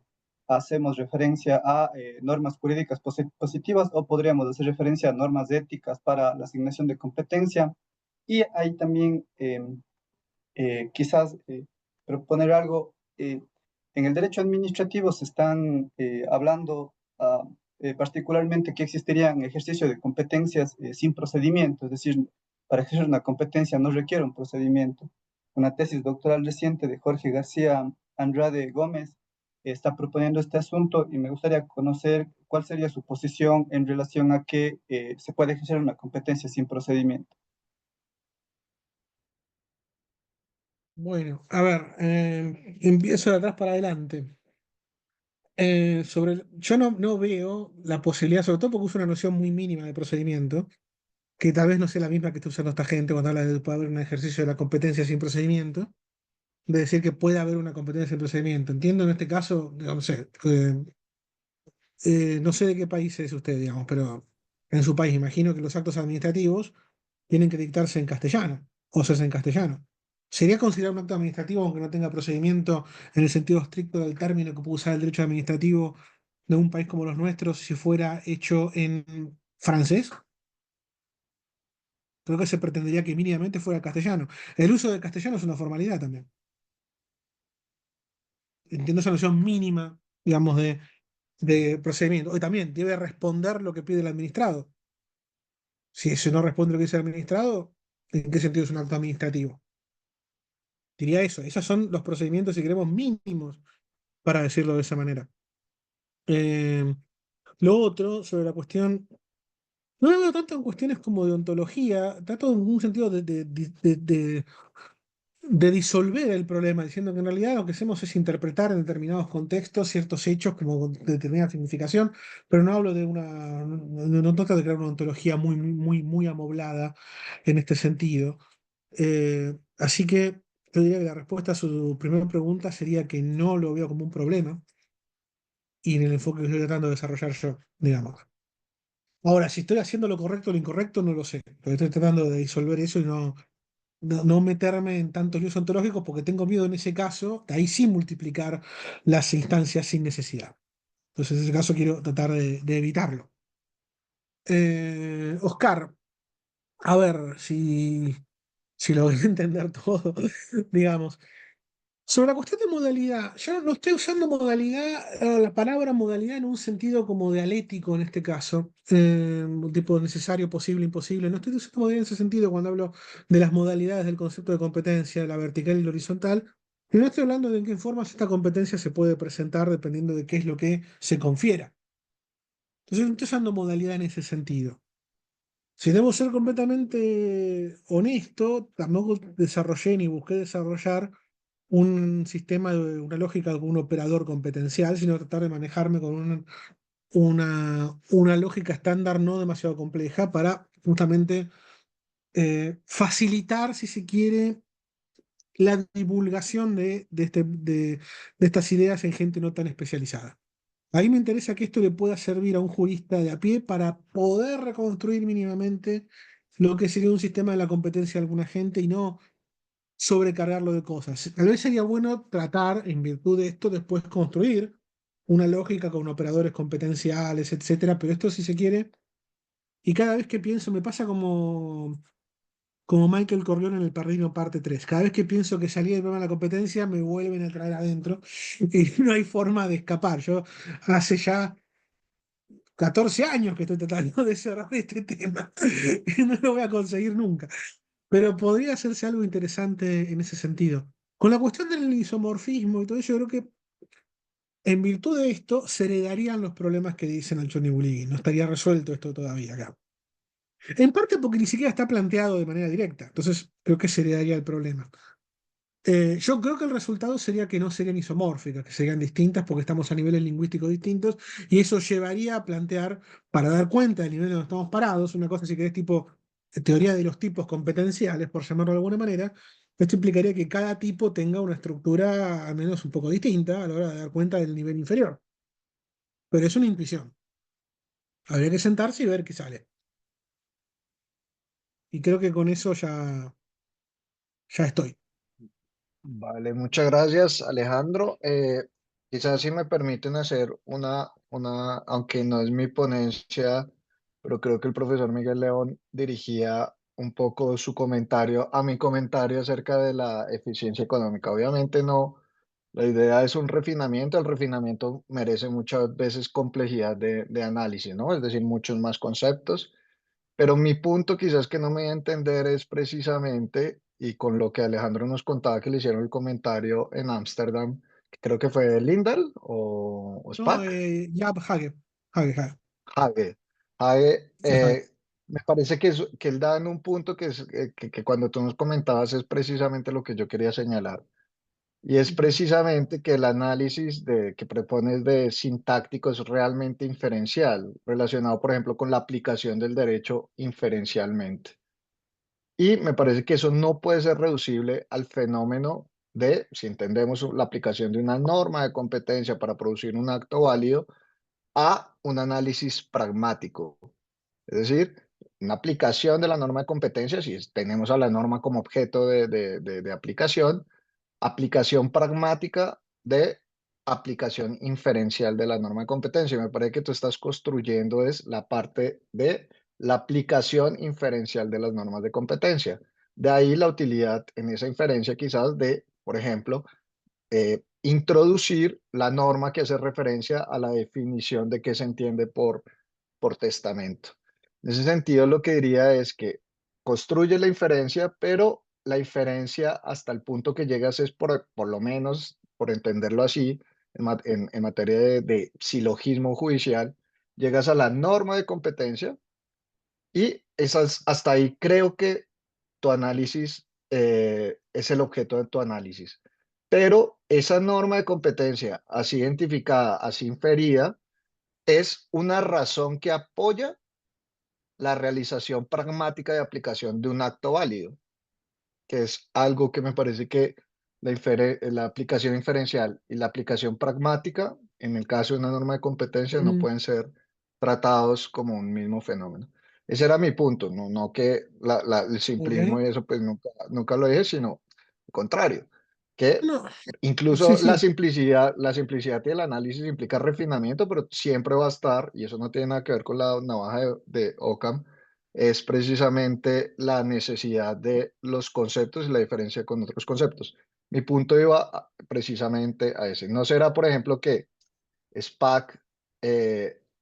hacemos referencia a normas jurídicas positivas o podríamos hacer referencia a normas éticas para la asignación de competencia? Y ahí también quizás proponer algo. En el derecho administrativo se están hablando particularmente que existiría un ejercicio de competencias sin procedimiento, es decir, para ejercer una competencia no requiere un procedimiento. Una tesis doctoral reciente de Jorge García Andrade Gómez está proponiendo este asunto y me gustaría conocer cuál sería su posición en relación a que se puede ejercer una competencia sin procedimiento. Bueno, a ver, empiezo de atrás para adelante. Yo no veo la posibilidad, sobre todo porque uso una noción muy mínima de procedimiento, que tal vez no sea la misma que está usando esta gente cuando habla de que puede haber un ejercicio de la competencia sin procedimiento, de decir que puede haber una competencia sin procedimiento. Entiendo en este caso, no sé, no sé de qué país es usted, digamos, pero en su país imagino que los actos administrativos tienen que dictarse en castellano o hacerse en castellano. ¿Sería considerado un acto administrativo aunque no tenga procedimiento en el sentido estricto del término que puede usar el derecho administrativo de un país como los nuestros si fuera hecho en francés? Creo que se pretendería que mínimamente fuera castellano. El uso del castellano es una formalidad también. Entiendo esa noción mínima, digamos, de procedimiento. Hoy también debe responder lo que pide el administrado. Si ese no responde lo que dice el administrado, ¿en qué sentido es un acto administrativo? Diría eso. Esos son los procedimientos, si queremos, mínimos, para decirlo de esa manera. Eh, lo otro, sobre la cuestión, no lo veo tanto en cuestiones como de ontología, trato en un sentido de disolver el problema, diciendo que en realidad lo que hacemos es interpretar en determinados contextos ciertos hechos como con determinada significación, pero no hablo de no trato de crear una ontología muy amoblada en este sentido. Así que yo diría que la respuesta a su primera pregunta sería que no lo veo como un problema y en el enfoque que estoy tratando de desarrollar yo, digamos. Ahora, si estoy haciendo lo correcto o lo incorrecto, no lo sé, pero estoy tratando de disolver eso y no meterme en tantos líos ontológicos porque tengo miedo en ese caso, de ahí sí multiplicar las instancias sin necesidad. Entonces, en ese caso quiero tratar de evitarlo. Oscar, a ver si lo voy a entender todo, digamos. Sobre la cuestión de modalidad, yo no estoy usando modalidad, la palabra modalidad en un sentido como dialéctico en este caso, un tipo necesario, posible, imposible. No estoy usando modalidad en ese sentido cuando hablo de las modalidades del concepto de competencia, la vertical y la horizontal. Y no estoy hablando de en qué formas esta competencia se puede presentar dependiendo de qué es lo que se confiera. Entonces, no estoy usando modalidad en ese sentido. Si debo ser completamente honesto, tampoco desarrollé ni busqué desarrollar un sistema, una lógica de un operador competencial, sino tratar de manejarme con una lógica estándar no demasiado compleja para justamente facilitar, si se quiere, la divulgación de estas ideas en gente no tan especializada. Ahí me interesa que esto le pueda servir a un jurista de a pie para poder reconstruir mínimamente lo que sería un sistema de la competencia de alguna gente y no sobrecargarlo de cosas. Tal vez sería bueno tratar, en virtud de esto, después construir una lógica con operadores competenciales, etcétera, pero esto si se quiere, y cada vez que pienso, me pasa como Michael Corleone en El Padrino parte 3. Cada vez que pienso que salí del problema de la competencia, me vuelven a traer adentro y no hay forma de escapar. Yo hace ya 14 años que estoy tratando de cerrar este tema y no lo voy a conseguir nunca. Pero podría hacerse algo interesante en ese sentido. Con la cuestión del isomorfismo y todo eso, yo creo que en virtud de esto se heredarían los problemas que dicen al Johnny Bully. No estaría resuelto esto todavía acá. En parte porque ni siquiera está planteado de manera directa. Entonces creo que se heredaría el problema. Yo creo que el resultado sería que no serían isomórficas, que serían distintas porque estamos a niveles lingüísticos distintos y eso llevaría a plantear, para dar cuenta del nivel donde estamos parados, una cosa si querés tipo teoría de los tipos competenciales, por llamarlo de alguna manera, esto implicaría que cada tipo tenga una estructura al menos un poco distinta a la hora de dar cuenta del nivel inferior. Pero es una intuición. Habría que sentarse y ver qué sale. Y creo que con eso ya estoy. Vale, muchas gracias, Alejandro. Quizás si me permiten hacer aunque no es mi ponencia, pero creo que el profesor Miguel León dirigía un poco su comentario a mi comentario acerca de la eficiencia económica. Obviamente no, la idea es un refinamiento, el refinamiento merece muchas veces complejidad de análisis, ¿no? Es decir, muchos más conceptos. Pero mi punto quizás que no me voy a entender es precisamente, y con lo que Alejandro nos contaba que le hicieron el comentario en Ámsterdam, que creo que fue Lindahl o No, Spack, ya, Hage. Hage. Hage, Sí, Hage. me parece que él da en un punto que cuando tú nos comentabas es precisamente lo que yo quería señalar. Y es Ujú. precisamente que el análisis que propones de sintáctico es realmente inferencial, relacionado, por ejemplo, con la aplicación del derecho inferencialmente. Y me parece que eso no puede ser reducible al fenómeno de, si entendemos la aplicación de una norma de competencia para producir un acto válido, a un análisis pragmático. Es decir, una aplicación de la norma de competencia, si tenemos a la norma como objeto de aplicación pragmática de aplicación inferencial de la norma de competencia. Y me parece que tú estás construyendo es la parte de la aplicación inferencial de las normas de competencia. De ahí la utilidad en esa inferencia quizás de, por ejemplo, introducir la norma que hace referencia a la definición de qué se entiende por testamento. En ese sentido, lo que diría es que construye la inferencia, pero la inferencia hasta el punto que llegas es por lo menos, por entenderlo así, en materia de silogismo judicial, llegas a la norma de competencia y hasta ahí creo que tu análisis es el objeto de tu análisis. Pero esa norma de competencia, así identificada, así inferida, es una razón que apoya la realización pragmática de aplicación de un acto válido, que es algo que me parece que la aplicación inferencial y la aplicación pragmática, en el caso de una norma de competencia, no Ujú. pueden ser tratados como un mismo fenómeno. Ese era mi punto, no que el simplismo Ok. y eso pues nunca lo dije, sino lo contrario, que No, sí, incluso sí. la simplicidad y el análisis implica refinamiento, pero siempre va a estar, y eso no tiene nada que ver con la navaja de Occam, es precisamente la necesidad de los conceptos y la diferencia con otros conceptos. Mi punto iba precisamente a ese. ¿No será, por ejemplo, que SPAC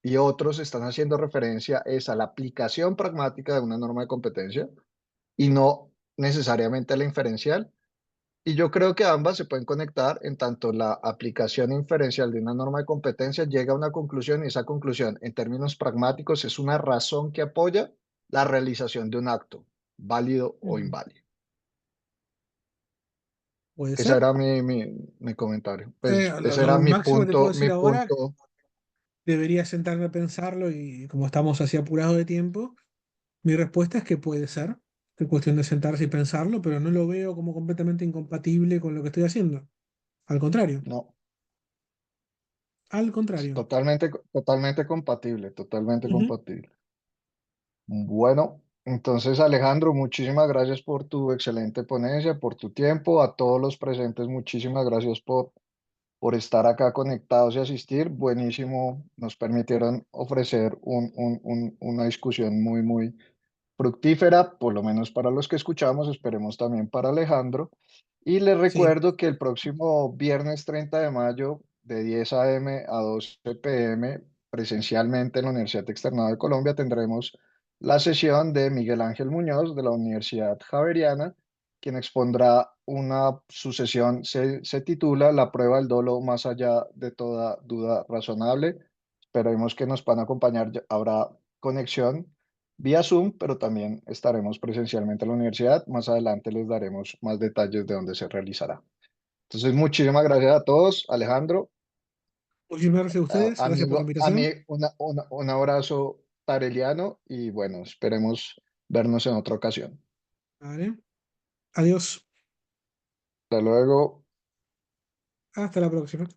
y otros están haciendo referencia es a la aplicación pragmática de una norma de competencia y no necesariamente a la inferencial? Y yo creo que ambas se pueden conectar en tanto la aplicación inferencial de una norma de competencia llega a una conclusión y esa conclusión, en términos pragmáticos, es una razón que apoya la realización de un acto, válido o Mm, inválido. Puede Ese ser. era mi comentario. Pues ese Lo era máximo que te puedo mi decir ahora, punto. debería sentarme a pensarlo y como estamos así apurados de tiempo, mi respuesta es que puede ser. Es cuestión de sentarse y pensarlo, pero no lo veo como completamente incompatible con lo que estoy haciendo. Al contrario, No, al es contrario. totalmente compatible, totalmente Ujú. compatible. Bueno, entonces Alejandro, muchísimas gracias por tu excelente ponencia, por tu tiempo. A todos los presentes, muchísimas gracias por estar acá conectados y asistir. Buenísimo, nos permitieron ofrecer una discusión muy fructífera, por lo menos para los que escuchamos, esperemos también para Alejandro. Y les Sí, recuerdo que el próximo viernes 30 de mayo, de 10 a.m. a 12 p.m., presencialmente en la Universidad Externada de Colombia, tendremos la sesión de Miguel Ángel Muñoz de la Universidad Javeriana, quien expondrá su sesión se titula La prueba del dolo más allá de toda duda razonable. Esperemos que nos puedan acompañar, habrá conexión vía Zoom, pero también estaremos presencialmente en la universidad. Más adelante les daremos más detalles de dónde se realizará. Entonces, muchísimas gracias a todos. Alejandro, Muchísimas gracias a ustedes, gracias por la amigo, a mí invitación. un abrazo tareliano y bueno, esperemos vernos en otra ocasión. Vale. Adiós. Hasta luego. Hasta la próxima.